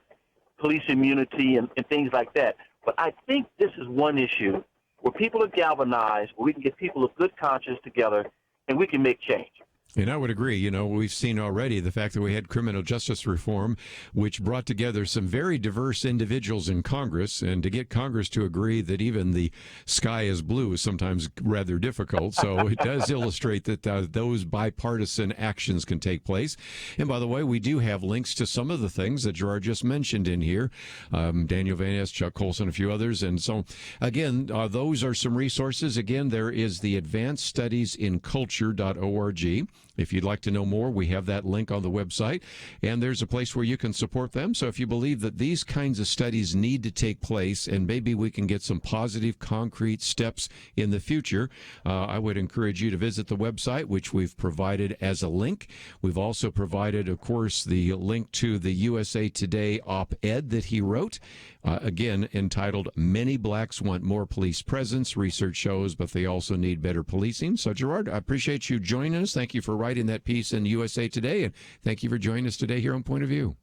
Speaker 5: police immunity and things like that. But I think this is one issue where people are galvanized, where we can get people of good conscience together, and we can make change.
Speaker 1: And I would agree. We've seen already the fact that we had criminal justice reform, which brought together some very diverse individuals in Congress. And to get Congress to agree that even the sky is blue is sometimes rather difficult. So it does illustrate that those bipartisan actions can take place. And by the way, we do have links to some of the things that Gerard just mentioned in here. Daniel Van Ness, Chuck Colson, a few others. And so, again, those are some resources. Again, there is the Advanced Studies in Culture.org. If you'd like to know more, we have that link on the website, and there's a place where you can support them. So if you believe that these kinds of studies need to take place and maybe we can get some positive, concrete steps in the future, I would encourage you to visit the website, which we've provided as a link. We've also provided, of course, the link to the USA Today op-ed that he wrote, again, entitled Many Blacks Want More Police Presence. Research shows, but they also need better policing. So, Gerard, I appreciate you joining us. Thank you for writing that piece in USA Today, and thank you for joining us today here on Point of View.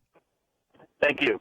Speaker 5: Thank you.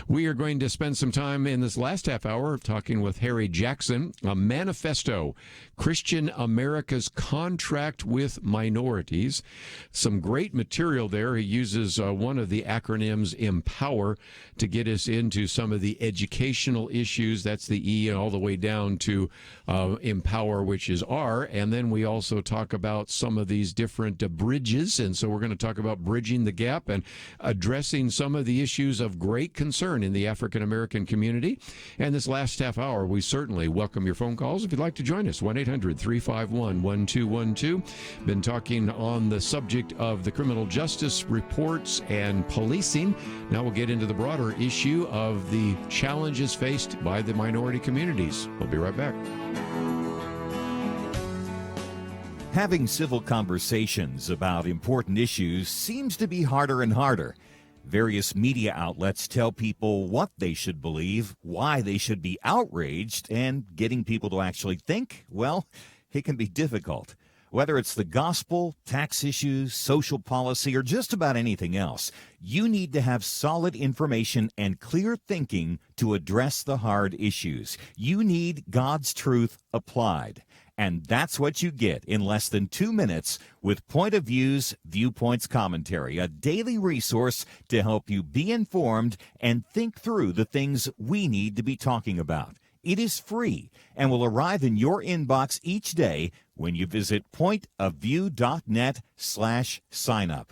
Speaker 1: We are going to spend some time in this last half hour talking with Harry Jackson, a Manifesto, Christian America's Contract with Minorities. Some great material there. He uses one of the acronyms, EMPOWER, to get us into some of the educational issues. That's the E, and all the way down to EMPOWER, which is R. And then we also talk about some of these different bridges. And so we're going to talk about bridging the gap and addressing some of the issues of great concern in the African-American community. And this last half hour, we certainly welcome your phone calls if you'd like to join us. 1-800-351-1212. Been talking on the subject of the criminal justice reports and policing. Now we'll get into the broader issue of the challenges faced by the minority communities. We'll be right back.
Speaker 3: Having civil conversations about important issues seems to be harder and harder. Various media outlets tell people what they should believe, why they should be outraged, and getting people to actually think, well, it can be difficult. Whether it's the gospel, tax issues, social policy, or just about anything else, you need to have solid information and clear thinking to address the hard issues. You need God's truth applied. And that's what you get in less than 2 minutes with Point of View's Viewpoints Commentary, a daily resource to help you be informed and think through the things we need to be talking about. It is free and will arrive in your inbox each day when you visit pointofview.net/signup.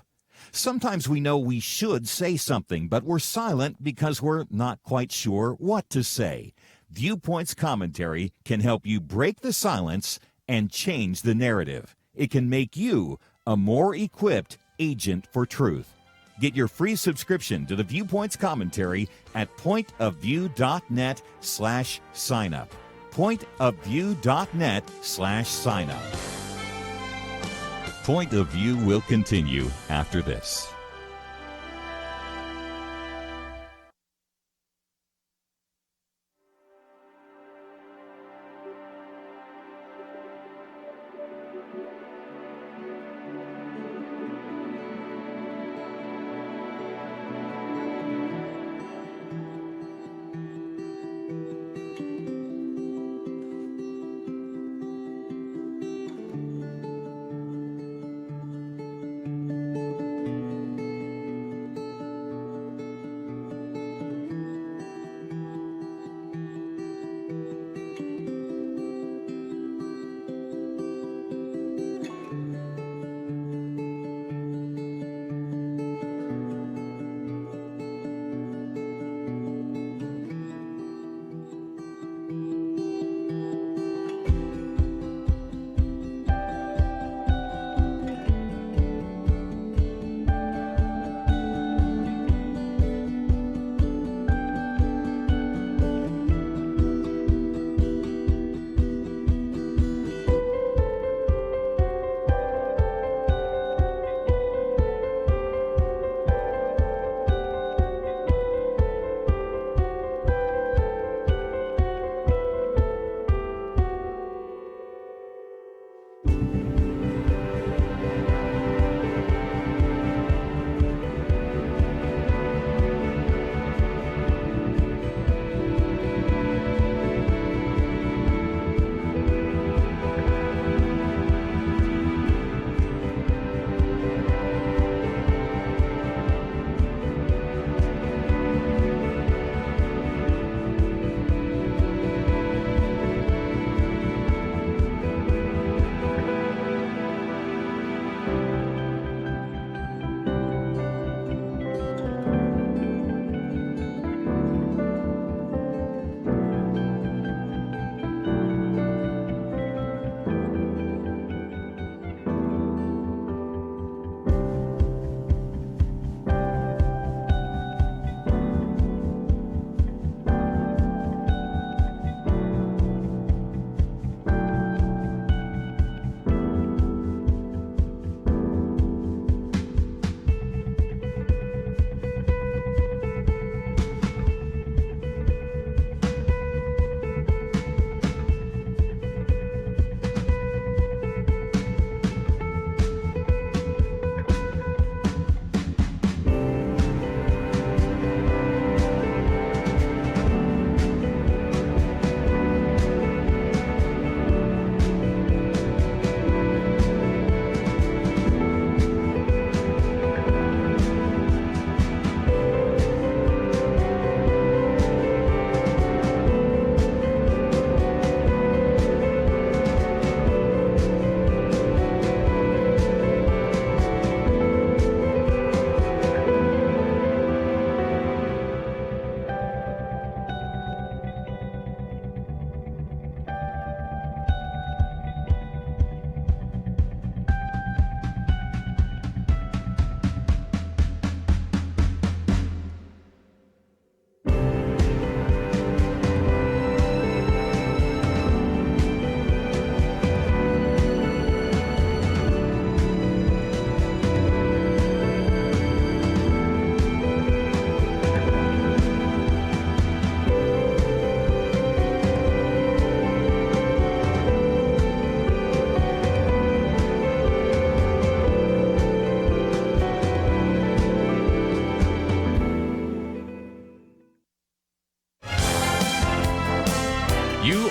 Speaker 3: Sometimes we know we should say something, but we're silent because we're not quite sure what to say. Viewpoints Commentary can help you break the silence and change the narrative. It can make you a more equipped agent for truth. Get your free subscription to the Viewpoints Commentary at pointofview.net/signup. pointofview.net/signup. Point of View will continue after this.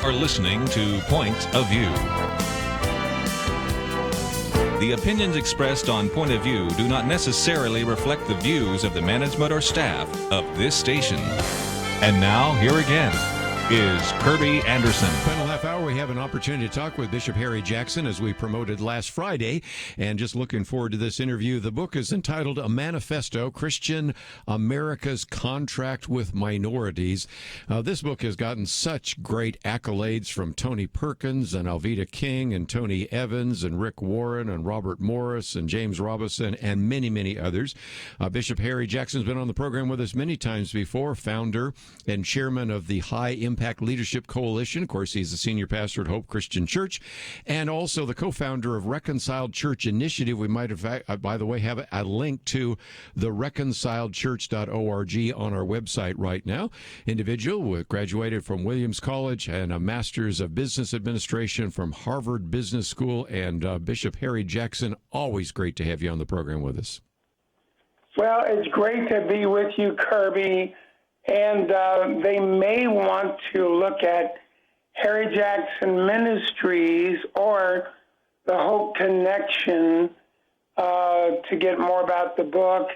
Speaker 2: are listening to Point of View. The opinions expressed on Point of View do not necessarily reflect the views of the management or staff of this station. And now, here again is Kerby Anderson.
Speaker 1: Final half hour, we have an opportunity to talk with Bishop Harry Jackson, as we promoted last Friday, and just looking forward to this interview. The book is entitled A Manifesto, Christian America's Contract with Minorities. This book has gotten such great accolades from Tony Perkins and Alveda King and Tony Evans and Rick Warren and Robert Morris and James Robinson and many, many others. Bishop Harry Jackson's been on the program with us many times before, founder and chairman of the High Impact Leadership Coalition. Of course, he's the senior pastor at Hope Christian Church and also the co-founder of Reconciled Church Initiative. We might have, by the way, have a link to the reconciledchurch.org on our website right now. Individual graduated from Williams College and a master's of business administration from Harvard Business School. And Bishop Harry Jackson, always great to have you on the program with us.
Speaker 12: Well, it's great to be with you, Kerby. And they may want to look at Harry Jackson Ministries or the Hope Connection to get more about the book.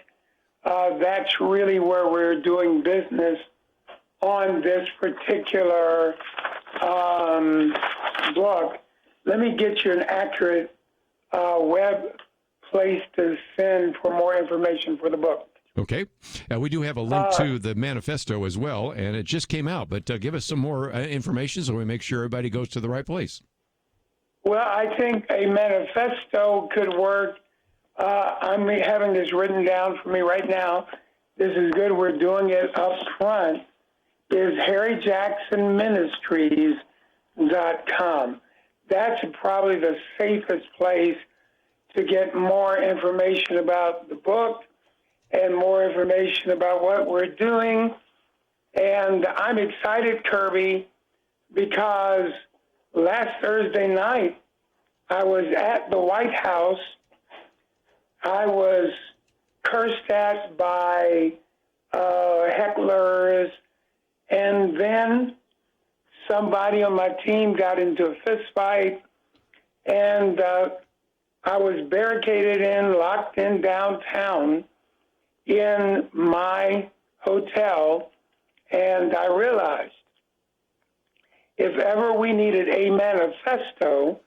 Speaker 12: That's really where we're doing business on this particular book. Let me get you an accurate web place to send for more information for the book.
Speaker 1: Okay. We do have a link to the manifesto as well, and it just came out. But give us some more information so we make sure everybody goes to the right place.
Speaker 12: Well, I think a manifesto could work. I'm having this written down for me right now. This is good. We're doing it up front. Is HarryJacksonMinistries.com. That's probably the safest place to get more information about the book and more information about what we're doing. And I'm excited, Kerby, because last Thursday night I was at the White House. I was cursed at by hecklers, and then somebody on my team got into a fist fight, and I was barricaded in, locked in downtown in my hotel, and I realized if ever we needed a manifesto,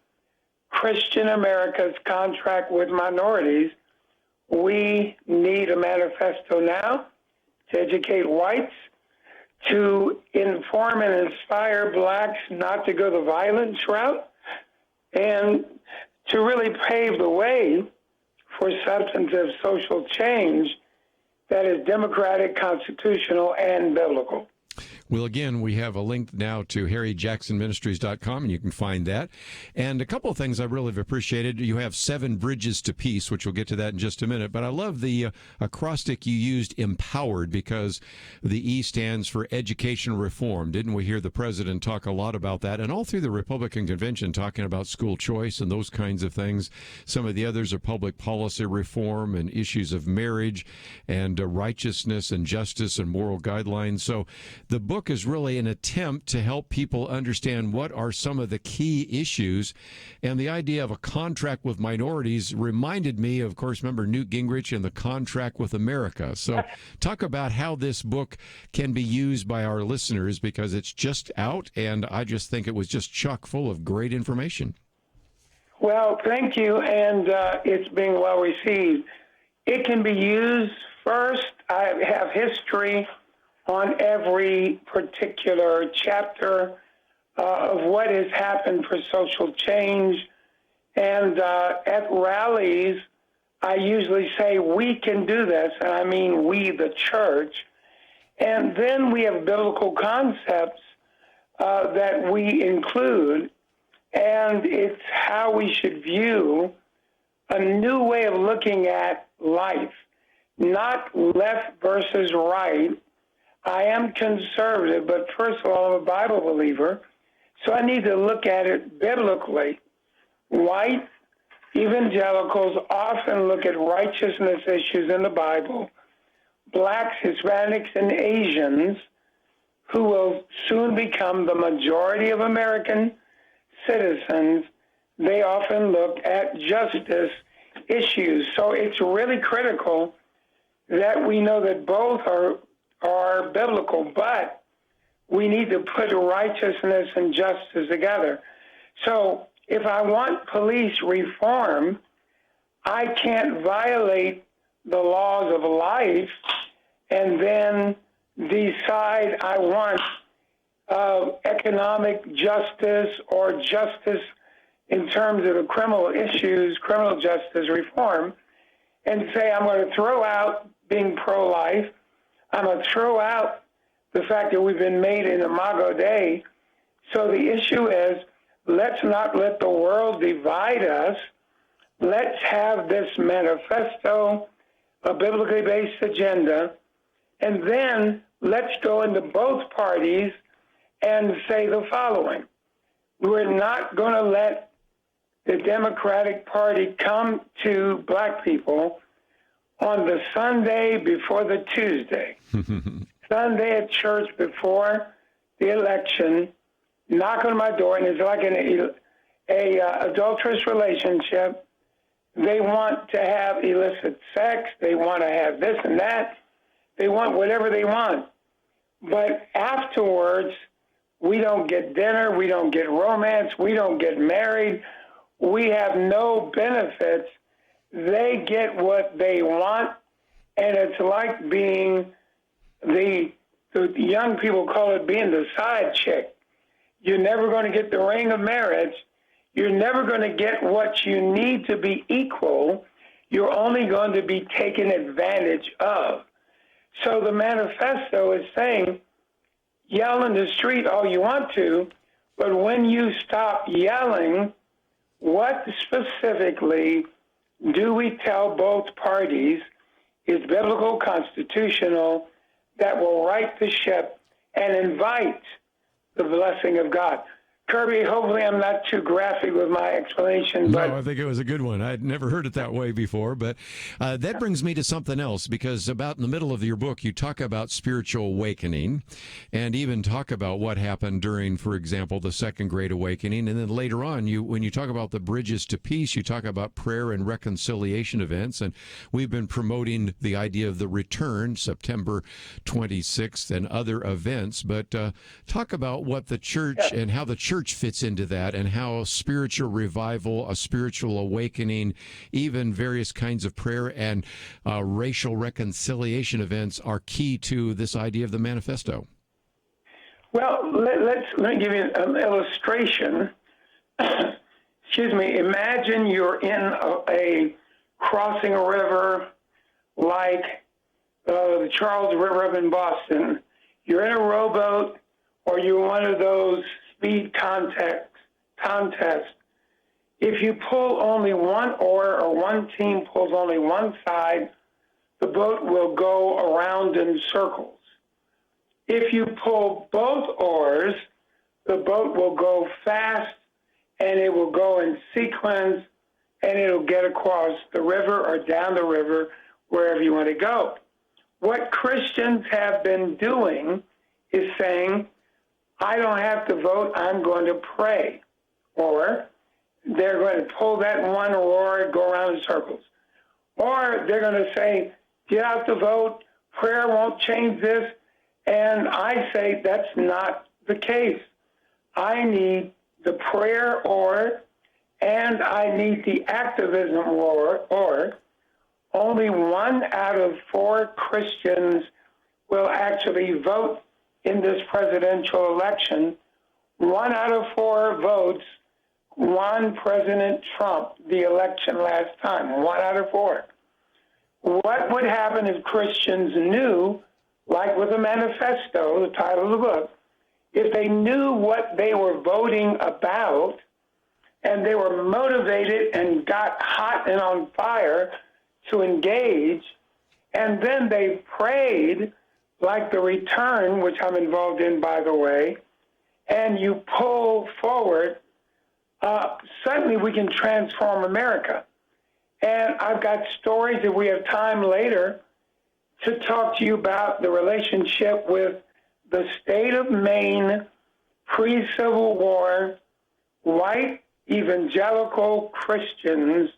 Speaker 12: Christian America's Contract with Minorities, we need a manifesto now to educate whites, to inform and inspire blacks not to go the violence route, and to really pave the way for substantive social change that is democratic, constitutional, and biblical.
Speaker 1: Well, again, we have a link now to HarryJacksonMinistries.com, and you can find that. And a couple of things I really have appreciated. You have 7 bridges to peace, which we'll get to that in just a minute. But I love the acrostic you used, empowered, because the E stands for education reform. Didn't we hear the president talk a lot about that? And all through the Republican convention, talking about school choice and those kinds of things. Some of the others are public policy reform and issues of marriage and righteousness and justice and moral guidelines. So the book is really an attempt to help people understand what are some of the key issues. And the idea of a contract with minorities reminded me, of course, remember Newt Gingrich and the contract with America. So talk about how this book can be used by our listeners, because it's just out, and I just think it was just chock full of great information.
Speaker 12: Well, thank you, and it's being well received. It can be used first. I have history on every particular chapter of what has happened for social change. And at rallies, I usually say, we can do this, and I mean we, the church. And then we have biblical concepts that we include, and it's how we should view a new way of looking at life, not left versus right. I am conservative, but first of all, I'm a Bible believer, so I need to look at it biblically. White evangelicals often look at righteousness issues in the Bible. Blacks, Hispanics, and Asians who will soon become the majority of American citizens, they often look at justice issues. So it's really critical that we know that both are biblical, but we need to put righteousness and justice together. So if I want police reform, I can't violate the laws of life and then decide I want economic justice or justice in terms of the criminal issues, criminal justice reform, and say I'm going to throw out being pro-life. I'm going to throw out the fact that we've been made in Imago Dei. So the issue is, let's not let the world divide us. Let's have this manifesto, a biblically based agenda, and then let's go into both parties and say the following. We're not going to let the Democratic Party come to black people on the Sunday before the Tuesday. Sunday at church before the election, knock on my door, and it's like an adulterous relationship. They want to have illicit sex. They want to have this and that. They want whatever they want. But afterwards, we don't get dinner. We don't get romance. We don't get married. We have no benefits. They get what they want, and it's like being the young people call it being the side chick. You're never going to get the ring of marriage. You're never going to get what you need to be equal. You're only going to be taken advantage of. So the manifesto is saying, yell in the street all you want to, but when you stop yelling, what specifically do we tell both parties is biblical, constitutional, that will right the ship and invite the blessing of God? Kerby, hopefully I'm not too graphic with my explanation.
Speaker 1: No, I think it was a good one. I'd never heard it that way before. But that brings me to something else, because about in the middle of your book, you talk about spiritual awakening and even talk about what happened during, for example, the Second Great Awakening. And then later on, when you talk about the bridges to peace, you talk about prayer and reconciliation events. And we've been promoting the idea of the return, September 26th, and other events. But talk about what the church and how the church fits into that, and how spiritual revival, a spiritual awakening, even various kinds of prayer and racial reconciliation events are key to this idea of the manifesto.
Speaker 12: Well, let me give you an illustration. Excuse me. Imagine you're in crossing a river like the Charles River up in Boston. You're in a rowboat, or you're one of those speed contest. If you pull only one oar, or one team pulls only one side, the boat will go around in circles. If you pull both oars, the boat will go fast, and it will go in sequence, and it'll get across the river or down the river, wherever you want to go. What Christians have been doing is saying, I don't have to vote, I'm going to pray. Or they're going to pull that one oar and go around in circles. Or they're going to say, get out the vote, prayer won't change this. And I say that's not the case. I need the prayer oar, and I need the activism oar. Only 1 out of 4 Christians will actually vote in this presidential election. 1 out of 4 votes won President Trump the election last time. 1 out of 4. What would happen if Christians knew, like with the manifesto, the title of the book, if they knew what they were voting about, and they were motivated and got hot and on fire to engage, and then they prayed, like the return, which I'm involved in, by the way, and you pull forward, suddenly we can transform America. And I've got stories, if we have time later, to talk to you about the relationship with the state of Maine pre-Civil War, white evangelical Christians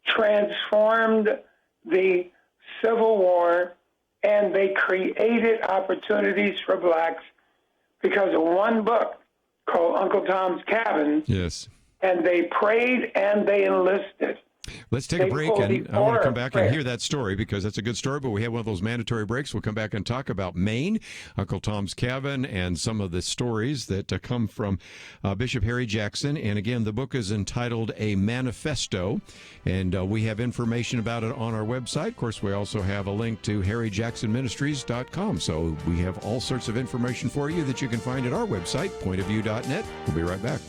Speaker 12: transformed the Civil War, and they created opportunities for blacks because of one book called Uncle Tom's Cabin.
Speaker 1: Yes.
Speaker 12: And they prayed and they enlisted.
Speaker 1: Let's take a break, and I want to come back and hear that story because that's a good story, but we have one of those mandatory breaks. We'll come back and talk about Maine, Uncle Tom's Cabin, and some of the stories that come from Bishop Harry Jackson. And again, the book is entitled A Manifesto, and we have information about it on our website. Of course, we also have a link to harryjacksonministries.com, so we have all sorts of information for you that you can find at our website, pointofview.net. We'll be right back.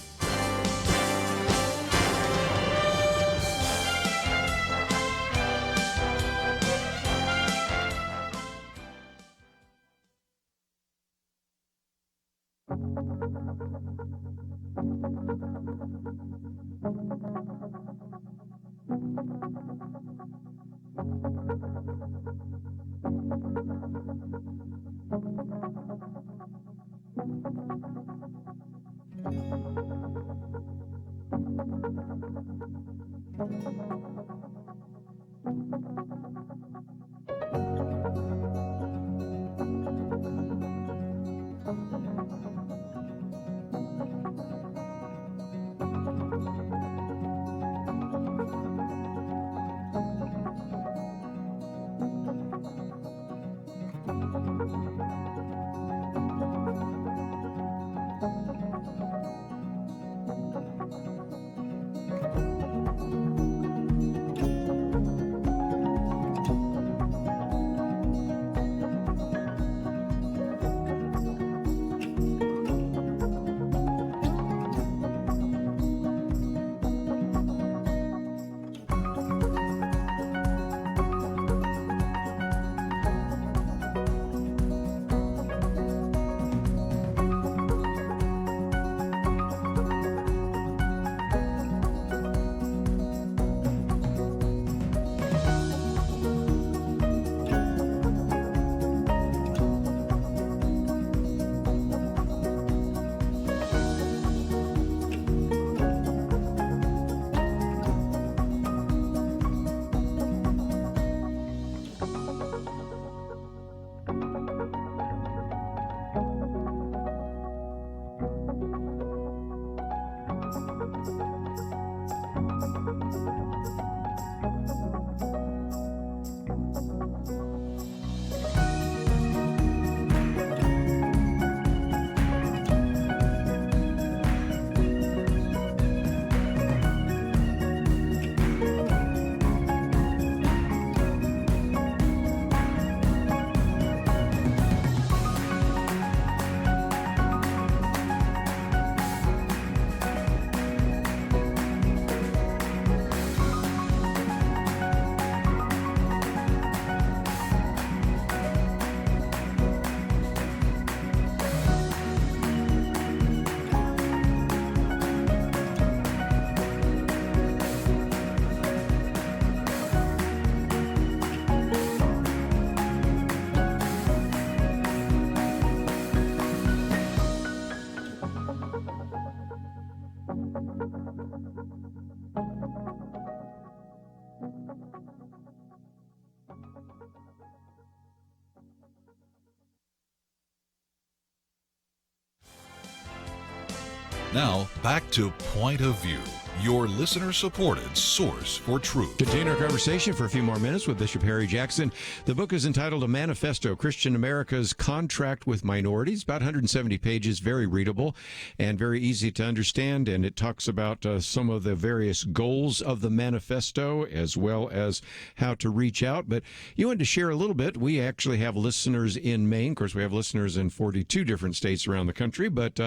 Speaker 10: Now, back to Point of View, your listener-supported source for truth.
Speaker 1: Continue our conversation for a few more minutes with Bishop Harry Jackson. The book is entitled A Manifesto, Christian America's Contract with Minorities. About 170 pages, very readable and very easy to understand. And it talks about some of the various goals of the manifesto as well as how to reach out. But you wanted to share a little bit. We actually have listeners in Maine. Of course, we have listeners in 42 different states around the country. But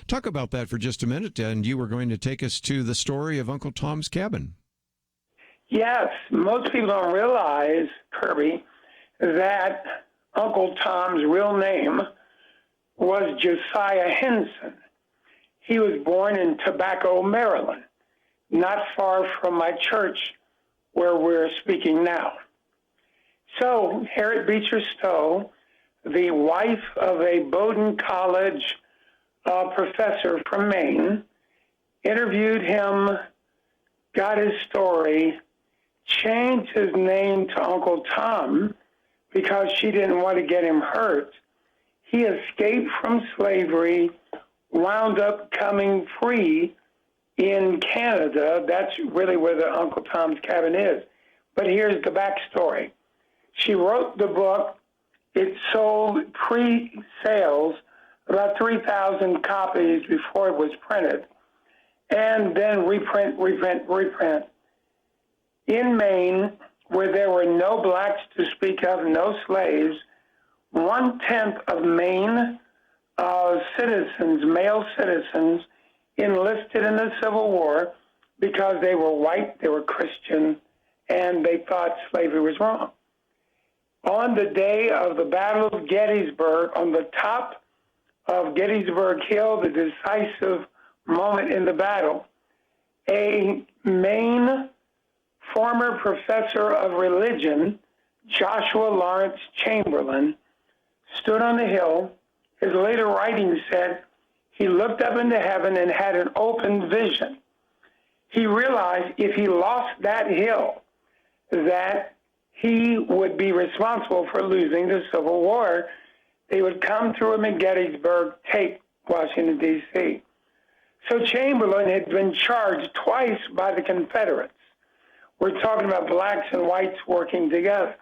Speaker 1: talk about that for just a minute. And you were going to take us to the story of Uncle Tom's Cabin.
Speaker 12: Yes, most people don't realize, Kerby, that Uncle Tom's real name was Josiah Henson. He was born in Tobacco, Maryland, not far from my church where we're speaking now. So Harriet Beecher Stowe the wife of a Bowdoin College professor from Maine, interviewed him, got his story, changed his name to Uncle Tom because she didn't want to get him hurt. He escaped from slavery, wound up coming free in Canada. That's really where the Uncle Tom's Cabin is. But here's the backstory. She wrote the book. It sold pre-sales about 3,000 copies before it was printed, and then reprint. In Maine, where there were no blacks to speak of, no slaves, 1/10 of Maine citizens, male citizens, enlisted in the Civil War because they were white, they were Christian, and they thought slavery was wrong. On the day of the Battle of Gettysburg, on the top of Gettysburg Hill, the decisive moment in the battle, a Maine former professor of religion, Joshua Lawrence Chamberlain, stood on the hill. His later writings said he looked up into heaven and had an open vision. He realized if he lost that hill, that he would be responsible for losing the Civil War. They would come through him in Gettysburg, take Washington, D.C. So Chamberlain had been charged twice by the Confederates. We're talking about blacks and whites working together.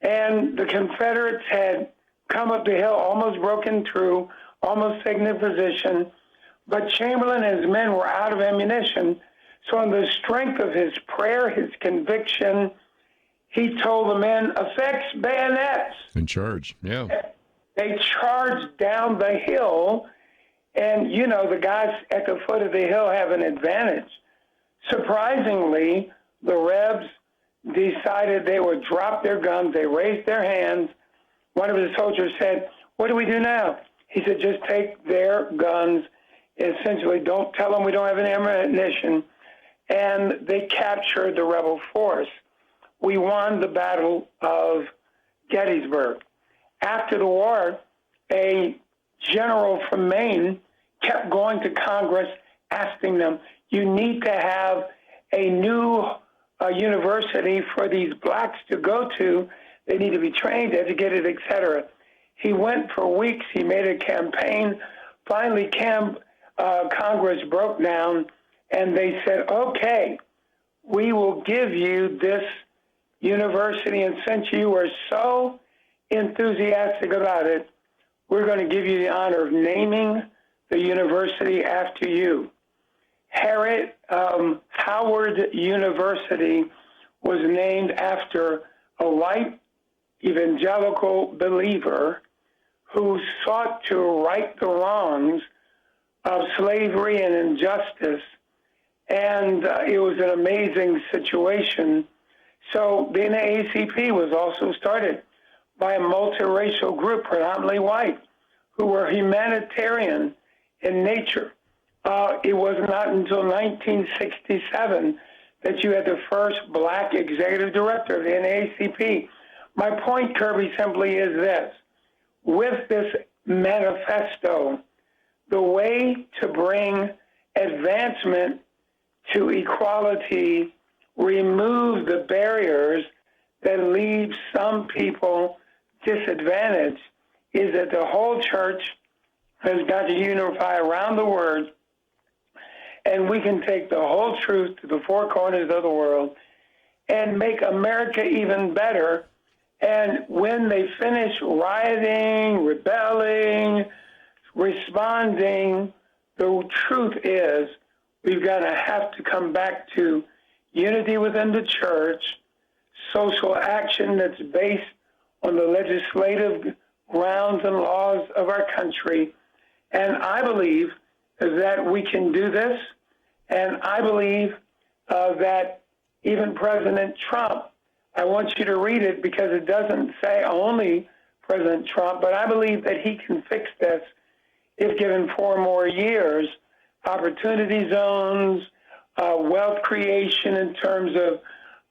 Speaker 12: And the Confederates had come up the hill, almost broken through, almost taken their position. But Chamberlain and his men were out of ammunition. So on the strength of his prayer, his conviction, he told the men, affix bayonets.
Speaker 1: In charge, yeah.
Speaker 12: They charged down the hill, and, you know, the guys at the foot of the hill have an advantage. Surprisingly, the Rebs decided they would drop their guns. They raised their hands. One of the soldiers said, what do we do now? He said, just take their guns. Essentially, don't tell them we don't have any ammunition. And they captured the rebel force. We won the Battle of Gettysburg. After the war, a general from Maine kept going to Congress asking them, you need to have a new university for these blacks to go to. They need to be trained, educated, etc. He went for weeks. He made a campaign. Finally, Congress broke down, and they said, okay, we will give you this university, and since you were so enthusiastic about it, we're going to give you the honor of naming the university after you. Howard University was named after a white evangelical believer who sought to right the wrongs of slavery and injustice. And it was an amazing situation. So the NAACP was also started by a multiracial group, predominantly white, who were humanitarian in nature. It was not until 1967 that you had the first black executive director of the NAACP. My point, Kerby, simply is this. With this manifesto, the way to bring advancement to equality, remove the barriers that leave some people disadvantaged, is that the whole church has got to unify around the word, and we can take the whole truth to the four corners of the world and make America even better. And when they finish rioting, rebelling, responding, the truth is we've got to have to come back to unity within the church, social action that's based on the legislative grounds and laws of our country. And I believe that we can do this. And I believe that even President Trump, I want you to read it because it doesn't say only President Trump, but I believe that he can fix this if given 4 more years. Opportunity zones, wealth creation in terms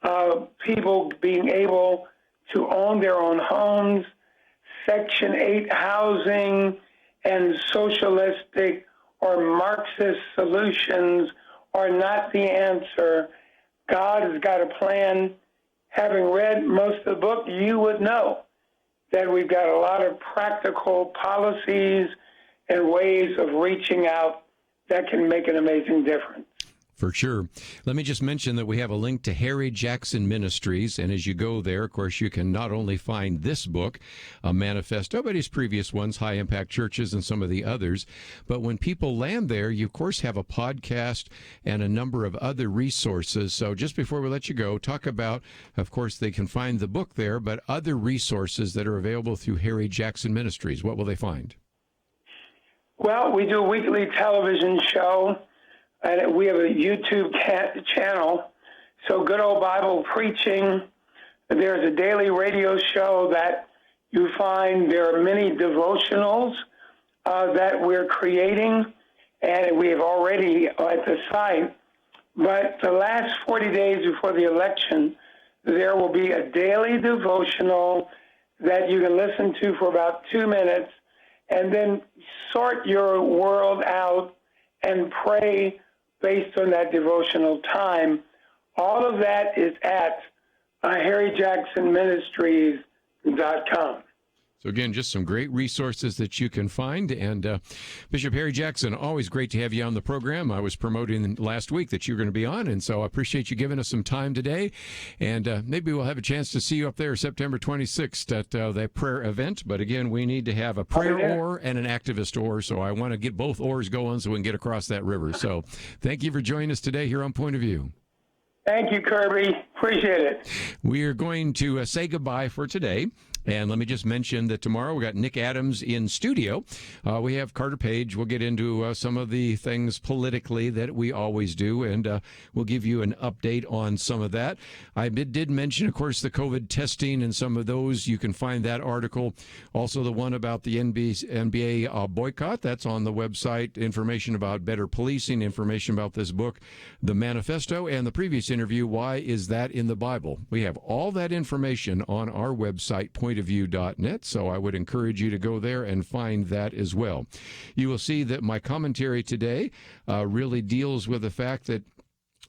Speaker 12: of people being able to own their own homes, Section 8 housing and socialistic or Marxist solutions are not the answer. God has got a plan. Having read most of the book, you would know that we've got a lot of practical policies and ways of reaching out that can make an amazing difference.
Speaker 1: For sure. Let me just mention that we have a link to Harry Jackson Ministries, and as you go there, of course, you can not only find this book, a Manifesto, but his previous ones, High Impact Churches and some of the others. But when people land there, you, of course, have a podcast and a number of other resources. So just before we let you go, talk about, of course, they can find the book there, but other resources that are available through Harry Jackson Ministries. What will they find?
Speaker 12: Well, we do a weekly television show, and we have a YouTube channel. So good old Bible preaching. There's a daily radio show that you find. There are many devotionals that we're creating, and we have already at the site. But the last 40 days before the election, there will be a daily devotional that you can listen to for about 2 minutes, and then sort your world out and pray based on that devotional time. All of that is at harryjacksonministries.com.
Speaker 1: So again, just some great resources that you can find. And Bishop Harry Jackson, always great to have you on the program. I was promoting last week that you were going to be on, and so I appreciate you giving us some time today. And maybe we'll have a chance to see you up there September 26th at that prayer event. But again, we need to have a prayer oar and an activist oar, so I want to get both oars going so we can get across that river. So thank you for joining us today here on Point of View.
Speaker 12: Thank you, Kerby. Appreciate it.
Speaker 1: We are going to say goodbye for today. And let me just mention that tomorrow we got Nick Adams in studio. We have Carter Page. We'll get into some of the things politically that we always do, and we'll give you an update on some of that. I did mention, of course, the COVID testing and some of those. You can find that article. Also, the one about the NBA boycott. That's on the website. Information about better policing, information about this book, the Manifesto, and the previous interview, Why Is That in the Bible? We have all that information on our website, pointofview.net, so I would encourage you to go there and find that as well. You will see that my commentary today really deals with the fact that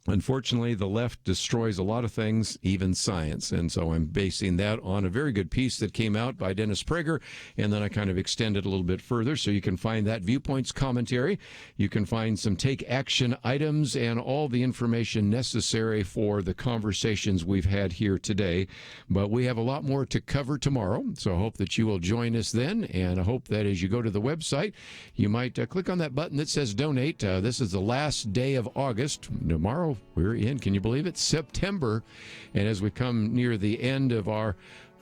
Speaker 1: unfortunately, the left destroys a lot of things, even science. And so I'm basing that on a very good piece that came out by Dennis Prager, and then I kind of extended a little bit further. So you can find that Viewpoints commentary. You can find some take action items and all the information necessary for the conversations we've had here today. But we have a lot more to cover tomorrow, so I hope that you will join us then. And I hope that as you go to the website, you might click on that button that says donate. This is the last day of August. Tomorrow, we're in, can you believe it, September. And as we come near the end of our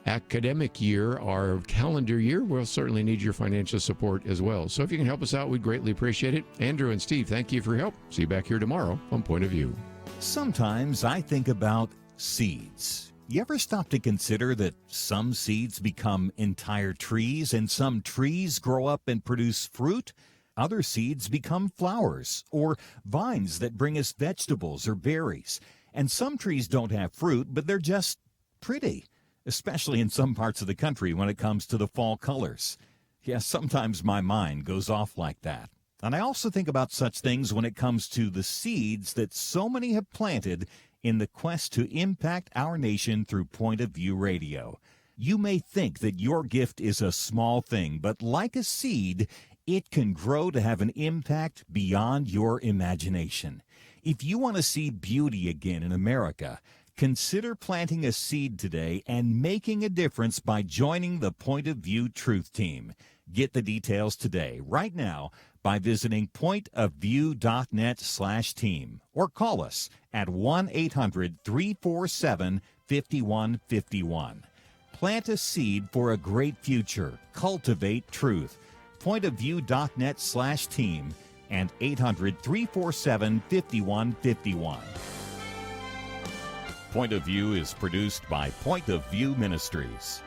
Speaker 1: academic year, our calendar year, we'll certainly need your financial support as well. So if you can help us out, we'd greatly appreciate it. Andrew and Steve, thank you for your help. See you back here tomorrow on Point of View.
Speaker 3: Sometimes I think about seeds. You ever stop to consider that some seeds become entire trees and some trees grow up and produce fruit? Other seeds become flowers or vines that bring us vegetables or berries. And some trees don't have fruit, but they're just pretty, especially in some parts of the country when it comes to the fall colors. Yes, sometimes my mind goes off like that. And I also think about such things when it comes to the seeds that so many have planted in the quest to impact our nation through Point of View Radio. You may think that your gift is a small thing, but like a seed, it can grow to have an impact beyond your imagination. If you want to see beauty again in America, consider planting a seed today and making a difference by joining the Point of View Truth Team. Get the details today, right now, by visiting pointofview.net/team or call us at 1-800-347-5151. Plant a seed for a great future. Cultivate truth. pointofview.net/team and 800-347-5151. Point of View is produced by Point of View Ministries.